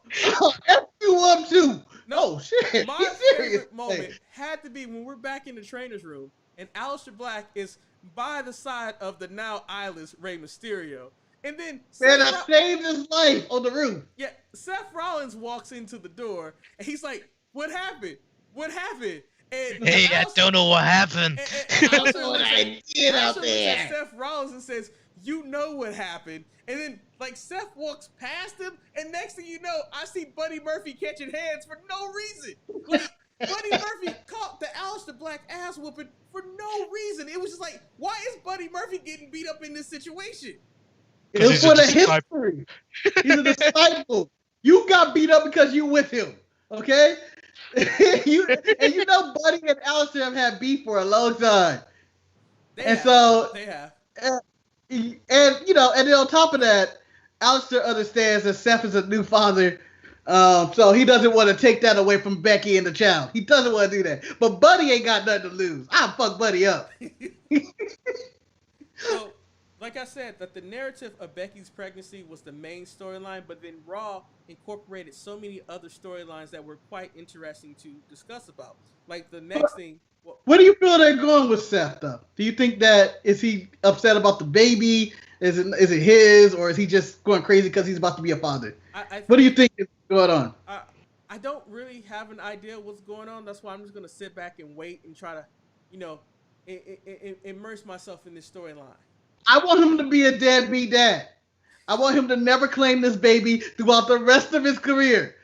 F you up too. No shit. My favorite moment had to be when we're back in the trainer's room and Aleister Black is by the side of the now eyeless Rey Mysterio. And then I saved his life on the roof. Yeah, Seth Rollins walks into the door and he's like, "What happened? What happened?" And hey, I don't know what happened. That's what I did out there. Seth Rollins and says, "You know what happened." And then, Seth walks past him, and next thing you know, I see Buddy Murphy catching hands for no reason. Buddy Murphy caught the Aleister Black ass whooping for no reason. It was just like, why is Buddy Murphy getting beat up in this situation? It was for the history. He's a disciple. You got beat up because you with him, okay? Buddy and Aleister have had beef for a long time. They have. And then on top of that, Aleister understands that Seth is a new father, so he doesn't want to take that away from Becky and the child. He doesn't want to do that. But Buddy ain't got nothing to lose. I'll fuck Buddy up. So, like I said, that the narrative of Becky's pregnancy was the main storyline, but then Raw incorporated so many other storylines that were quite interesting to discuss about. Like the next thing. Where do you feel they're going with Seth, though? Do you think is he upset about the baby? Is it his, or is he just going crazy because he's about to be a father? What do you think is going on? I don't really have an idea what's going on. That's why I'm just going to sit back and wait and try to, immerse myself in this storyline. I want him to be a deadbeat dad. I want him to never claim this baby throughout the rest of his career.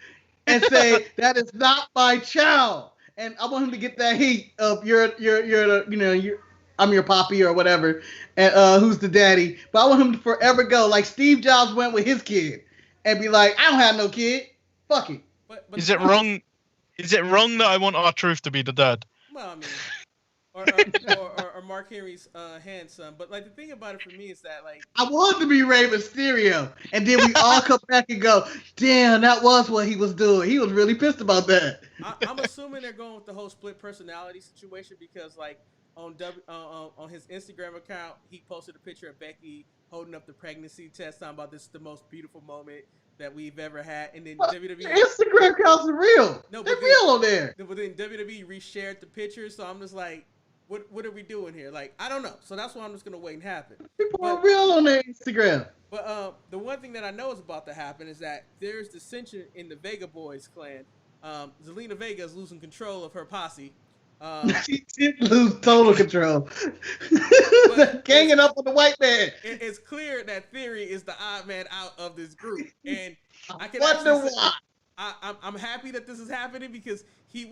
and say that is not my child. And I want him to get that heat of I'm your poppy or whatever, and who's the daddy. But I want him to forever go like Steve Jobs went with his kid, and be like, I don't have no kid. Fuck it. But Is it wrong? Is it wrong that I want R-Truth to be the dad? Well, I mean, or Mark Henry's handson. But like the thing about it for me is that like I want to be Rey Mysterio, and then we all come back and go, damn, that was what he was doing. He was really pissed about that. I'm assuming they're going with the whole split personality situation because like on his Instagram account he posted a picture of Becky holding up the pregnancy test, talking about this is the most beautiful moment that we've ever had, and then WWE Instagram accounts are real. No, they're real on there. But then WWE reshared the picture, so I'm just like, what are we doing here? Like, I don't know. So that's why I'm just gonna wait and happen. People are real on their Instagram. But the one thing that I know is about to happen is that there's dissension in the Vega Boys clan. Zelina Vega is losing control of her posse. She did lose total control. Ganging up on the white man. It's clear that Theory is the odd man out of this group, and I can wonder why. I'm happy that this is happening because he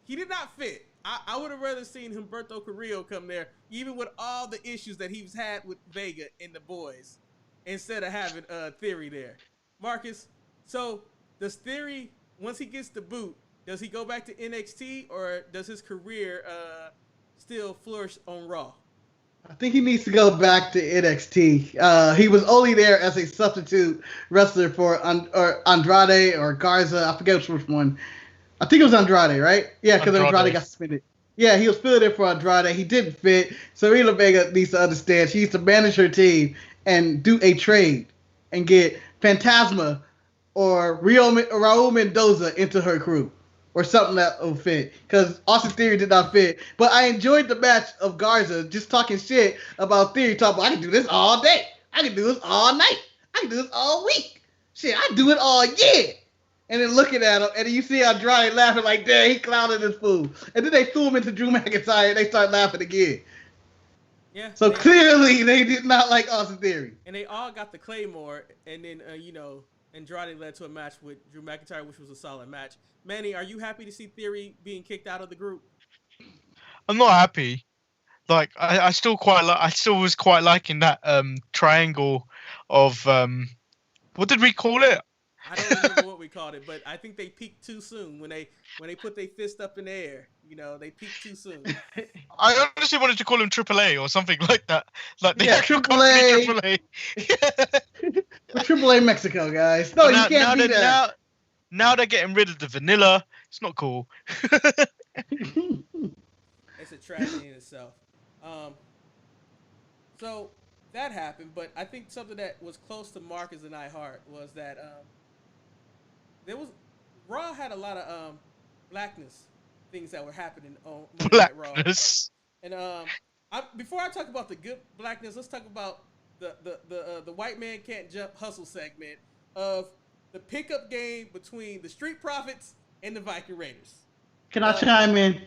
did not fit. I would have rather seen Humberto Carrillo come there, even with all the issues that he's had with Vega and the boys, instead of having Theory there. Marcus, so does Theory, once he gets the boot, does he go back to NXT or does his career still flourish on Raw? I think he needs to go back to NXT. He was only there as a substitute wrestler for Andrade or Garza. I forget which one. I think it was Andrade, right? Yeah, because Andrade got suspended. Yeah, he was still there for Andrade. He didn't fit. So Zelina Vega needs to understand she needs to manage her team and do a trade and get Phantasma or Raul Mendoza into her crew. Or something that will fit. Because Austin Theory did not fit. But I enjoyed the match of Garza just talking shit about Theory. Talking about, I can do this all day. I can do this all night. I can do this all week. Shit, I do it all year. And then looking at him, and then you see Andrade laughing like, damn, he clowning this fool. And then they threw him into Drew McIntyre, and they start laughing again. Yeah. So clearly, they did not like Austin Theory. And they all got the Claymore, and then, Andrade led to a match with Drew McIntyre, which was a solid match. Manny, are you happy to see Theory being kicked out of the group? I'm not happy. Like I still was quite liking that triangle of what did we call it? I don't remember what we called it, but I think they peaked too soon when they put their fist up in the air. They peaked too soon. I honestly wanted to call him AAA or something like that. Like the actual AAA. company AAA. AAA Mexico, guys. No, you can't do that. Now they're getting rid of the vanilla. It's not cool. It's a tragedy in itself. So that happened, but I think something that was close to Marcus and I heart was that Raw had a lot of blackness things that were happening on Monday Night Raw. And before I talk about the good blackness, let's talk about the white man can't jump hustle segment of the pickup game between the Street Profits and the Viking Raiders. Can I chime in?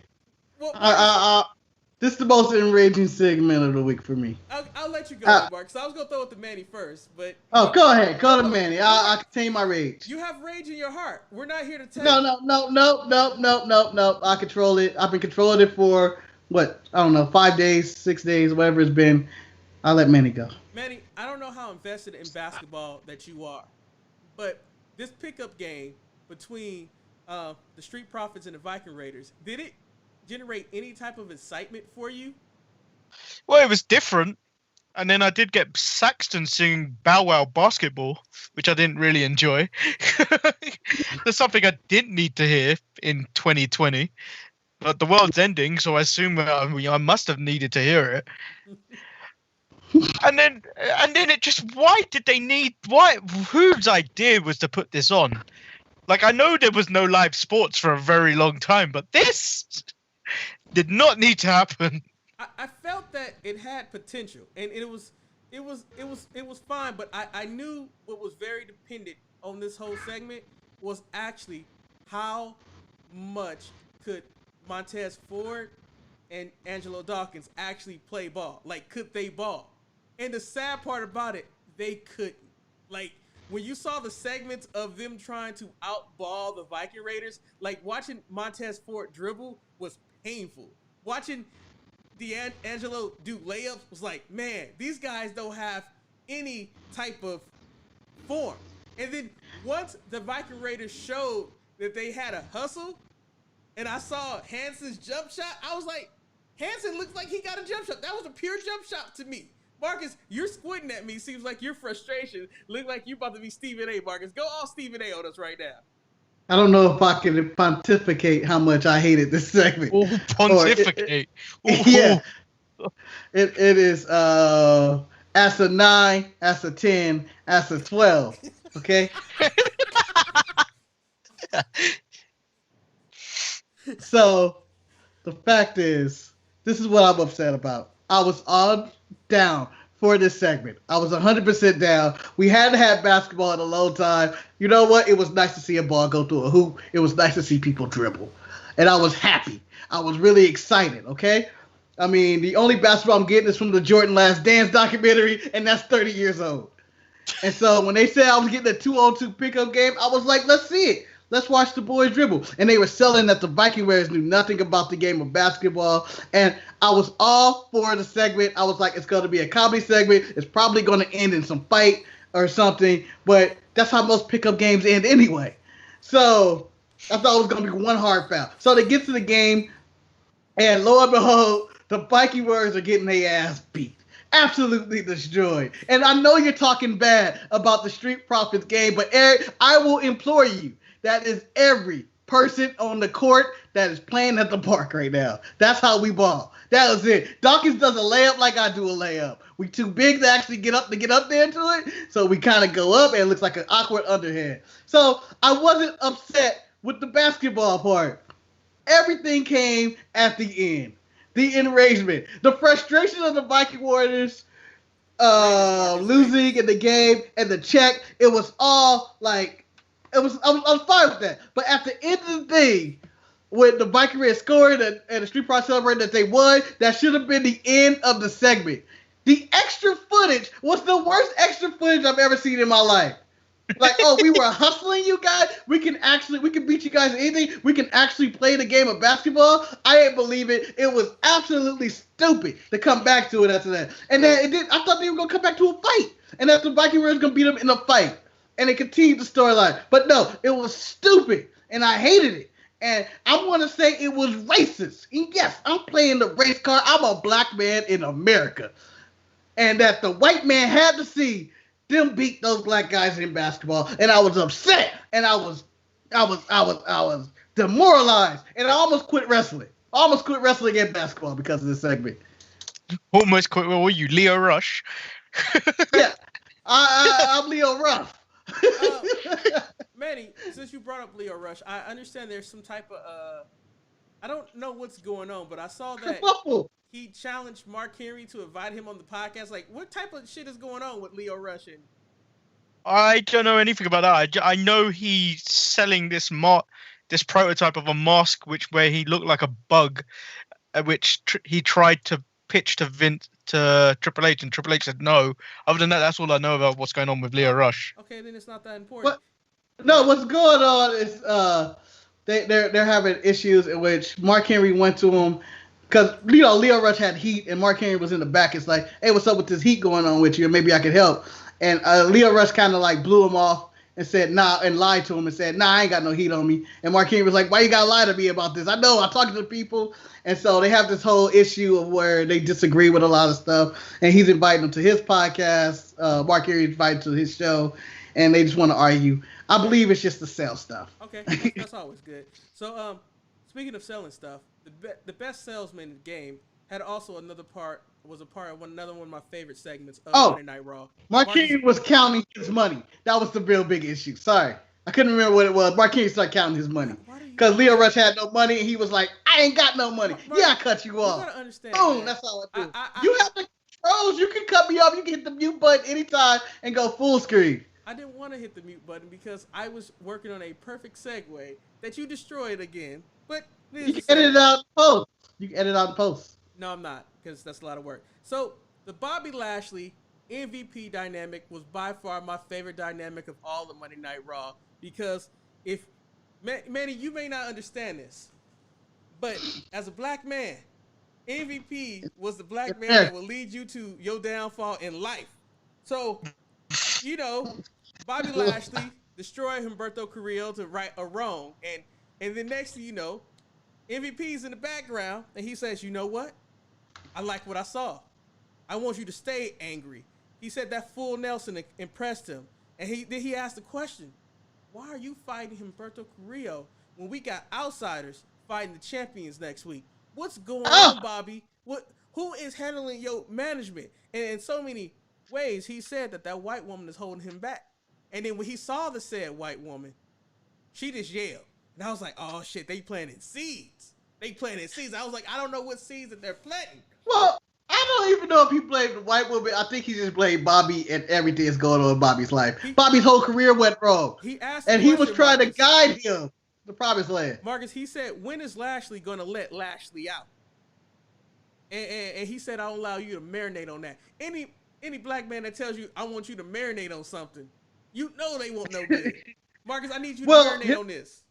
This is the most enraging segment of the week for me. I'll let you go, Mark. So I was gonna throw it to Manny first, but go ahead, go to Manny. I'll contain my rage. You have rage in your heart. We're not here to tell. No. I control it. I've been controlling it for what? I don't know, 5 days, 6 days, whatever it's been. I'll let Manny go. Manny, I don't know how invested in basketball that you are, but this pickup game between the Street Profits and the Viking Raiders, did it generate any type of excitement for you? Well, it was different. And then I did get Saxton singing Bow Wow Basketball, which I didn't really enjoy. That's something I didn't need to hear in 2020. But the world's ending, so I assume I must have needed to hear it. And then it just, whose idea was to put this on? Like, I know there was no live sports for a very long time, but this did not need to happen. I felt that it had potential, and it was fine, but I knew what was very dependent on this whole segment was actually how much could Montez Ford and Angelo Dawkins actually play ball. Like, could they ball? And the sad part about it, they couldn't. Like, when you saw the segments of them trying to outball the Viking Raiders, like watching Montez Ford dribble was painful. Watching D'Angelo do layups was like, man, these guys don't have any type of form. And then once the Viking Raiders showed that they had a hustle, and I saw Hanson's jump shot, I was like, Hanson looks like he got a jump shot. That was a pure jump shot to me. Marcus, you're squinting at me. Seems like your frustration look like you're about to be Stephen A. Marcus, go all Stephen A. on us right now. I don't know if I can pontificate how much I hated this segment. Oh, pontificate. Yeah. It is as a 9, as a 10, as a 12. Okay? So, the fact is, this is what I'm upset about. I was all down for this segment. I was 100% down. We hadn't had basketball in a long time. You know what? It was nice to see a ball go through a hoop. It was nice to see people dribble. And I was happy. I was really excited, okay? I mean, the only basketball I'm getting is from the Jordan Last Dance documentary, and that's 30 years old. And so when they said I was getting a 2-on-2 pickup game, I was like, let's see it. Let's watch the boys dribble. And they were selling that the Viking Raiders knew nothing about the game of basketball. And I was all for the segment. I was like, it's going to be a comedy segment. It's probably going to end in some fight or something. But that's how most pickup games end anyway. So I thought it was going to be one hard foul. So they get to the game, and lo and behold, the Viking Raiders are getting their ass beat. Absolutely destroyed. And I know you're talking bad about the Street Profits game, but Eric, I will implore you. That is every person on the court that is playing at the park right now. That's how we ball. That was it. Dawkins does a layup like I do a layup. We too big to actually get up there into it, so we kind of go up and it looks like an awkward underhand. So I wasn't upset with the basketball part. Everything came at the end. The enragement, the frustration of the Viking Warriors losing in the game and the check. It was all like, I was fine with that. But at the end of the day, when the Viking Raiders scored and the Street Profits celebrated that they won, that should have been the end of the segment. The extra footage was the worst extra footage I've ever seen in my life. Like, oh, we were hustling you guys. We can beat you guys at anything. We can actually play the game of basketball. I didn't believe it. It was absolutely stupid to come back to it after that. And then I thought they were going to come back to a fight. And that the Viking Raiders going to beat them in a fight. And it continued the storyline. But no, it was stupid. And I hated it. And I want to say it was racist. And yes, I'm playing the race card. I'm a black man in America. And that the white man had to see them beat those black guys in basketball, and I was upset, and I was demoralized, and I almost quit wrestling. I almost quit wrestling in basketball because of this segment. Almost quit. What were you, Leo Rush? Yeah, I'm Leo Ruff. Manny, since you brought up Leo Rush, I understand there's some type of I don't know what's going on, but I saw that he challenged Mark Henry to invite him on the podcast. Like, what type of shit is going on with Leo Rush? I don't know anything about that. I know he's selling this prototype of a mask where he looked like a bug, which he tried to pitch to Triple H, and Triple H said no. Other than that, that's all I know about what's going on with Leo Rush. Okay, then it's not that important. No, what's going on is they're having issues in which Mark Henry went to him. Because, Leo Rush had heat, and Mark Henry was in the back. It's like, hey, what's up with this heat going on with you? Maybe I could help. And Leo Rush kind of, like, blew him off and said, nah, and lied to him and said, nah, I ain't got no heat on me. And Mark Henry was like, why you got to lie to me about this? I know, I'm talking to people. And so they have this whole issue of where they disagree with a lot of stuff. And he's inviting them to his podcast. Mark Henry invited to his show. And they just want to argue. I believe it's just to sell stuff. Okay, that's always good. So, speaking of selling stuff, the best salesman in the game had also another part of another one of my favorite segments of Monday Night Raw. Mark Henry was counting his money. That was the real big issue. Sorry. I couldn't remember what it was. Mark Henry started counting his money. Because Leo Rush had no money, and he was like, I ain't got no money. Yeah, I cut you off. You gotta understand. Boom, Man. that's all I do. You have the controls. You can cut me off. You can hit the mute button anytime and go full screen. I didn't want to hit the mute button because I was working on a perfect segue that you destroyed again. But you can edit it out in post. You can edit out in post. No, I'm not, because that's a lot of work. So the Bobby Lashley MVP dynamic was by far my favorite dynamic of all the Monday Night Raw because if Manny, you may not understand this, but as a black man, MVP was the black man that will lead you to your downfall in life. So, you know, Bobby Lashley destroyed Humberto Carrillo to right a wrong, and then next thing you know, MVP's in the background, and he says, "You know what? I like what I saw. I want you to stay angry." He said that full Nelson impressed him, and he asked the question, "Why are you fighting Humberto Carrillo when we got outsiders fighting the champions next week? What's going on, Bobby? Who is handling your management?" And in so many ways, he said that white woman is holding him back. And then when he saw the said white woman, she just yelled. And I was like, oh shit, they planting seeds. I was like, I don't know what seeds that they're planting. Well, I don't even know if he blamed the white woman. I think he just blamed Bobby and everything that's going on in Bobby's life. Bobby's whole career went wrong. He asked, and he was trying to guide him the promised land. Marcus, he said, when is Lashley going to let Lashley out? And he said, I'll allow you to marinate on that. Any black man that tells you, I want you to marinate on something, you know they won't know good. Marcus, I need you to marinate on this.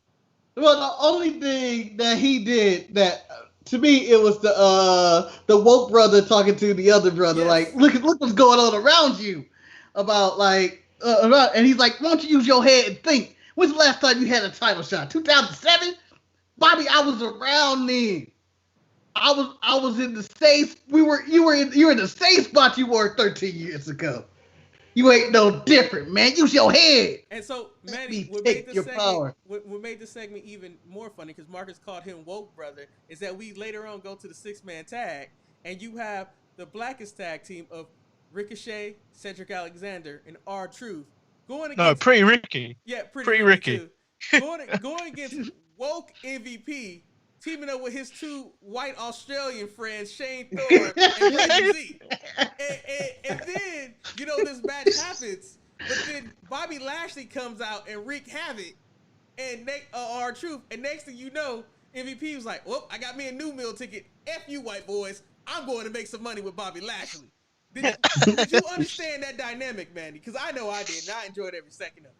Well, the only thing that he did that, to me, it was the woke brother talking to the other brother, yes. Like, look what's going on around you, and he's like, why don't you use your head and think? When's the last time you had a title shot? 2007? Bobby, I was around then. I was in the same. You were in the same spot you were 13 years ago. You ain't no different, man. Use your head. And so, Manny, what made the segment even more funny, because Marcus called him woke brother, is that we later on go to the 6-man tag, and you have the blackest tag team of Ricochet, Cedric Alexander, and R-Truth going against. No, Pretty Ricky. Yeah, Pretty Ricky. Going against woke MVP, teaming up with his two white Australian friends, Shane Thorne and Reggie Z. And then, this match happens, but then Bobby Lashley comes out and wreak havoc, and R-Truth, and next thing you know, MVP was like, well, I got me a new meal ticket. F you white boys. I'm going to make some money with Bobby Lashley. Did you understand that dynamic, Manny? Because I know I did, and I enjoyed every second of it.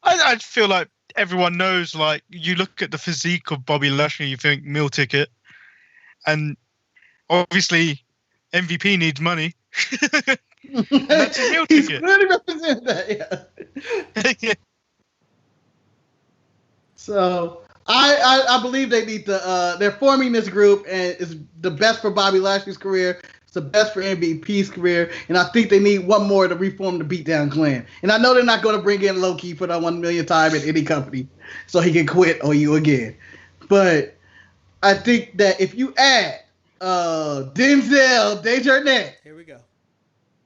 I feel like everyone knows, like, you look at the physique of Bobby Lashley, you think meal ticket. And obviously, MVP needs money. That's a meal ticket. He's really representing that, yeah. So, I believe they need they're forming this group, and it's the best for Bobby Lashley's career. It's the best for MVP's career, and I think they need one more to reform the Beatdown Clan. And I know they're not going to bring in Low-Key for that 1 million time at any company, so he can quit on you again. But I think that if you add Denzel, Desjardins, here we go,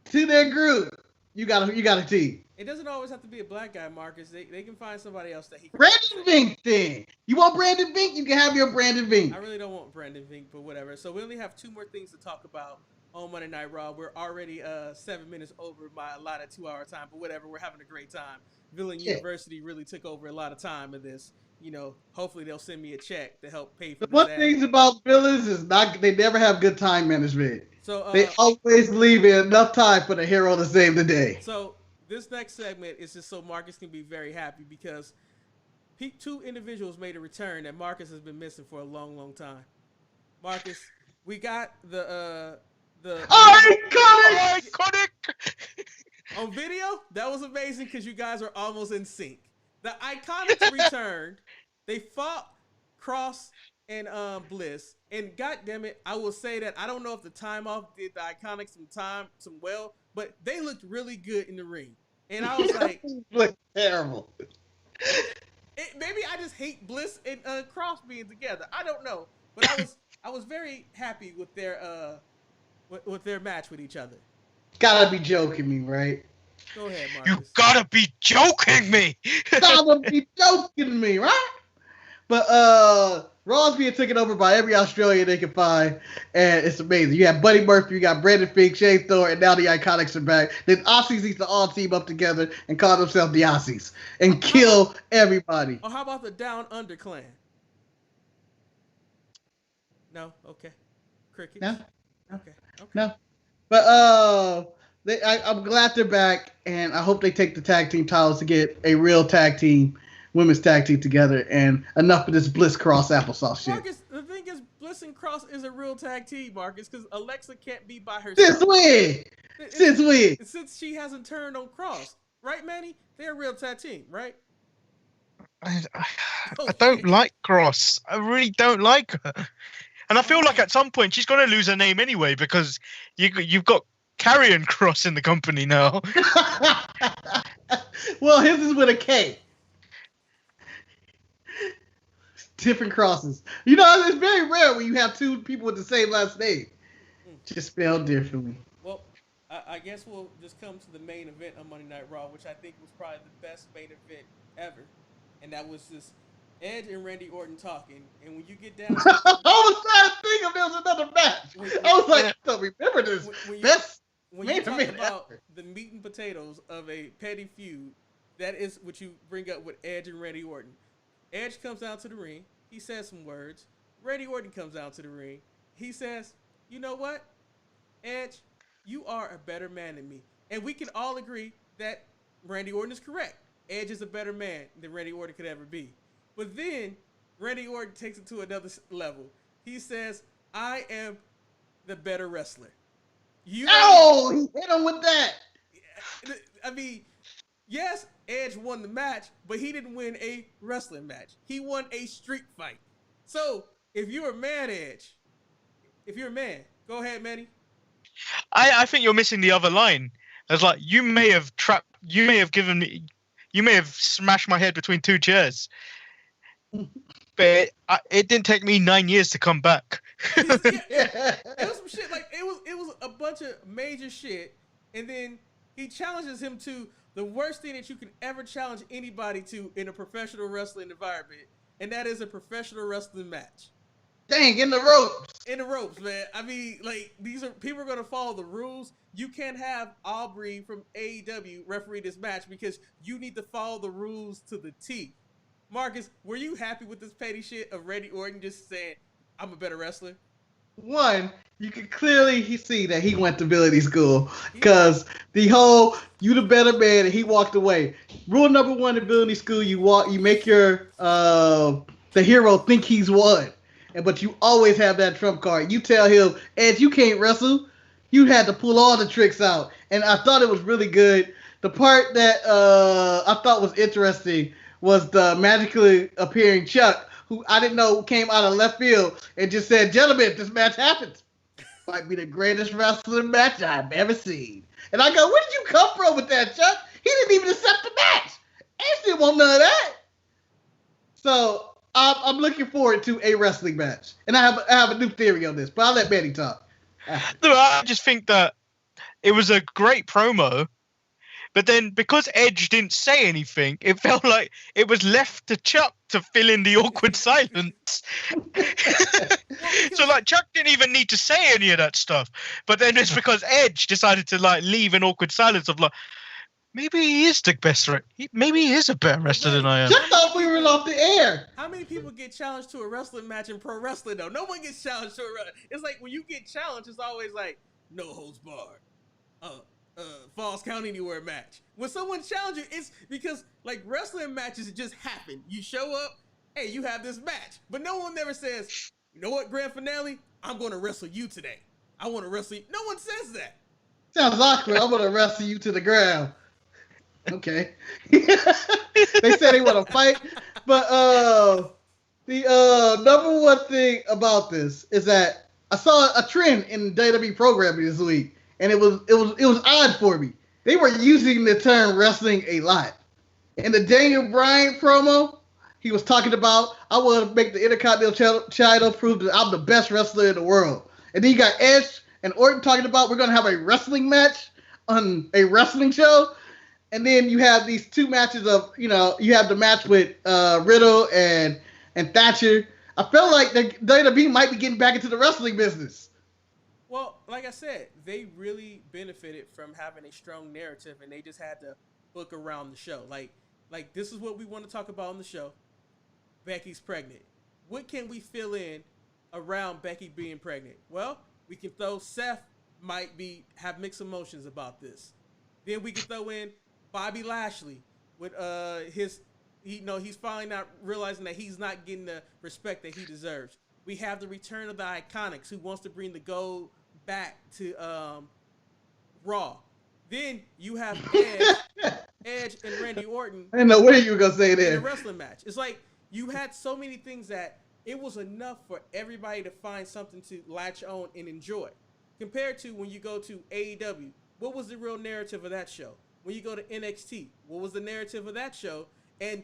to their group, you got a team. It doesn't always have to be a black guy, Marcus. They can find somebody else that he can. Brandon Vink, then. You want Brandon Vink? You can have your Brandon Vink. I really don't want Brandon Vink, but whatever. So we only have 2 more things to talk about on Monday Night Raw. We're already 7 minutes over my allotted 2-hour time, but whatever. We're having a great time. Villain University really took over a lot of time in this. Hopefully they'll send me a check to help pay for this. One thing about villains is they never have good time management. So they always leave enough time for the hero to save the day. So this next segment is just so Marcus can be very happy, because 2 individuals made a return that Marcus has been missing for a long, long time. Marcus, we got the iconic on video. That was amazing because you guys are almost in sync. The Iconics returned. They fought Cross and Bliss, and goddammit, I will say that I don't know if the time off did the Iconics some well, but they looked really good in the ring. And I was like, look terrible. Maybe I just hate Bliss and Cross being together. I don't know, but I was very happy with their match with each other. Gotta be joking me, right? Go ahead, Marcus. You gotta be joking me. Gotta be joking me, right? But Raw's being taken over by every Australian they can find, and it's amazing. You have Buddy Murphy, you got Brandon Fink, Shane Thorne, and now the Iconics are back. Then Aussies need to all team up together and call themselves the Aussies and kill everybody. Or how about the Down Under Clan? No? Okay. Cricket? No. Okay. No. But I'm glad they're back, and I hope they take the tag team titles to get a real tag team, women's tag team together, and enough of this Bliss Cross applesauce shit. Marcus, the thing is, Bliss and Cross is a real tag team, Marcus, because Alexa can't be by herself. Since when? Since when? Since she hasn't turned on Cross, right, Manny? They're a real tag team, right? I don't like Cross. I really don't like her. And I feel like at some point she's going to lose her name anyway because you've got Karrion Cross in the company now. Well, his is with a K. Different crosses. You know, it's very rare when you have two people with the same last name. Just spelled differently. Well, I guess we'll just come to the main event on Monday Night Raw, which I think was probably the best main event ever. And that was just Edge and Randy Orton talking. And when you get down to I was trying to think if there was another match. I was like, I don't remember this. When you talk about the meat and potatoes of a petty feud, that is what you bring up with Edge and Randy Orton. Edge comes down to the ring. He says some words. Randy Orton comes down to the ring. He says, you know what, Edge, you are a better man than me. And we can all agree that Randy Orton is correct. Edge is a better man than Randy Orton could ever be. But then Randy Orton takes it to another level. He says, I am the better wrestler. He hit him with that. I mean, yes, Edge won the match, but he didn't win a wrestling match. He won a street fight. So, if you're a man, Edge, go ahead, Manny. I think you're missing the other line. It's like you may have smashed my head between two chairs, but it didn't take me 9 years to come back. It was some shit like it was a bunch of major shit, and then he challenges him to the worst thing that you can ever challenge anybody to in a professional wrestling environment, and that is a professional wrestling match. Dang, in the ropes. In the ropes, man. I mean, like, these are people are gonna follow the rules. You can't have Aubrey from AEW referee this match because you need to follow the rules to the T. Marcus, were you happy with this petty shit of Randy Orton just saying, I'm a better wrestler? One, you can clearly see that he went to ability school because the whole "you the better man" and he walked away. Rule number one in ability school: you make your the hero think he's won, but you always have that trump card. You tell him, Edge, you can't wrestle. You had to pull all the tricks out, and I thought it was really good. The part that I thought was interesting was the magically appearing Chuck, who I didn't know came out of left field and just said, gentlemen, this match happens. Might be the greatest wrestling match I've ever seen. And I go, where did you come from with that, Chuck? He didn't even accept the match. Edge didn't want none of that. So I'm looking forward to a wrestling match. And I have a new theory on this, but I'll let Manny talk. No, I just think that it was a great promo. But then, because Edge didn't say anything, it felt like it was left to Chuck to fill in the awkward silence. So, like, Chuck didn't even need to say any of that stuff. But then it's because Edge decided to, like, leave an awkward silence of, like, maybe he is the best. Maybe he is a better wrestler than I am. Chuck thought we were off the air. How many people get challenged to a wrestling match in pro wrestling, though? No one gets challenged to a wrestling. It's like, when you get challenged, it's always like, no holds barred. Falls Count Anywhere match. When someone challenges you, it's because like wrestling matches just happen. You show up, hey, you have this match. But no one never says, you know what, grand finale? I'm going to wrestle you today. I want to wrestle you. No one says that. Sounds awkward. I'm going to wrestle you to the ground. Okay. They said they want to fight. But the number one thing about this is that I saw a trend in WWE programming this week. And it was odd for me. They were using the term wrestling a lot. In the Daniel Bryan promo, he was talking about, I want to make the Intercontinental title prove that I'm the best wrestler in the world. And then you got Edge and Orton talking about, we're going to have a wrestling match on a wrestling show. And then you have these two matches of, you have the match with Riddle and Thatcher. I felt like the WWE might be getting back into the wrestling business. Well, like I said, they really benefited from having a strong narrative, and they just had to book around the show. Like this is what we want to talk about on the show. Becky's pregnant. What can we fill in around Becky being pregnant? Well, we can throw Seth might have mixed emotions about this. Then we could throw in Bobby Lashley with he's finally not realizing that he's not getting the respect that he deserves. We have the return of the Iconics, who wants to bring the gold back to Raw. Then you have Edge and Randy Orton. I didn't know where you were gonna say there. In a wrestling match. It's like you had so many things that it was enough for everybody to find something to latch on and enjoy. Compared to when you go to AEW, what was the real narrative of that show? When you go to NXT, what was the narrative of that show? And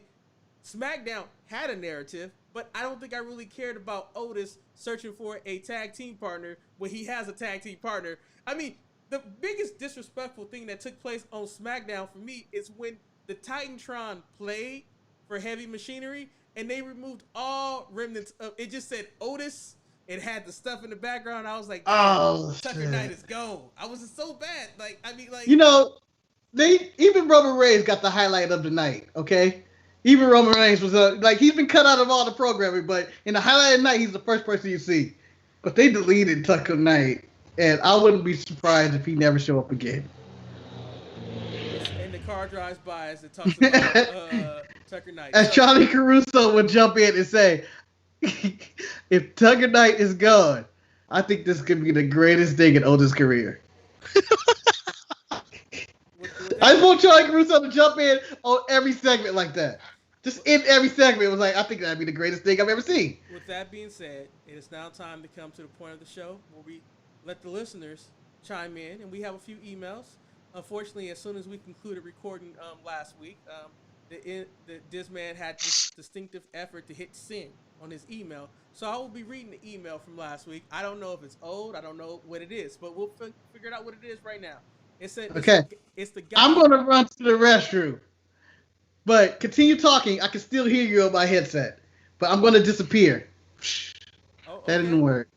SmackDown had a narrative, but I don't think I really cared about Otis searching for a tag team partner when he has a tag team partner. I mean, the biggest disrespectful thing that took place on SmackDown for me is when the Titantron played for Heavy Machinery and they removed all remnants of it. Just said Otis. It had the stuff in the background. I was like, Tucker Knight is gone. I was just so bad. Even Roman Reigns got the highlight of the night. Okay, even Roman Reigns was he's been cut out of all the programming, but in the highlight of the night, he's the first person you see. But they deleted Tucker Knight. And I wouldn't be surprised if he never show up again. And the car drives by as it talks about Tucker Knight. As Charlie Caruso would jump in and say, if Tucker Knight is gone, I think this could be the greatest thing in Otis' career. I just want Charlie Caruso to jump in on every segment like that. Just in every segment, it was like, I think that'd be the greatest thing I've ever seen. With that being said, it is now time to come to the point of the show where we let the listeners chime in, and we have a few emails. Unfortunately, as soon as we concluded recording last week, the Disman had this distinctive effort to hit send on his email. So I will be reading the email from last week. I don't know if it's old. I don't know what it is, but we'll figure out what it is right now. It said, okay. It's the guy. I'm going to run to the restroom, but continue talking. I can still hear you on my headset, but I'm going to disappear. Oh, okay. That didn't work.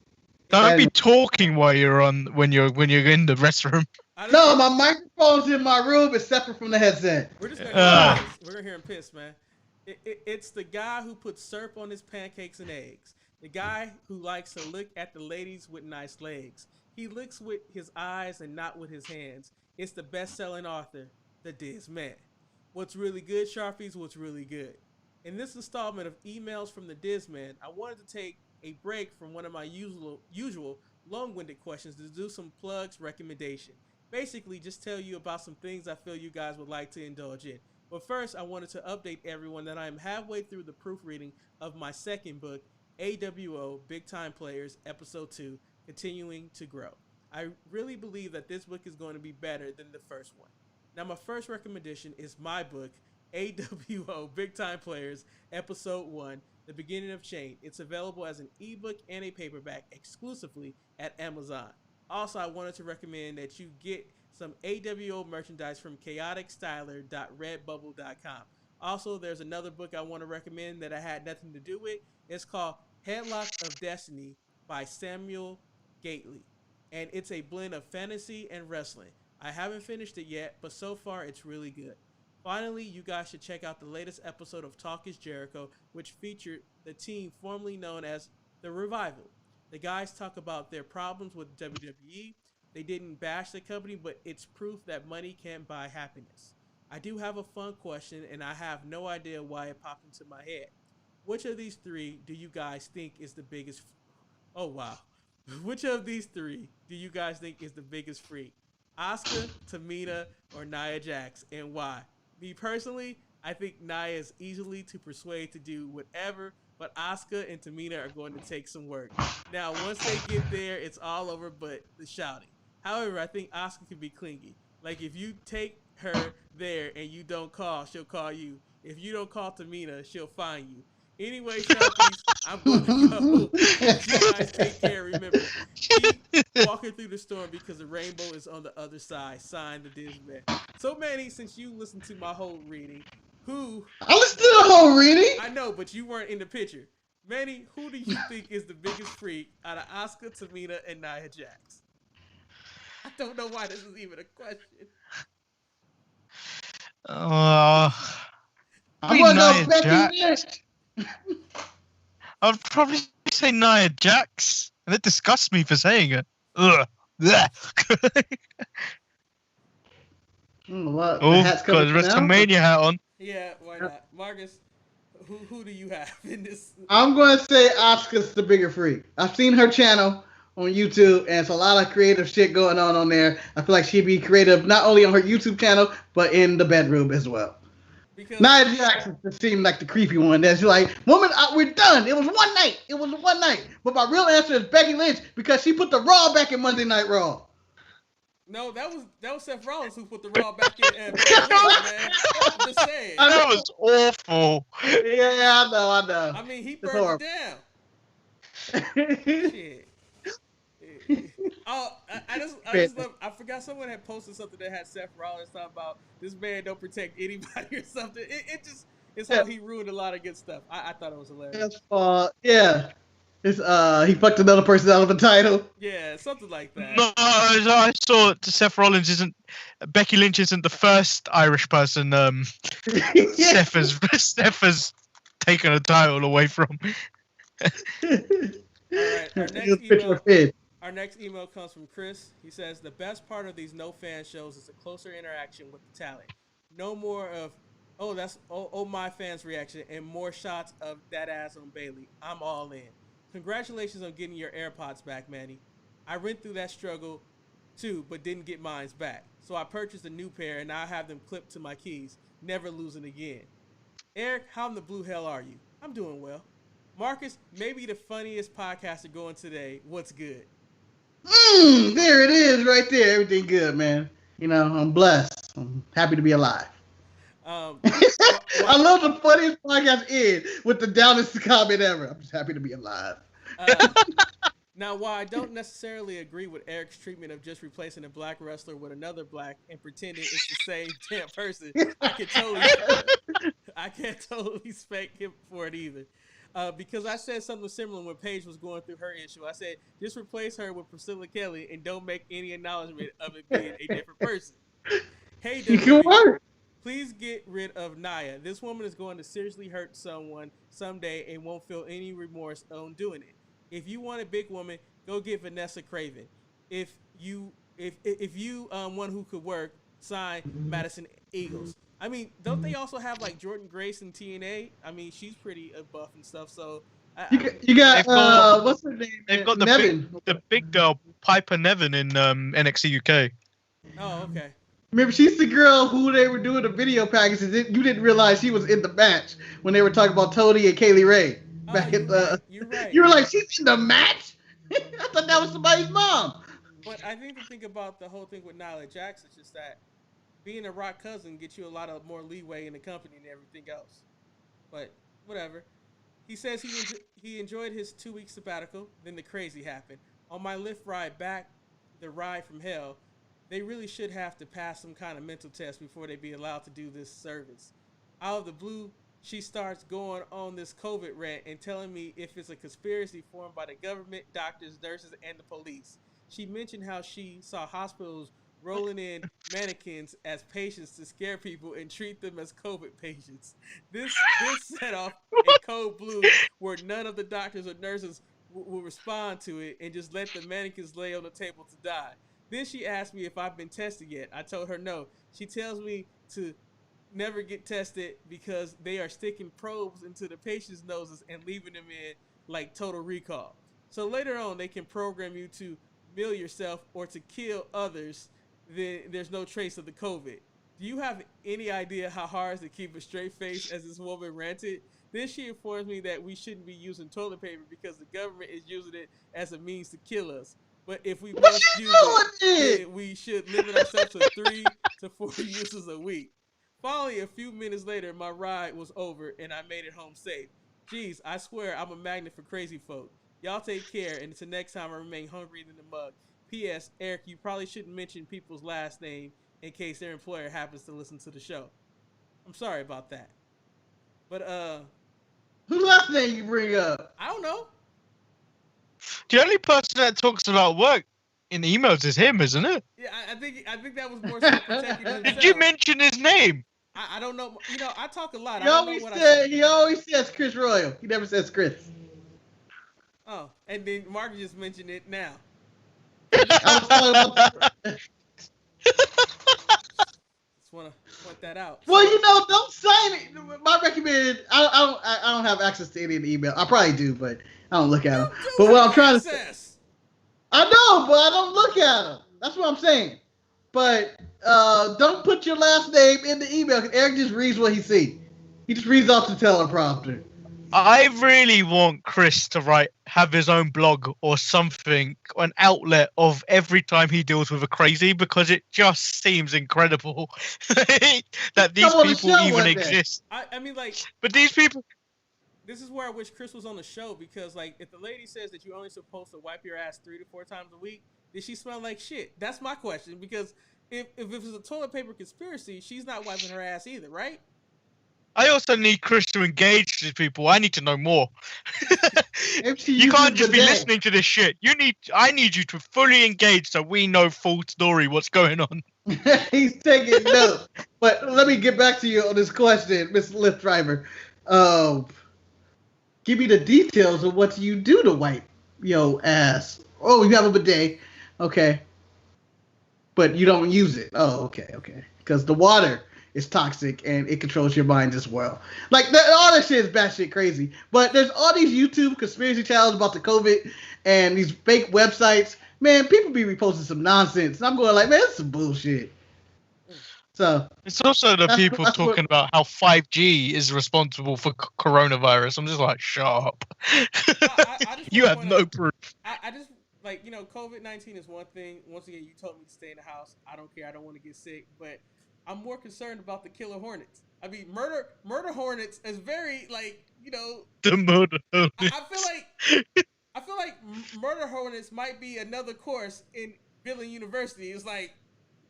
Don't be talking while you're when you're in the restroom. No, my microphone's in my room. It's separate from the headset. We're just gonna hear him piss, man. It's the guy who puts syrup on his pancakes and eggs. The guy who likes to look at the ladies with nice legs. He looks with his eyes and not with his hands. It's the best-selling author, the Diz Man. What's really good, Sharpies? What's really good? In this installment of emails from the Diz Man, I wanted to take a break from one of my usual long-winded questions to do some plugs recommendation. Basically, just tell you about some things I feel you guys would like to indulge in. But first, I wanted to update everyone that I am halfway through the proofreading of my second book, AWO Big Time Players, Episode 2, Continuing to Grow. I really believe that this book is going to be better than the first one. Now, my first recommendation is my book, AWO Big Time Players, Episode 1, The Beginning of Change. It's available as an ebook and a paperback exclusively at Amazon. Also, I wanted to recommend that you get some AWO merchandise from chaoticstyler.redbubble.com. Also, there's another book I want to recommend that I had nothing to do with. It's called Headlock of Destiny by Samuel Gately. And it's a blend of fantasy and wrestling. I haven't finished it yet, but so far it's really good. Finally, you guys should check out the latest episode of Talk is Jericho, which featured the team formerly known as The Revival. The guys talk about their problems with WWE. They didn't bash the company, but it's proof that money can't buy happiness. I do have a fun question, and I have no idea why it popped into my head. Which of these three do you guys think is the biggest... Oh, wow. Which of these three do you guys think is the biggest freak? Asuka, Tamina, or Nia Jax, and why? Me personally, I think Nia is easily to persuade to do whatever, but Asuka and Tamina are going to take some work. Now, once they get there, it's all over but the shouting. However, I think Asuka can be clingy. Like, if you take her there and you don't call, she'll call you. If you don't call Tamina, she'll find you. Anyway, Sharpies, I'm going to go. You guys take care. Remember, keep walking through the storm because the rainbow is on the other side. Signed, the Disman. So, Manny, since you listened to my whole reading, I listened to the whole reading. I know, but you weren't in the picture. Manny, who do you think is the biggest freak out of Asuka, Tamina, and Nia Jax? I don't know why this is even a question. I'm going to go Becky. I'd probably say Nia Jax, and it disgusts me for saying it. Ugh. What? The Oh, hat's got coming his down? WrestleMania hat on. Yeah, why not? Marcus, who do you have in this? I'm going to say Asuka's the bigger freak. I've seen her channel on YouTube, and it's a lot of creative shit going on there. I feel like she'd be creative not only on her YouTube channel, but in the bedroom as well. Because Nia Jax just seemed like the creepy one. That's like, woman, we're done. It was one night. It was one night. But my real answer is Becky Lynch because she put the Raw back in Monday Night Raw. no, that was Seth Rollins who put the Raw back in. Man. I'm just saying. That was awful. Yeah, I know. I mean, he burned it down. Shit. Oh, I just love. I forgot someone had posted something that had Seth Rollins talking about this man don't protect anybody or something. It's how he ruined a lot of good stuff. I thought it was hilarious. Yeah. It's he fucked another person out of a title. Yeah, something like that. No, I saw Seth Rollins isn't. Becky Lynch isn't the first Irish person. Seth has taken a title away from. All right, our next email comes from Chris. He says, the best part of these no fan shows is a closer interaction with the talent. No more of, my fans reaction and more shots of that ass on Bailey. I'm all in. Congratulations on getting your AirPods back, Manny. I went through that struggle too, but didn't get mine back. So I purchased a new pair and now I have them clipped to my keys, never losing again. Eric, how in the blue hell are you? I'm doing well. Marcus, maybe the funniest podcaster going today. What's good? There it is right there. Everything good, man. You know, I'm blessed. I'm happy to be alive. I love the funniest podcast with the downest comment ever. I'm just happy to be alive. Now, while I don't necessarily agree with Eric's treatment of just replacing a black wrestler with another black and pretending it's the same damn person, I can't totally spank him for it either. Because I said something similar when Paige was going through her issue. I said, just replace her with Priscilla Kelly and don't make any acknowledgement of it being a different person. Hey, WWE, please get rid of Nia. This woman is going to seriously hurt someone someday and won't feel any remorse on doing it. If you want a big woman, go get Vanessa Craven. If you one who could work, sign Madison Eagles. I mean, don't they also have like Jordan Grace in TNA? I mean, she's pretty buff and stuff. So you got what's her name? They've got the big girl Piper Nevin in NXT UK. Oh, okay. Remember, she's the girl who they were doing the video packages. You didn't realize she was in the match when they were talking about Tony and Kaylee Ray. You're right. You were like, she's in the match? I thought that was somebody's mom. But I think the thing about the whole thing with Nia Jax is just that being a Rock cousin gets you a lot of more leeway in the company and everything else. But whatever. He says he enjoyed his 2-week sabbatical. Then the crazy happened. On my Lyft ride back, the ride from hell, they really should have to pass some kind of mental test before they be allowed to do this service. Out of the blue, she starts going on this COVID rant and telling me if it's a conspiracy formed by the government, doctors, nurses, and the police. She mentioned how she saw hospitals rolling in mannequins as patients to scare people and treat them as COVID patients. This set off a code blue where none of the doctors or nurses will respond to it and just let the mannequins lay on the table to die. Then she asked me if I've been tested yet. I told her no. She tells me to never get tested because they are sticking probes into the patient's noses and leaving them in like Total Recall. So later on, they can program you to mill yourself or to kill others. Then there's no trace of the COVID. Do you have any idea how hard to keep a straight face as this woman ranted? Then she informs me that we shouldn't be using toilet paper because the government is using it as a means to kill us. But if we must use it, then we should limit ourselves to 3 to 4 uses a week. Finally, a few minutes later, my ride was over and I made it home safe. Jeez, I swear I'm a magnet for crazy folk. Y'all take care, and until next time, I remain hungry than the mug. P.S. Eric, you probably shouldn't mention people's last name in case their employer happens to listen to the show. I'm sorry about that. But, whose last name you bring up? I don't know. The only person that talks about work in emails is him, isn't it? Yeah, I think that was more so protecting himself. Did you mention his name? I don't know. You know, I talk a lot. He always says Chris Royal. He never says Chris. Oh, and then Mark just mentioned it now. I was talking about. Just want to point that out. Well, don't sign it. My recommended. I don't have access to any of the email. I probably do, but I don't look at them. You But do what have I'm trying to access. I know, but I don't look at them. That's what I'm saying. But don't put your last name in the email. Eric just reads what he sees. He just reads off the teleprompter. I really want Chris to have his own blog or something, an outlet of every time he deals with a crazy, because it just seems incredible that these people even exist. I mean, like, but these people. This is where I wish Chris was on the show, because, like, if the lady says that you're only supposed to wipe your ass 3 to 4 times a week, did she smell like shit? That's my question, because if it was a toilet paper conspiracy, she's not wiping her ass either, right? I also need Chris to engage these people. I need to know more. You can't just be listening to this shit. I need you to fully engage so we know full story what's going on. He's taking notes. But let me get back to you on this question, Mr. Lyft driver. Give me the details of what you do to wipe your ass. Oh, you have a bidet. Okay. But you don't use it. Oh, okay. Because the water is toxic and it controls your mind as well. Like, all that shit is batshit crazy. But there's all these YouTube conspiracy channels about the COVID and these fake websites. Man, people be reposting some nonsense. And I'm going like, man, it's some bullshit. So it's also the people talking about how 5G is responsible for coronavirus. I'm just like, shut up. You have no proof. I just, like, COVID-19 is one thing. Once again, you told me to stay in the house. I don't care. I don't want to get sick. But I'm more concerned about the killer hornets. I mean, murder hornets is very, like, The murder hornets. I feel like murder hornets might be another course in Billing University. It's like,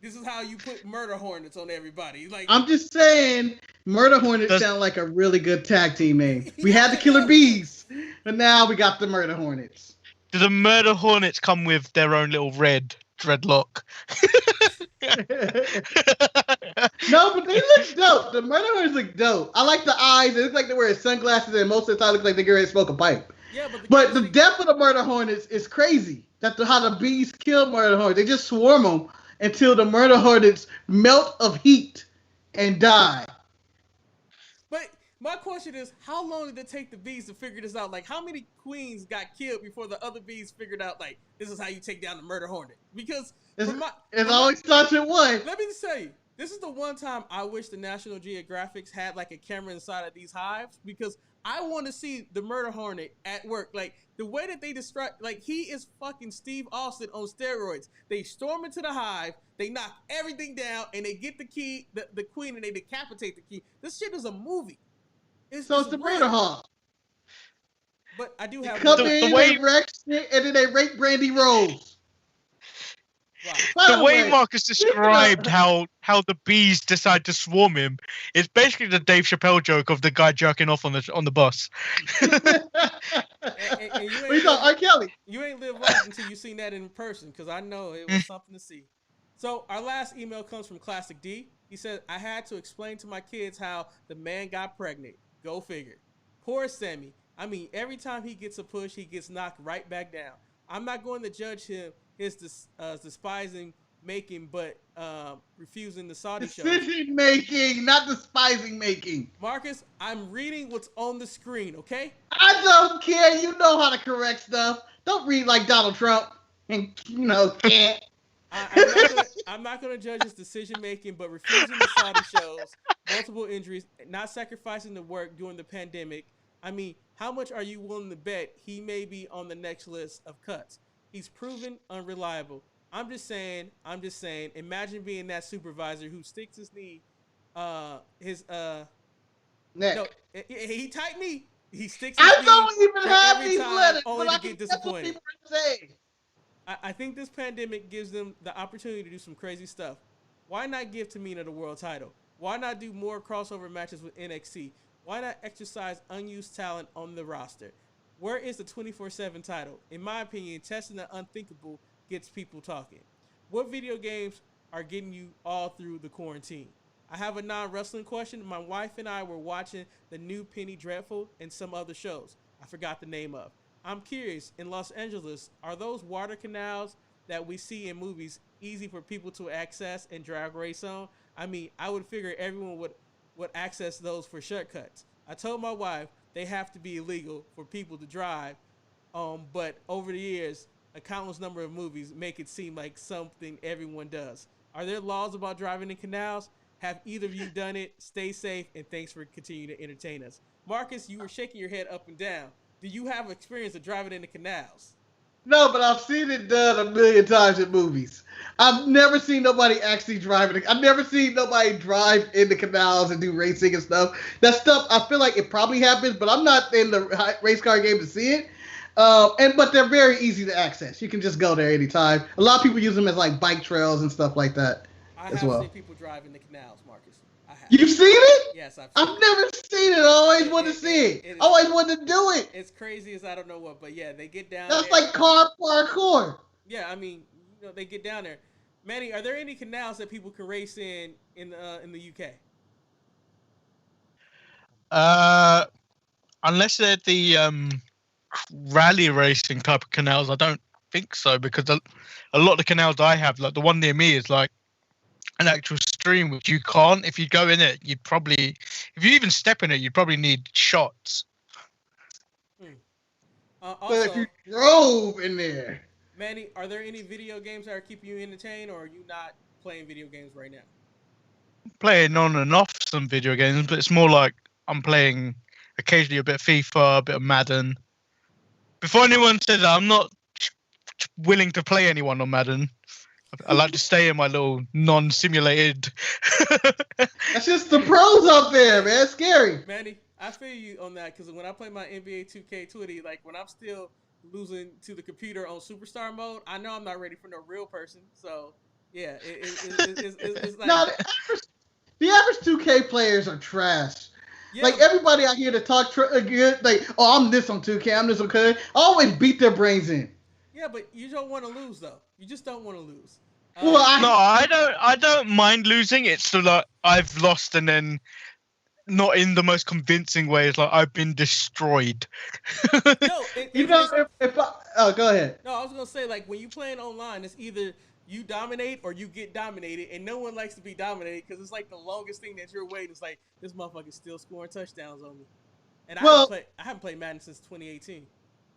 this is how you put murder hornets on everybody. Like, I'm just saying, murder hornets sound like a really good tag team name. We had the killer bees, but now we got the murder hornets. Do the murder hornets come with their own little red dreadlock? No, but they look dope. The murder hornets look dope. I like the eyes. It looks like they're wearing sunglasses, and most of the time, it looks like they're ready to smoke a pipe. Yeah, but the death of the murder hornets is crazy. That's how the bees kill murder hornets. They just swarm them until the murder hornets melt of heat and die. But my question is, how long did it take the bees to figure this out? Like, how many queens got killed before the other bees figured out, like, this is how you take down the murder hornet? Because it always starts at one. Let me just tell you, this is the one time I wish the National Geographic had, like, a camera inside of these hives, because I want to see the murder hornet at work. Like, the way that they describe, like, he is fucking Steve Austin on steroids. They storm into the hive, they knock everything down, and they get the key, the queen, and they decapitate the key. This shit is a movie. It's the murder hog. But I do have they wreck shit, and then they rape Brandy Rose. Wow. The way Marcus described how the bees decide to swarm him, it's basically the Dave Chappelle joke of the guy jerking off on the bus. and you R. Kelly. You ain't live life until you seen that in person, because I know it was something to see. So our last email comes from Classic D. He said, I had to explain to my kids how the man got pregnant. Go figure. Poor Sammy. I mean, every time he gets a push, he gets knocked right back down. I'm not going to judge him his despising making, but refusing the Saudi show. Decision making, not despising making. Marcus, I'm reading what's on the screen, okay? I don't care. You know how to correct stuff. Don't read like Donald Trump and, can't. I'm not going to judge his decision making, but refusing the Saudi shows, multiple injuries, not sacrificing the work during the pandemic. I mean, how much are you willing to bet he may be on the next list of cuts? He's proven unreliable. I'm just saying, imagine being that supervisor who sticks his knee, neck. No, he typed me. He sticks his knee. I don't even have these letters, only but to get disappointed. I think this pandemic gives them the opportunity to do some crazy stuff. Why not give Tamina the world title? Why not do more crossover matches with NXT? Why not exercise unused talent on the roster? Where is the 24/7 title? In my opinion, testing the unthinkable gets people talking. What video games are getting you all through the quarantine? I have a non-wrestling question. My wife and I were watching the new Penny Dreadful and some other shows I forgot the name of. I'm curious, in Los Angeles, are those water canals that we see in movies easy for people to access and drag race on, I mean, I would figure everyone would access those for shortcuts. I told my wife they have to be illegal for people to drive, but over the years, a countless number of movies make it seem like something everyone does. Are there laws about driving in canals? Have either of you done it? Stay safe, and thanks for continuing to entertain us. Marcus, you were shaking your head up and down. Do you have experience of driving in the canals? No, but I've seen it done a million times in movies. I've never seen nobody actually drive it. I've never seen nobody drive in the canals and do racing and stuff. That stuff, I feel like it probably happens, but I'm not in the race car game to see it. But they're very easy to access. You can just go there anytime. A lot of people use them as like bike trails and stuff like that I as have well. seen people drive in the canals, Marcus. I have. You've seen it? Yes, I've I've seen it. never seen it. I always wanted to see it. I always wanted to do it. It's crazy as I don't know what, but yeah, they get down That's there. like car parkour. Yeah, I mean, they get down there. Manny, are there any canals that people can race in the UK? Unless they're the rally racing type of canals, I don't think so, because a lot of the canals I have, like the one near me, is like an actual stream, which you can't. If you go in it, you'd probably, if you even step in it, you'd probably need shots. Also, but if you drove in there. Manny, are there any video games that are keeping you entertained, or are you not playing video games right now? I'm playing on and off some video games, but it's more like I'm playing occasionally a bit of FIFA, a bit of Madden. Before anyone says that, I'm not willing to play anyone on Madden. I like to stay in my little non-simulated. That's just the pros up there, man. It's scary. Manny, I feel you on that, because when I play my NBA 2K20, like when I'm still losing to the computer on superstar mode, I know I'm not ready for no real person. So yeah, it's like no, the average 2K players are trash. Yeah. Like everybody out here to talk good, like, oh, I'm this on 2K, I'm this on 2K. Always beat their brains in. Yeah, but you don't want to lose though. You just don't want to lose. Well, I don't mind losing. It's so like I've lost and then not in the most convincing ways. Like I've been destroyed. No, go ahead. No, I was gonna say, like, when you playing online, it's either you dominate or you get dominated, and no one likes to be dominated because it's like the longest thing that you're waiting. It's like this motherfucker's still scoring touchdowns on me, and I haven't played Madden since 2018.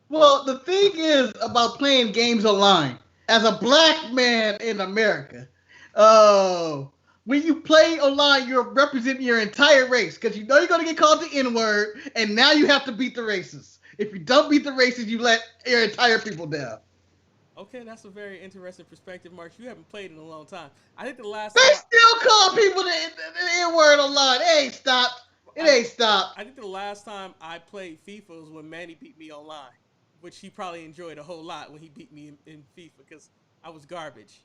Well, the thing is about playing games online as a black man in America. When you play online, you're representing your entire race because you know you're going to get called the N-word, and now you have to beat the races. If you don't beat the races, you let your entire people down. Okay, that's a very interesting perspective, Mark. You haven't played in a long time. I think the last they still call people the N-word online. It ain't stopped. I think the last time I played FIFA was when Manny beat me online, which he probably enjoyed a whole lot when he beat me in FIFA because I was garbage.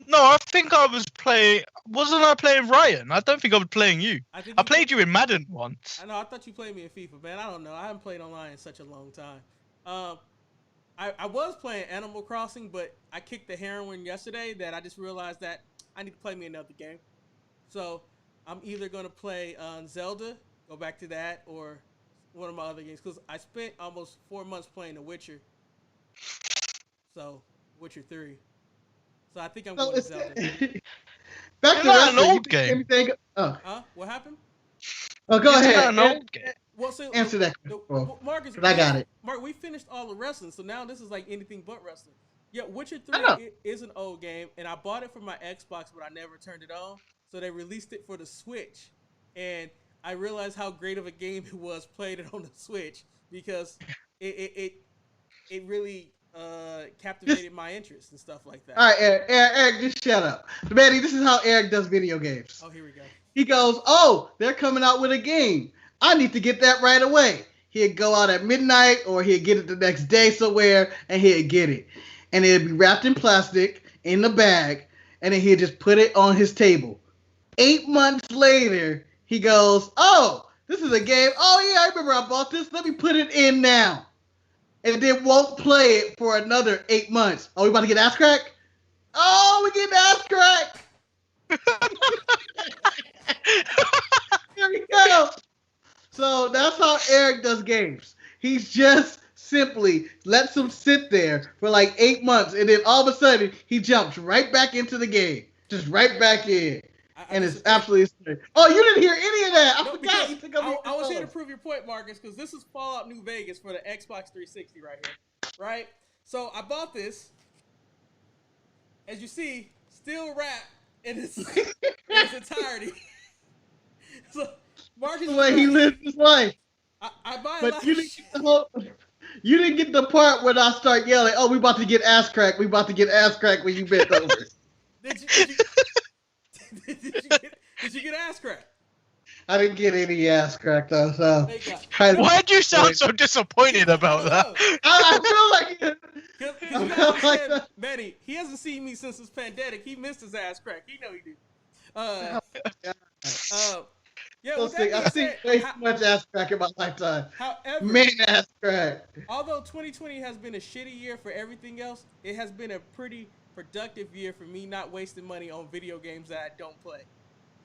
No, I think I was playing. Wasn't I playing Ryan? I don't think I was playing you. I played you in Madden once. I know. I thought you played me in FIFA, man. I don't know. I haven't played online in such a long time. I was playing Animal Crossing, but I kicked the heroin yesterday that I just realized that I need to play me another game. So I'm either going to play Zelda, go back to that, or one of my other games. Because I spent almost 4 months playing The Witcher. So, Witcher 3. So I think I'm going to Zelda. Back to an old game. Huh? What happened? Oh, go ahead. An old game. Well, so answer that. Marcus, I got it. Mark, we finished all the wrestling, so now this is like anything but wrestling. Yeah, Witcher 3 is an old game, and I bought it for my Xbox, but I never turned it on. So they released it for the Switch, and I realized how great of a game it was playing it on the Switch because it really captivated my interest and stuff like that. All right, Eric, just shut up. Manny, this is how Eric does video games. Oh, here we go. He goes, oh, they're coming out with a game. I need to get that right away. He'd go out at midnight or he'd get it the next day somewhere and he'd get it. And it'd be wrapped in plastic in the bag and then he'd just put it on his table. 8 months later, he goes, oh, this is a game. Oh, yeah, I remember I bought this. Let me put it in now. And then won't play it for another 8 months. Oh, we about to get ass crack? Oh, we get ass crack. Here we go. So that's how Eric does games. He's just simply lets him sit there for like 8 months, and then all of a sudden he jumps right back into the game, just right back in, and it's absolutely scary. Oh, you didn't hear any of that? I forgot you took over. I was here to prove your point, Marcus, because this is Fallout New Vegas for the Xbox 360 right here, right? So I bought this. As you see, still wrapped in its entirety. So Marcus, the way he lives his life. I buy but you didn't get the whole. You didn't get the part when I start yelling, "Oh, we about to get ass cracked. We about to get ass cracked" when you bent over. Did you get ass cracked? I didn't get any ass cracked though. So why'd you sound so disappointed about that? I feel like Manny, he hasn't seen me since this pandemic. He missed his ass crack. He know he did. Yeah, I've seen way too much ass crack in my lifetime. However, man, ass crack. Although 2020 has been a shitty year for everything else, it has been a pretty productive year for me not wasting money on video games that I don't play.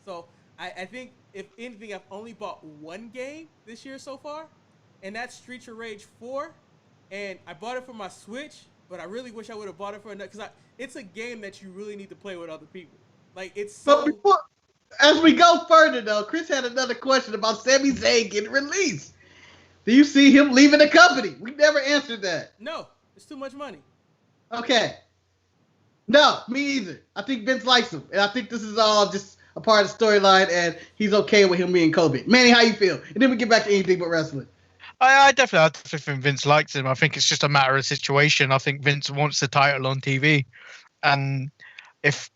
So I think, if anything, I've only bought one game this year so far, and that's Streets of Rage 4. And I bought it for my Switch, but I really wish I would have bought it for another, because it's a game that you really need to play with other people. Like, it's so... But as we go further, though, Chris had another question about Sami Zayn getting released. Do you see him leaving the company? We never answered that. No, it's too much money. Okay. No, me either. I think Vince likes him, and I think this is all just a part of the storyline, and he's okay with him being Kobe. Manny, how you feel? And then we get back to anything but wrestling. I definitely think Vince likes him. I think it's just a matter of situation. I think Vince wants the title on TV, and if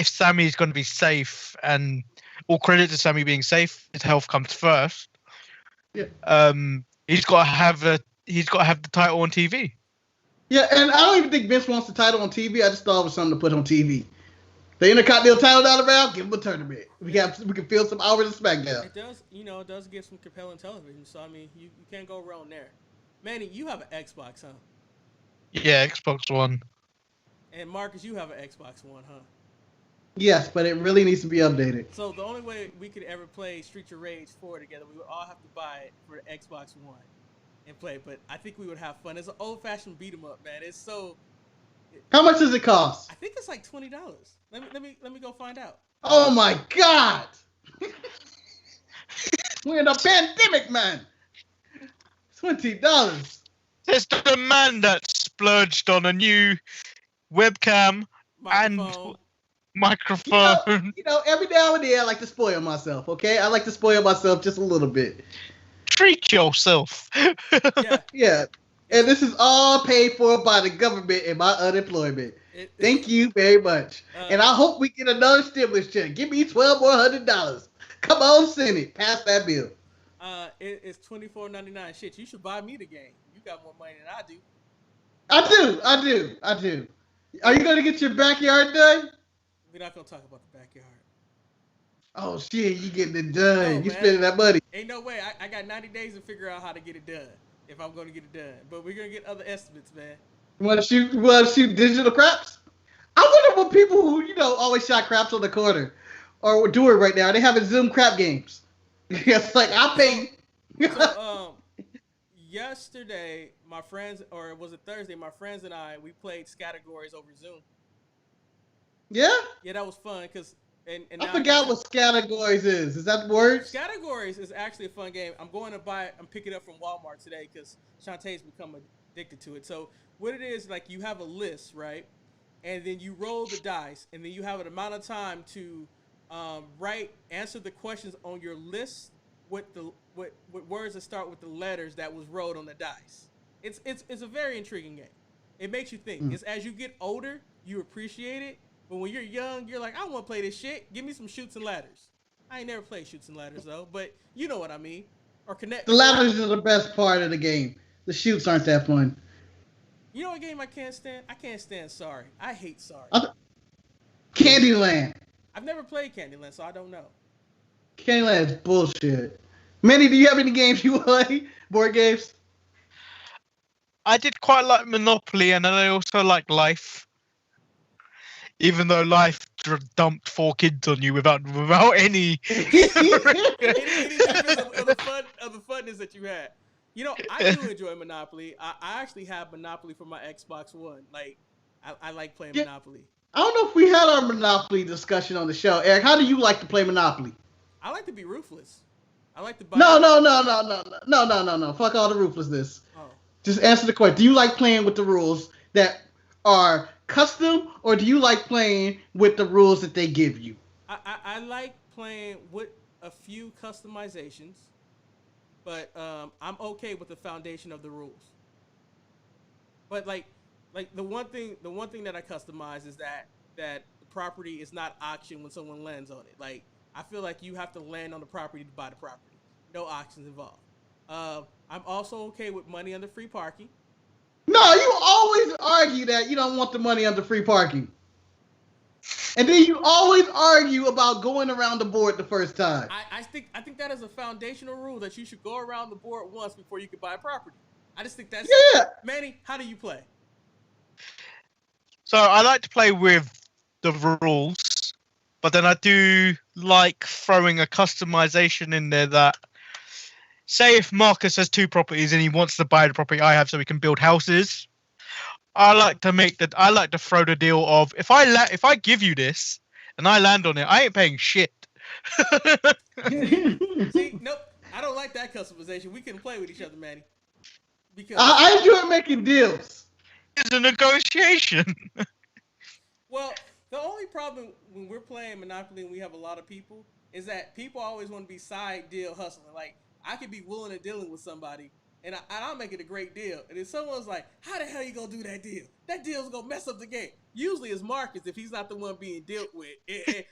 Sammy's going to be safe, and all credit to Sammy being safe, his health comes first. Yeah. He's got to have the title on TV. Yeah, and I don't even think Vince wants the title on TV. I just thought it was something to put on TV. The Intercontinental title down around, give him a tournament. We can fill some hours of SmackDown. It does give some compelling television. So I mean, you can't go wrong there. Manny, you have an Xbox, huh? Yeah, Xbox One. And Marcus, you have an Xbox One, huh? Yes, but it really needs to be updated. So the only way we could ever play Streets of Rage 4 together, we would all have to buy it for the Xbox One and play. But I think we would have fun. It's an old-fashioned beat 'em up, man. It's so. How much does it cost? I think it's like $20. Let me go find out. Oh my God! We're in a pandemic, man. $20. It's the man that splurged on a new webcam and microphone. You know, every now and then I like to spoil myself. Okay, I like to spoil myself just a little bit. Treat yourself. Yeah. And this is all paid for by the government and my unemployment. Thank you very much. And I hope we get another stimulus check. Give me $1,200. Come on, Senate. Pass that bill. It's $24.99. Shit, you should buy me the game. You got more money than I do. I do. Are you going to get your backyard done? We're not going to talk about the backyard. Oh, shit. You getting it done. You spending that money. Ain't no way. I got 90 days to figure out how to get it done. If I'm going to get it done. But we're going to get other estimates, man. You want to shoot digital craps? I wonder what people who, always shot craps on the corner are doing right now. They having Zoom crap games. It's like, I'll pay. Yesterday, my friends, or was it Thursday, my friends and I, we played Categories over Zoom. Yeah? Yeah, that was fun, because... And I forgot what Categories is. Is that the word? Categories is actually a fun game. I'm picking it up from Walmart today because Shantae's become addicted to it. So what it is, like, you have a list, right? And then you roll the dice, and then you have an amount of time to answer the questions on your list with words that start with the letters that was rolled on the dice. It's a very intriguing game. It makes you think. It's as you get older, you appreciate it. But when you're young, you're like, I don't want to play this shit. Give me some shoots and ladders. I ain't never played shoots and ladders, though. But you know what I mean. Or connect. The ladders are the best part of the game. The shoots aren't that fun. You know what game I can't stand? I can't stand Sorry. I hate Sorry. Candyland. I've never played Candyland, so I don't know. Candyland is bullshit. Manny, do you have any games you play? Board games? I did quite like Monopoly, and then I also like Life. Even though Life dumped 4 kids on you without any difference of the funness that you had. I do enjoy Monopoly. I actually have Monopoly for my Xbox One. Like, I like playing Monopoly. I don't know if we had our Monopoly discussion on the show. Eric, how do you like to play Monopoly? I like to be ruthless. I like to buy. No. Fuck all the ruthlessness. Oh. Just answer the question. Do you like playing with the rules that are custom, or do you like playing with the rules that they give you? I like playing with a few customizations, but I'm okay with the foundation of the rules. But like the one thing that I customize is that the property is not auctioned when someone lands on it. Like, I feel like you have to land on the property to buy the property. No auctions involved. I'm also okay with money under free parking. No, you always argue that you don't want the money under free parking. And then you always argue about going around the board the first time. I think that is a foundational rule that you should go around the board once before you can buy a property. I just think that's... Yeah. Manny, how do you play? So I like to play with the rules, but then I do like throwing a customization in there that, say if Marcus has 2 properties and he wants to buy the property I have so we can build houses, I like to throw the deal of, if I give you this and I land on it, I ain't paying shit. See, nope, I don't like that customization. We can play with each other, Manny. Because I enjoy making deals. It's a negotiation. Well, the only problem when we're playing Monopoly and we have a lot of people is that people always want to be side deal hustling. Like, I could be willing to dealing with somebody, and I'll make it a great deal. And then someone's like, how the hell you gonna do that deal? That deal's gonna mess up the game. Usually it's Marcus if he's not the one being dealt with. And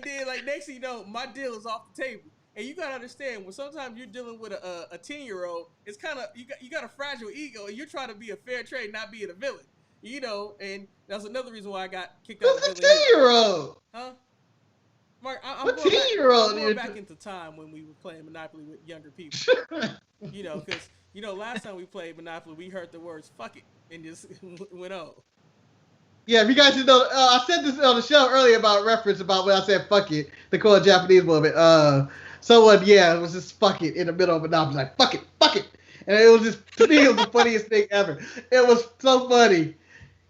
then like, next thing you know, my deal is off the table. And you gotta understand, when sometimes you're dealing with a 10-year-old, it's kind of, you got a fragile ego, and you're trying to be a fair trade, not being a villain. And that's another reason why I got kicked out of the Who's a 10-year-old? Huh? Mark, I'm going back into time when we were playing Monopoly with younger people. Because, last time we played Monopoly, we heard the words, fuck it, and just went on. Yeah, if you guys didn't know, I said this on the show earlier about reference about when I said fuck it, the cool Japanese woman. Someone, it was just fuck it in the middle of Monopoly, like fuck it. And it was just, to me, it was the funniest thing ever. It was so funny.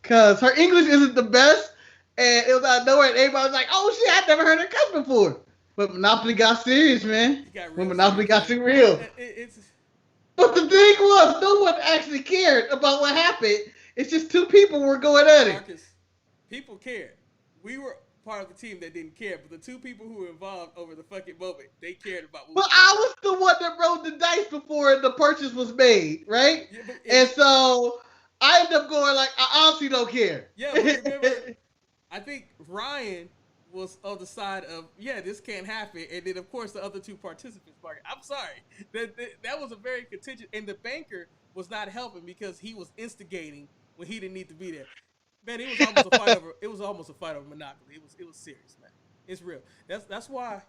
Because her English isn't the best, and it was out of nowhere, and everybody was like, oh shit, I've never heard her cuss before. But Monopoly got serious, man. When Monopoly got too real. But the thing was, no one actually cared about what happened. It's just 2 people were going at it. Marcus, people cared. We were part of the team that didn't care, but the 2 people who were involved over the fucking moment, they cared about what I was the one that rolled the dice before the purchase was made, right? Yeah, and so I ended up going like, I honestly don't care. Yeah, but remember, I think Ryan was on the side of, this can't happen. And then, of course, the other 2 participants, I'm sorry. That was a very contentious, and the banker was not helping because he was instigating when he didn't need to be there. Man, it was almost a fight over Monopoly. It was serious, man. It's real. That's why,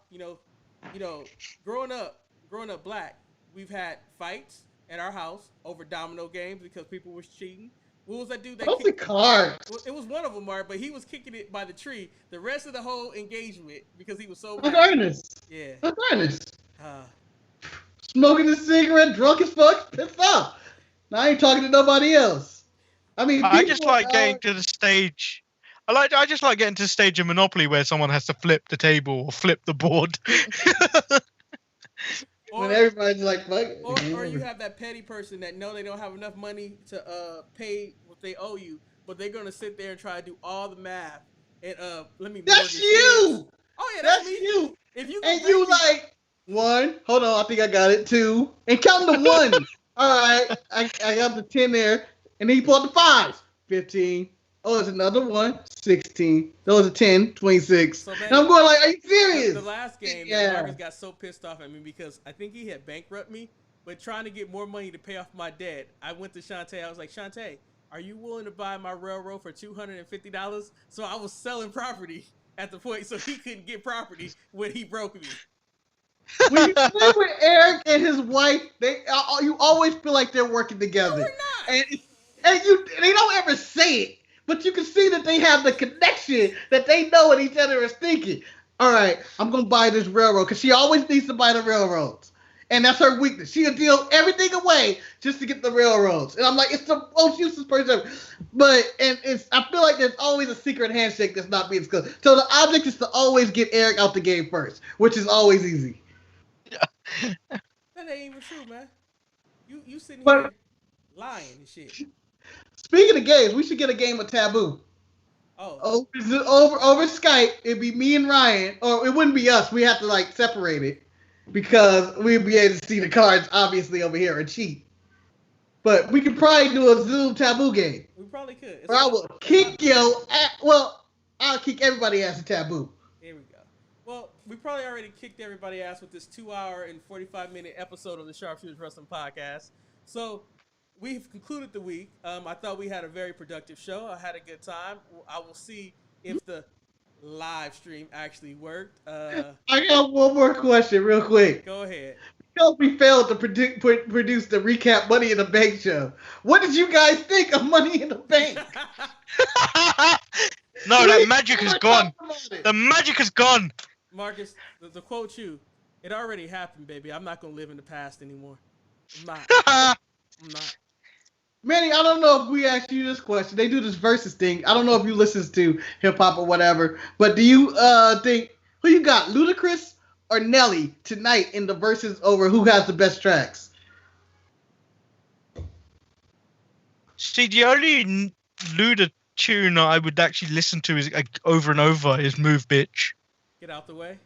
growing up black, we've had fights at our house over domino games because people were cheating. What was that dude that kicked cards? Well, it was one of them, Mark, but he was kicking it by the tree. The rest of the whole engagement, because he was so mad. Ernest. Yeah. Ernest. Smoking a cigarette, drunk as fuck, pissed off. Now I ain't talking to nobody else. I mean, I just like getting to the stage. I just like getting to the stage of Monopoly where someone has to flip the table or flip the board. When everybody's like, fuck. Or you have that petty person that know they don't have enough money to pay what they owe you, but they're gonna sit there and try to do all the math and let me. That's you. Oh yeah, that's me. You. If you and you like 1, hold on, I think I got it. 2, and count the 1. All right, I got the 10 there, and then you pull out the 5s. 15. Oh, there's another 1. 16. Those are 10. 26. So, man, and I'm going like, are you serious? The last game, Marcus got so pissed off at me because I think he had bankrupted me, but trying to get more money to pay off my debt, I went to Shantae. I was like, Shantae, are you willing to buy my railroad for $250? So I was selling property at the point so he couldn't get property when he broke me. When you play with Eric and his wife, you always feel like they're working together. No, we're not. And they don't ever say it, but you can see that they have the connection, that they know what each other is thinking. All right, I'm going to buy this railroad, because she always needs to buy the railroads. and that's her weakness. She'll deal everything away just to get the railroads. And I'm like, it's the most useless person ever. But I feel like there's always a secret handshake that's not being discussed. So the object is to always get Eric out the game first, which is always easy. That ain't even true, man. You sitting here lying and shit. Speaking of games, we should get a game of Taboo. Oh. Over Skype, it'd be me and Ryan, or it wouldn't be us. We have to like separate it because we'd be able to see the cards obviously over here and cheat. But we could probably do a Zoom Taboo game. We probably could. Or I will kick I'll kick everybody ass a Taboo. Here we go. Well, we probably already kicked everybody ass with this 2-hour and 45-minute episode of the Sharpshooters Wrestling Podcast. So we've concluded the week. I thought we had a very productive show. I had a good time. I will see if the live stream actually worked. I got one more question real quick. Go ahead. Because we failed to produce the recap Money in the Bank show. What did you guys think of Money in the Bank? No, that magic is gone. The magic is gone. Marcus, to quote you, it already happened, baby. I'm not going to live in the past anymore. I'm not. Manny, I don't know if we asked you this question. They do this versus thing. I don't know if you listen to hip hop or whatever, but do you think who you got, Ludacris or Nelly tonight in the versus over who has the best tracks? See, the only Luda tune I would actually listen to is over and over is "Move Bitch." Get out the way.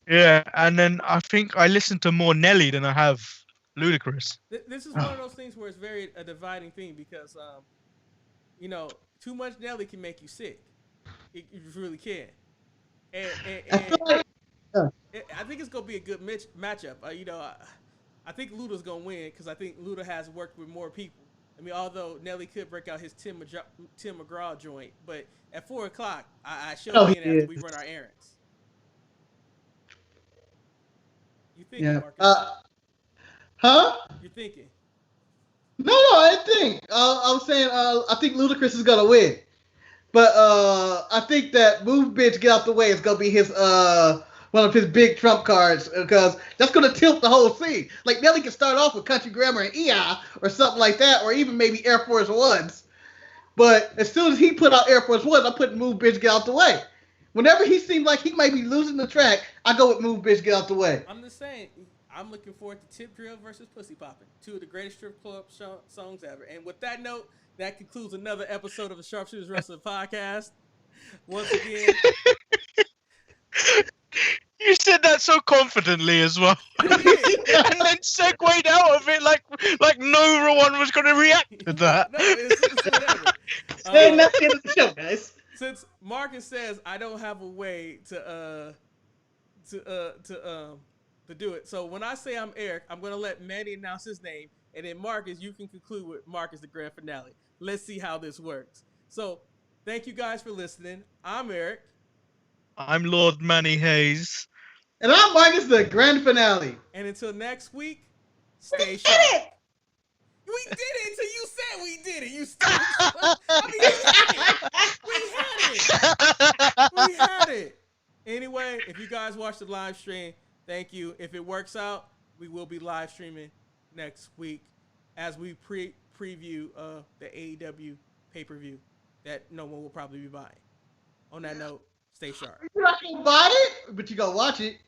Yeah, and then I think I listen to more Nelly than I have Ludacris. This is one of those things where it's very a dividing thing because, too much Nelly can make you sick. It really can. And I think it's gonna be a good matchup. I think Luda's gonna win because I think Luda has worked with more people. I mean, although Nelly could break out his Tim McGraw joint, but at 4:00, I show in after we run our errands. You thinking, Marcus? Huh? You're thinking? No, I didn't think. I was saying I think Ludacris is gonna win, but I think that "Move Bitch, Get Out the Way" is gonna be his one of his big trump cards because that's gonna tilt the whole scene. Like Nelly can start off with Country Grammar and EI or something like that, or even maybe Air Force Ones. But as soon as he put out Air Force Ones, I put "Move Bitch, Get Out the Way." Whenever he seemed like he might be losing the track, I go with "Move Bitch, Get Out the Way." I'm just saying. I'm looking forward to Tip Drill versus Pussy Poppin', 2 of the greatest strip club songs ever. And with that note, that concludes another episode of the Sharpshooters Wrestling Podcast. Once again, you said that so confidently as well, and then segued out of it like no one was going to react to that. No, it's whatever. Hey, that's the end of the show, guys. Since Marcus says I don't have a way to do it. So when I say I'm Eric, I'm going to let Manny announce his name, and then Marcus, you can conclude with Marcus the grand finale. Let's see how this works. So thank you guys for listening. I'm Eric. I'm Lord Manny Hayes. And I'm Marcus the grand finale. And until next week, stay sharp. We did it until you said we did it. You still, we had it. Anyway, if you guys watch the live stream, thank you. If it works out, we will be live streaming next week as we preview the AEW pay-per-view that no one will probably be buying. On that note, stay sharp. You're not going to buy it, but you going to watch it.